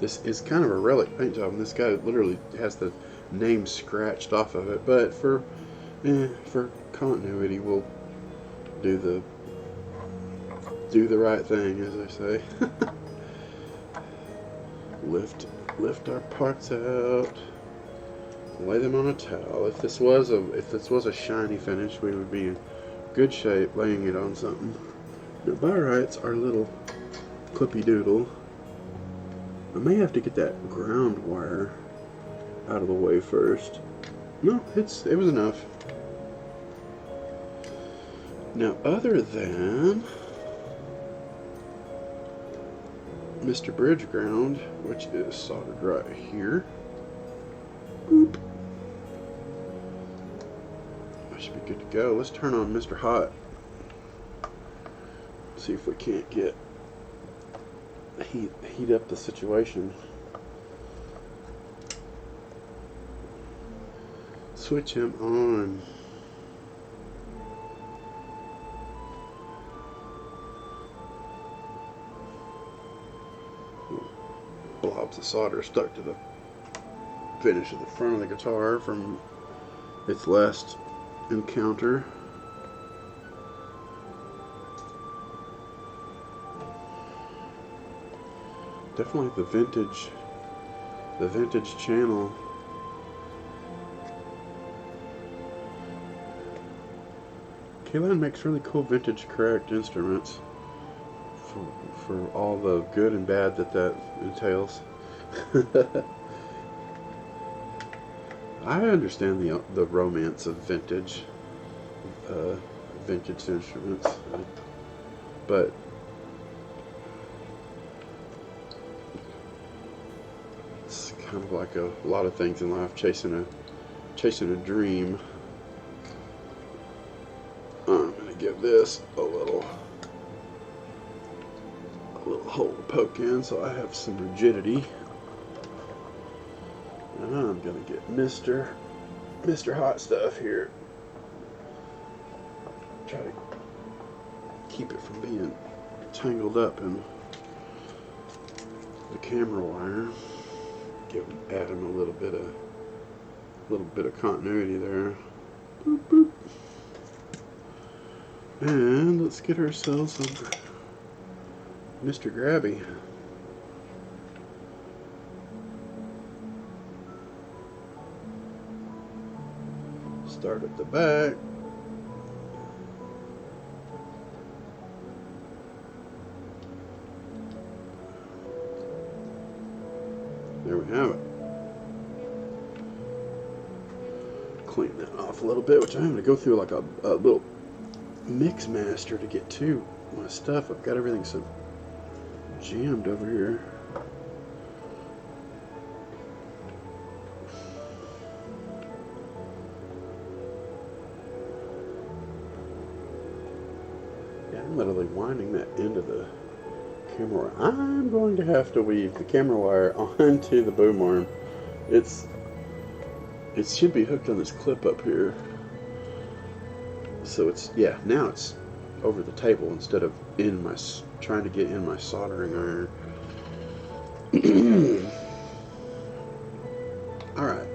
This is kind of a relic paint job, and this guy literally has the name scratched off of it. But for continuity, we'll do the right thing, as I say. Lift lift our parts out, lay them on a towel. If this was a shiny finish, we would be in good shape laying it on something. Now, by rights, our little clippy doodle. I may have to get that ground wire out of the way first. No, it was enough. Now, other than Mr. Bridge ground, which is soldered right here. Boop. I should be good to go. Let's turn on Mr. Hot. See if we can't get heat up the situation. Switch him on. Blobs of solder stuck to the finish of the front of the guitar from its last encounter. Definitely the vintage channel. Kaylan makes really cool vintage correct instruments for all the good and bad that entails. I understand the romance of vintage instruments, but it's kind of like a lot of things in life, chasing a dream. I'm gonna give this a little hole to poke in so I have some rigidity. And I'm gonna get Mr. Hot Stuff here. Try to keep it from being tangled up in the camera wire. Add him a little bit of continuity there. Boop, boop. And let's get ourselves a Mr. Grabby. Start at the back. There we have it. Clean that off a little bit, which I'm going to go through like a little mix master to get to my stuff. I've got everything so jammed over here. Yeah, I'm literally winding that into the camera wire. I'm going to have to weave the camera wire onto the boom arm. It should be hooked on this clip up here. So now it's over the table instead of trying to get in my soldering iron. Alright,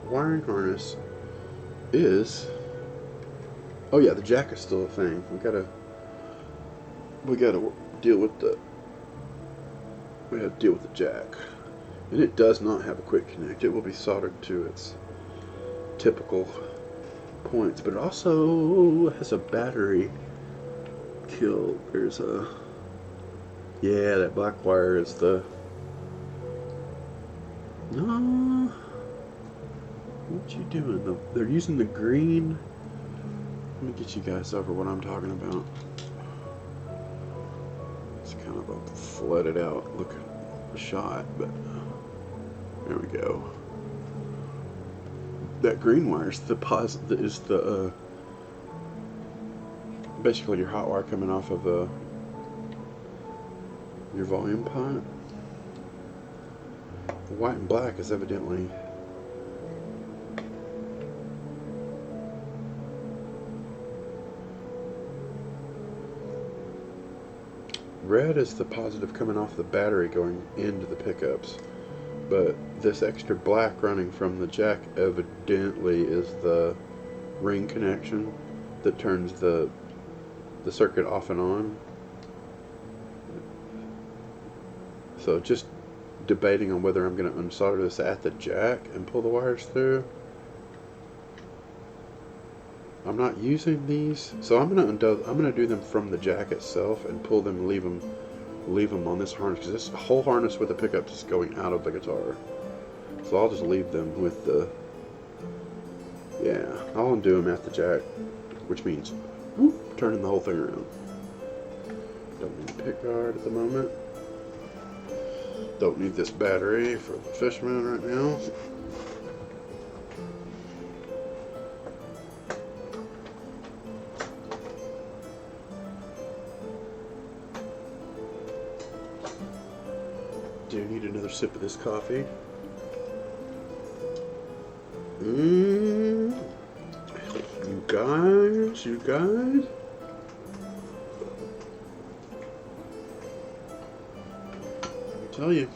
wiring harness is, oh yeah, the jack is still a thing. We gotta deal with the jack, and it does not have a quick connect. It will be soldered to its typical points, but it also has a battery kill. There's that black wire is no, what you doing? They're using the green. Let me get you guys over what I'm talking about. It's kind of a flooded out looking shot, but there we go. That green wire is basically your hot wire coming off of your volume pot. The white and black is evidently red is the positive coming off the battery going into the pickups, but this extra black running from the jack evidently is the ring connection that turns the circuit off and on. So just debating on whether I'm going to unsolder this at the jack and pull the wires through. I'm not using these, so I'm going to do them from the jack itself and pull them, leave them on this harness, because this whole harness with the pickup is going out of the guitar. So I'll just leave them with the, yeah, I'll undo them at the jack, which means whoop, turning the whole thing around. Don't need a pick guard at the moment. Don't need this battery for the Fishman right now. Do need another sip of this coffee. You guys. I tell you.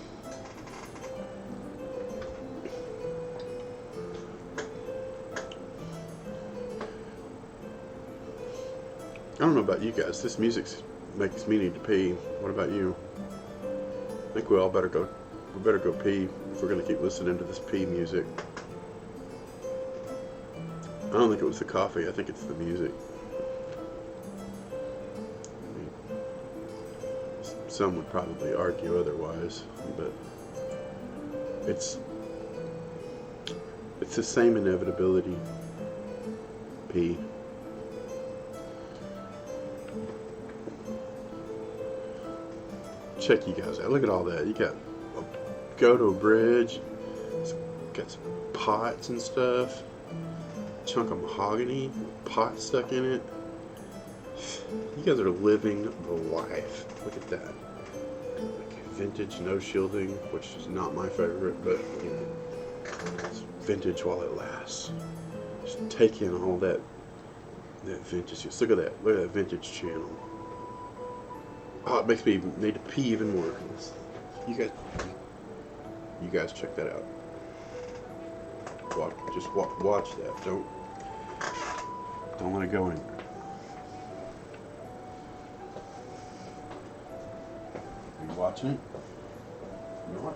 I don't know about you guys. This music makes me need to pee. What about you? I think we all better go. We better go pee if we're gonna keep listening to this pee music. I don't think it was the coffee. I think it's the music. I mean, some would probably argue otherwise, but it's the same inevitability. Pee. Check you guys out. Look at all that. You got go to a bridge. It's got some pots and stuff. Chunk of mahogany, pot stuck in it. You guys are living the life. Look at that. Like vintage, no shielding, which is not my favorite, but you know, it's vintage while it lasts. Just take in all that vintage. Just look at that. Look at that vintage channel. Oh, it makes me need to pee even more. You guys check that out. Watch that. Don't let it go in. Are you watching it? Not.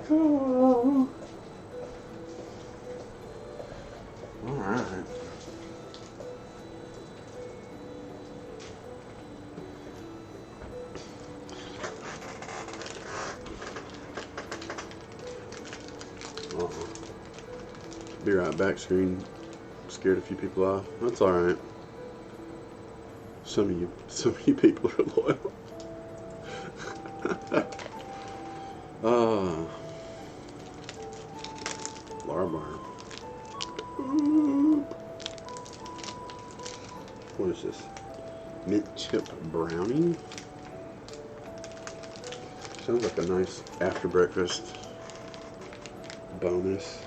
Oh. All right. Be right back. Scared a few people off. That's all right. Some of you people are loyal. Ah, Laura Bar. What is this? Mint chip brownie. Sounds like a nice after breakfast bonus.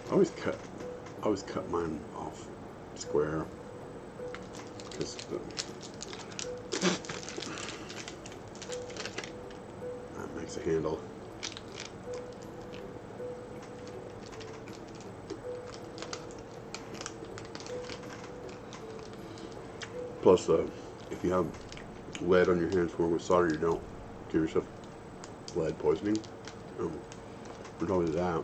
I always cut mine off square because that makes a handle. Plus, if you have lead on your hands from with solder, you don't give yourself lead poisoning. Not only that,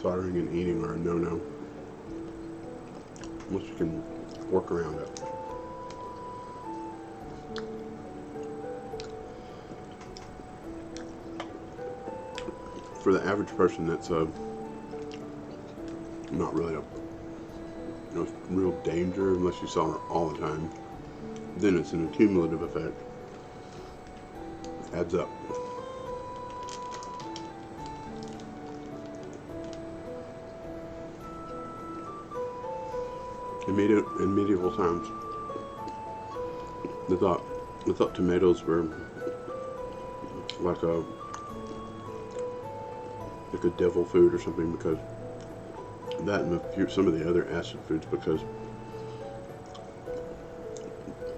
soldering and eating are a no-no unless you can work around it. For the average person, that's not really a real danger unless you solder all the time. Then it's an accumulative effect. Adds up. In medieval times, they thought tomatoes were like a devil food or something, because that and some of the other acid foods, because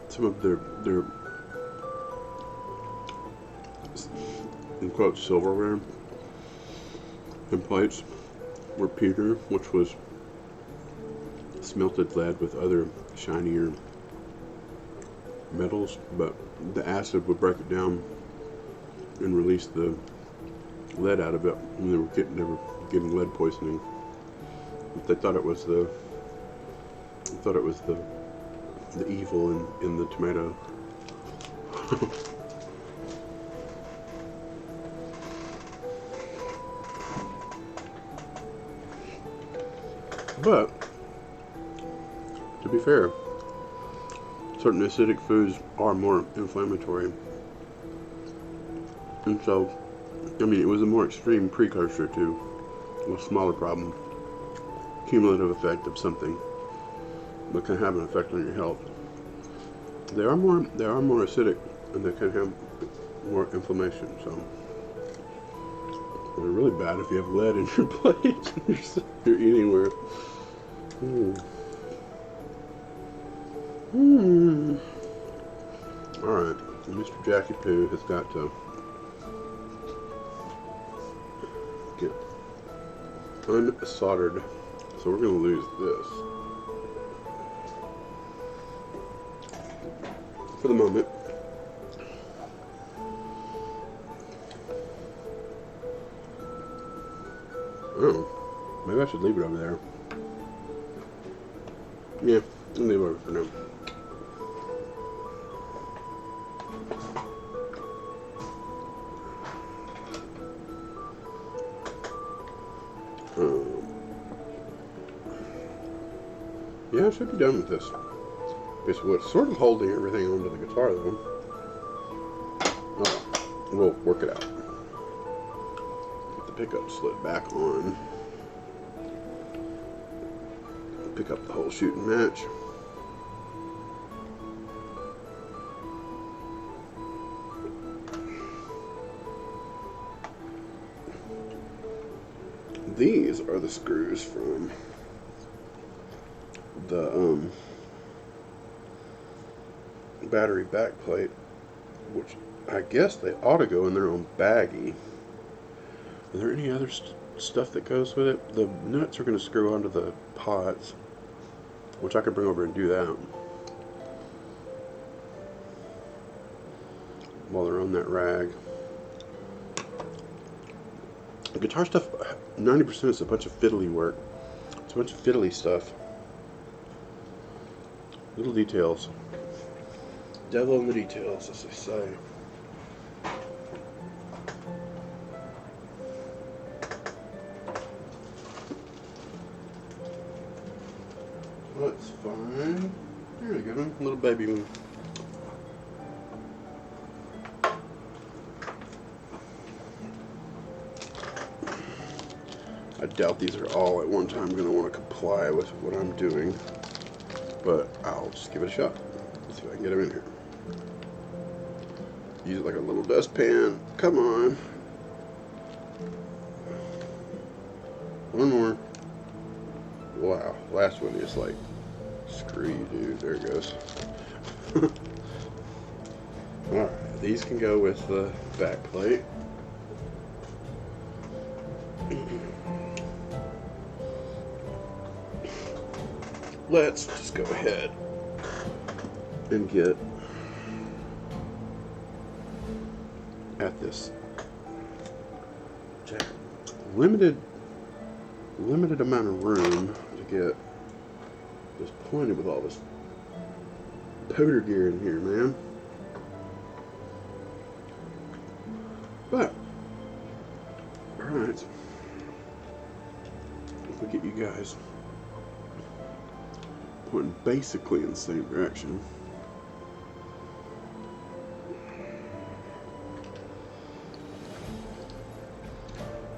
some of their in quotes silverware and plates were pewter, which was smelted lead with other shinier metals, but the acid would break it down and release the lead out of it, and they were getting lead poisoning. But they thought it was the evil in the tomato. But to be fair, certain acidic foods are more inflammatory, and so I mean, it was a more extreme precursor to a smaller problem, cumulative effect of something that can have an effect on your health. They are more acidic, and they can have more inflammation. So they're really bad if you have lead in your plate. You're eating where. All right, Mr. Jackie Poo has got to get unsoldered, so we're going to lose this for the moment. Oh, maybe I should leave it over there. Yeah, I'll leave it over for now. Yeah, I should be done with this piece of wood. It's sort of holding everything onto the guitar, though. Oh, we'll work it out. Get the pickup slid back on. Pick up the whole shoot and match. These are the screws from the battery backplate, which I guess they ought to go in their own baggie. Is there any other stuff that goes with it? The nuts are going to screw onto the pots, which I could bring over and do that while they're on that rag. The guitar stuff, 90% is a bunch of fiddly work. It's a bunch of fiddly stuff. Little details. Devil in the details, as they say. That's fine. Here's a good one. Little baby one. I doubt these are all at one time going to want to comply with what I'm doing, but I'll just give it a shot. Let's see if I can get them in here. Use it like a little dustpan. Come on. One more. Wow, last one is like, screw you, dude. There it goes. Alright, these can go with the back plate. Let's just go ahead and get at this jack. Limited amount of room to get just pointed with all this powder gear in here, man. But alright, if we get you guys pointing basically in the same direction.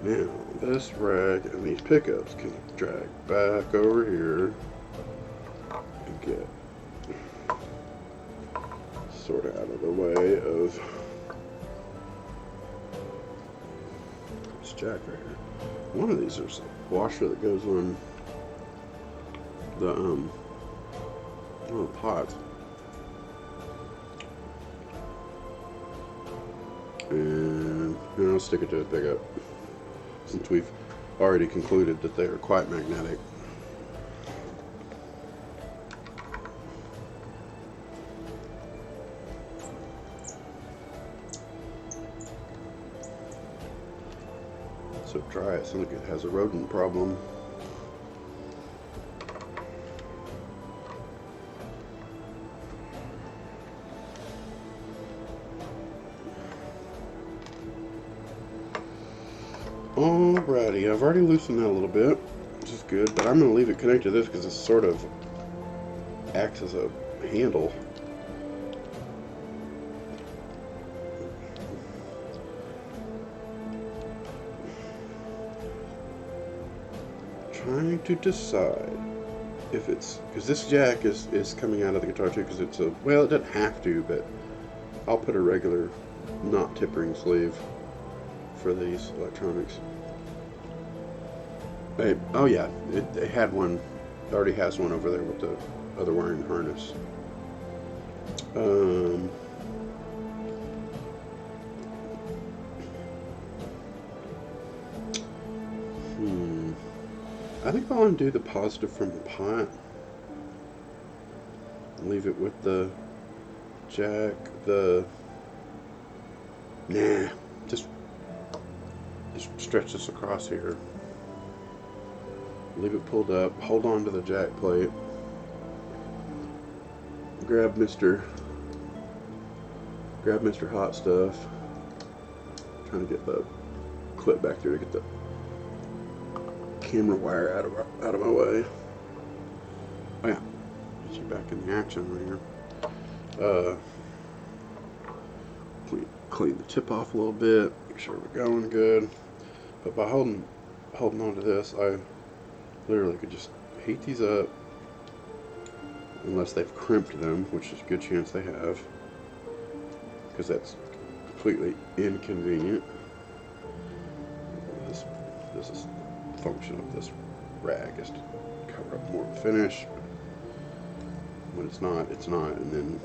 Now, this rag and these pickups can drag back over here and get sort of out of the way of this jack right here. One of these is a washer that goes on the pots. And I'll stick it to a pickup, since we've already concluded that they are quite magnetic. So dry, it sounds like it has a rodent problem. Alrighty, I've already loosened that a little bit, which is good, but I'm going to leave it connected to this because it sort of acts as a handle. Trying to decide if it's, because this jack is coming out of the guitar too, because it's a, well, it doesn't have to, but I'll put a regular not tip ring sleeve for these electronics. Oh yeah, it had one, it already has one over there with the other wiring harness. I think I'll undo the positive from the pot. Leave it with the jack, just stretch this across here. Leave it pulled up, hold on to the jack plate. Grab Mr. Hot Stuff. Trying to get the clip back there to get the camera wire out of my way. Oh yeah, get you back in the action right here. Clean the tip off a little bit, make sure we're going good. But by holding on to this, I literally could just heat these up, unless they've crimped them, which is a good chance they have, because that's completely inconvenient. This is the function of this rag, is to cover up more of the finish. When it's not, it's not, and then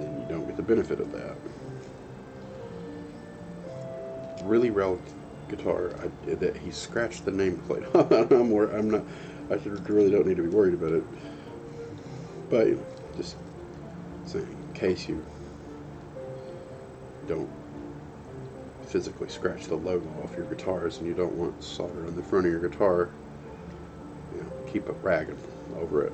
you don't get the benefit of that. Really guitar that he scratched the nameplate. I'm not. I really don't need to be worried about it. But just saying, in case you don't physically scratch the logo off your guitars and you don't want solder on the front of your guitar, you know, keep a rag over it.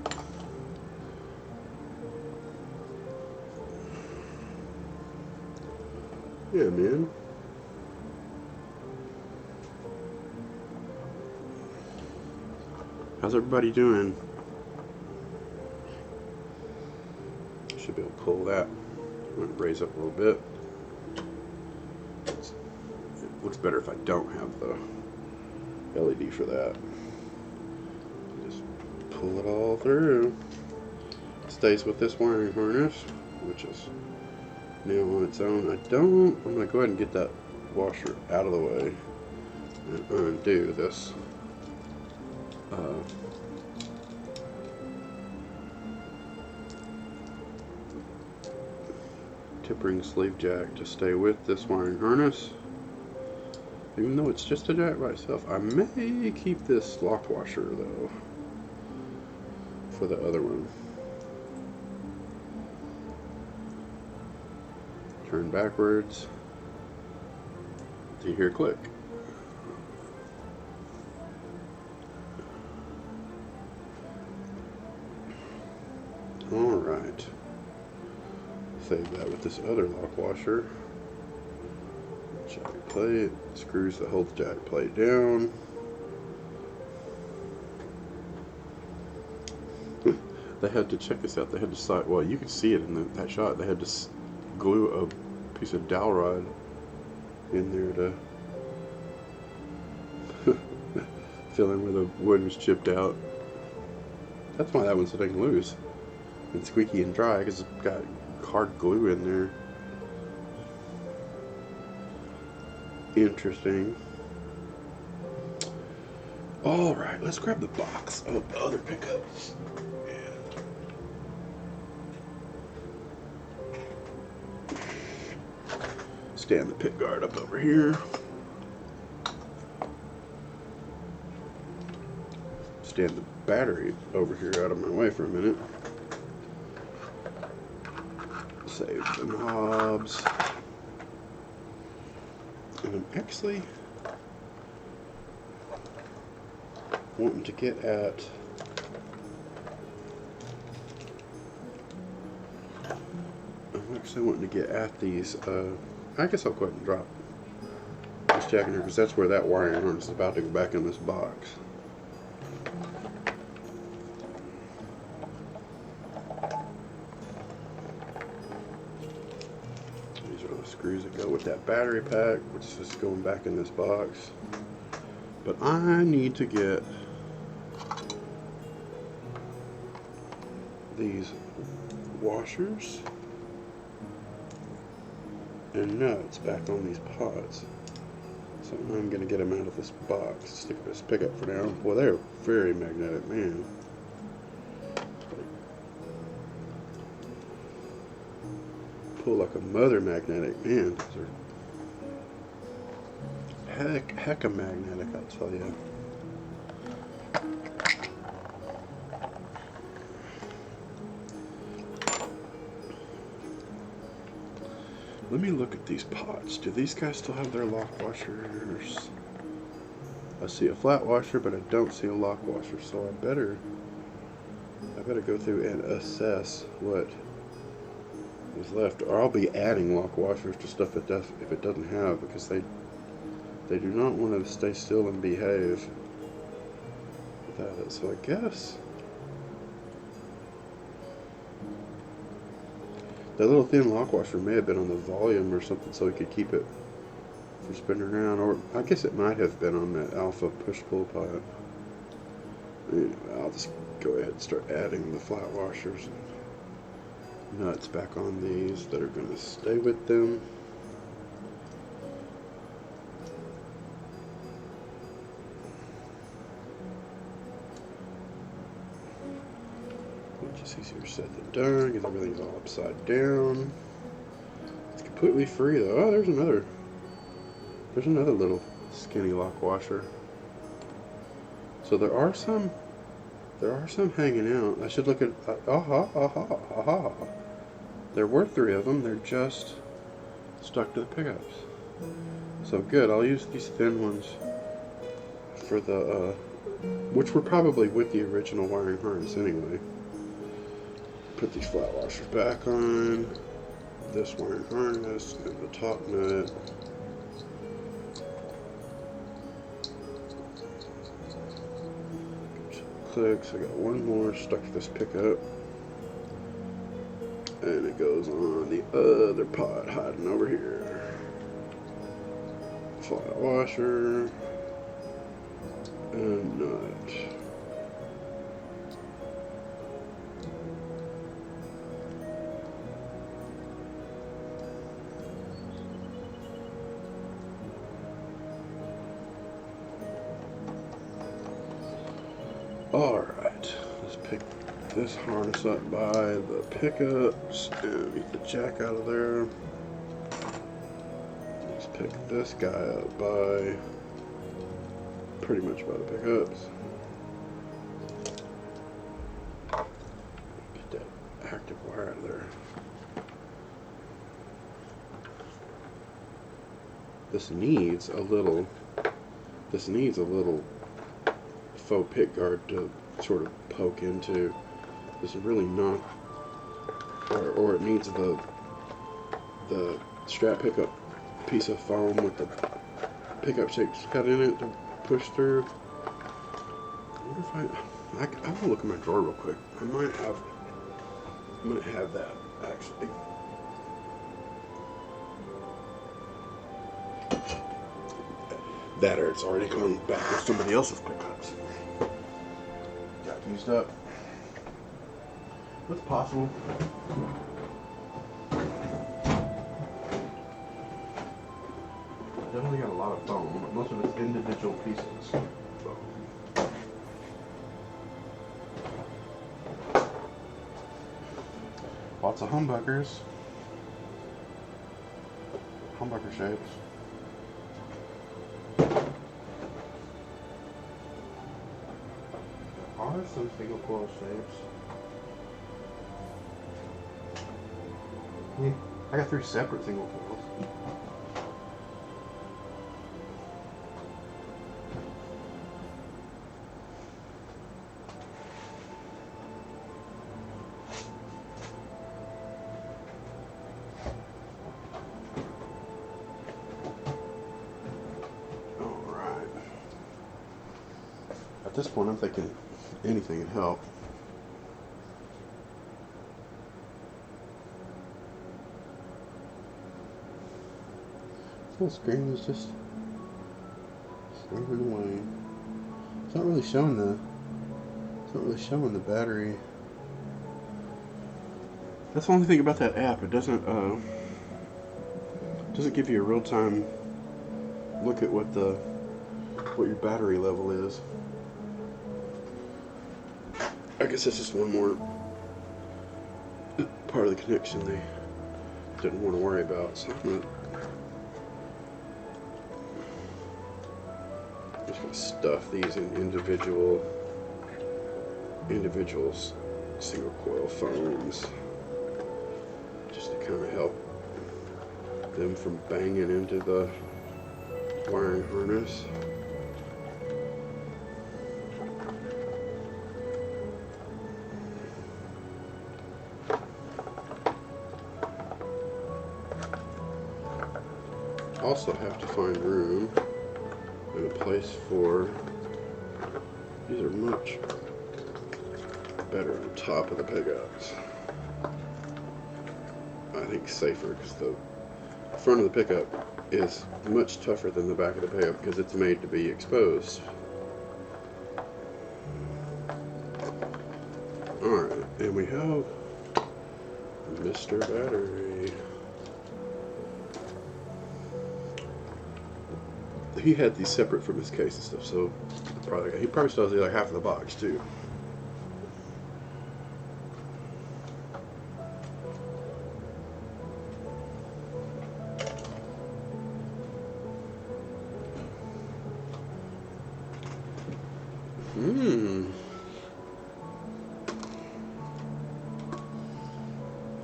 Yeah, man. How's everybody doing? Should be able to pull that. I'm going to raise up a little bit. It looks better if I don't have the LED for that. Just pull it all through. It stays with this wiring harness, which is now on its own. I'm going to go ahead and get that washer out of the way and undo this tip ring sleeve jack to stay with this wiring harness. Even though it's just a jack by itself, I may keep this lock washer though for the other one. Turn backwards. Do you hear click? Alright. Save that with this other lock washer. Jack plate, screws that hold the jack plate down. They had to check this out. They had to decide. Well, you can see it in that shot. They had to glue a piece of dowel rod in there to fill in where the wood was chipped out. That's why that one's so dang loose and squeaky and dry, because it's got hard glue in there. Interesting. Alright, let's grab the box of the other pickups. Stand the pick guard up over here. Stand the battery over here out of my way for a minute. Save the knobs. And I'm actually wanting to get at these. I guess I'll go ahead and drop this jack in here, because that's where that wiring harness is about to go back in this box. These are the screws that go with that battery pack, which is just going back in this box. But I need to get these washers and nuts back on these pods. So I'm going to get them out of this box. Stick this pickup for now. Well, they're very magnetic, man. Pull like a mother magnetic, man. Those are hecka magnetic, I'll tell you. Let me look at these pots. Do these guys still have their lock washers? I see a flat washer, but I don't see a lock washer, so I better go through and assess what is left, or I'll be adding lock washers to stuff if it doesn't have, because they do not want to stay still and behave without it. So I guess that little thin lock washer may have been on the volume or something, so we could keep it from spinning around, or I guess it might have been on that alpha push-pull pot. Anyway, I'll just go ahead and start adding the flat washers and nuts back on these that are going to stay with them. Just easier said than done, because everything's all upside down. It's completely free though. Oh, there's another little skinny lock washer. So there are some hanging out. I should look at, aha, aha, aha. There were 3 of them. They're just stuck to the pickups. So good. I'll use these thin ones for the, which were probably with the original wiring harness anyway. Put these flat washers back on. This wiring harness and the top nut. Clicks. I got one more stuck to this pickup. And it goes on the other pod hiding over here. Flat washer and nut. Alright, let's pick this harness up by the pickups and get the jack out of there. Let's pick this guy up by pretty much by the pickups. Get that active wire out of there. This needs a little faux pick guard to sort of poke into. This is really not, or it needs the Strat pickup piece of foam with the pickup shapes cut in it to push through. I wonder if I will look in my drawer real quick. I might have that actually. That or it's already gone back with somebody else's pickups. Got used up. What's possible? Definitely got a lot of foam, but most of it's individual pieces. Lots of humbuckers. Humbucker shapes. There are some single coil shapes. Yeah, I got 3 separate single coils. Alright. At this point, I'm thinking anything would help. This little screen is just slipping away. It's not really showing the battery. That's the only thing about that app. It doesn't give you a real time look at what your battery level is. I guess that's just one more part of the connection they didn't want to worry about. So I'm just going to stuff these in individual single coil foams, just to kind of help them from banging into the wiring harness. Also have to find room and a place for, these are much better on top of the pickups. I think safer because the front of the pickup is much tougher than the back of the pickup because it's made to be exposed. Alright, and we have Mr. Battery. He had these separate from his case and stuff, so he probably still has the other half of the box too. Mmm.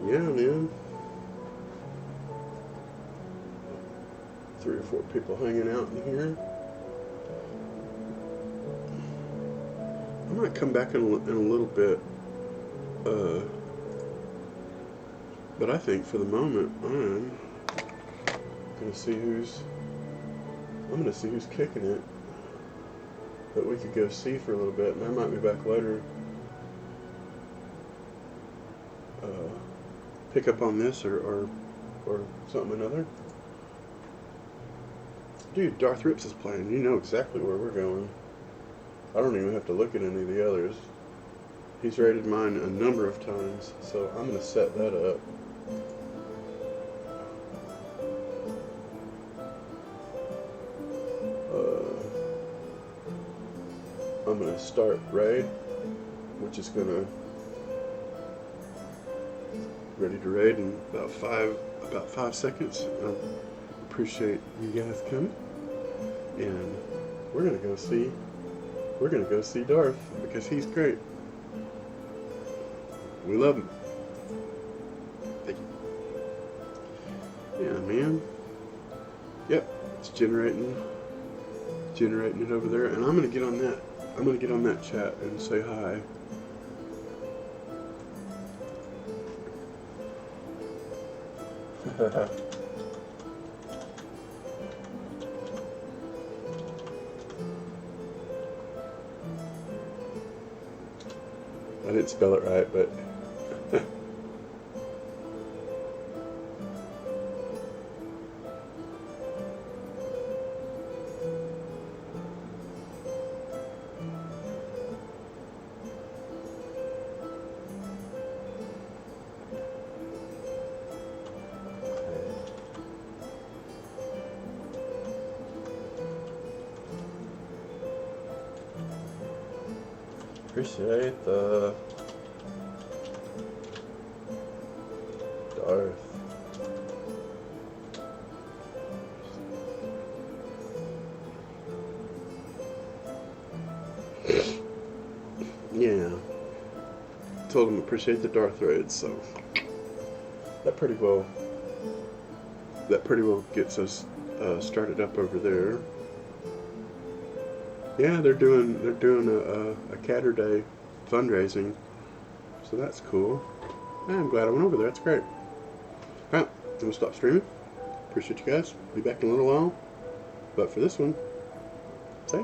Yeah, man. 3 or 4 people hanging out in here. I might come back in a little bit. But I think for the moment, I'm gonna see who's kicking it. That we could go see for a little bit, and I might be back later. Pick up on this or something or another. Dude, Darth Rips is playing. You know exactly where we're going. I don't even have to look at any of the others. He's rated mine a number of times, so I'm going to set that up. I'm going to start raid, which is going to ready to raid in about five seconds. I appreciate you guys coming, and we're gonna go see Darth because he's great. We love him. Thank you. Yeah, man. Yep, it's generating it over there, and I'm gonna get on that chat and say hi. I didn't spell it right, but appreciate the Darth. Yeah. Told him appreciate the Darth raids, so that pretty well gets us started up over there. Yeah, they're doing a Catter Day fundraising, so that's cool. I'm glad I went over there. That's great. Alright, I'm gonna stop streaming. Appreciate you guys. Be back in a little while. But for this one, say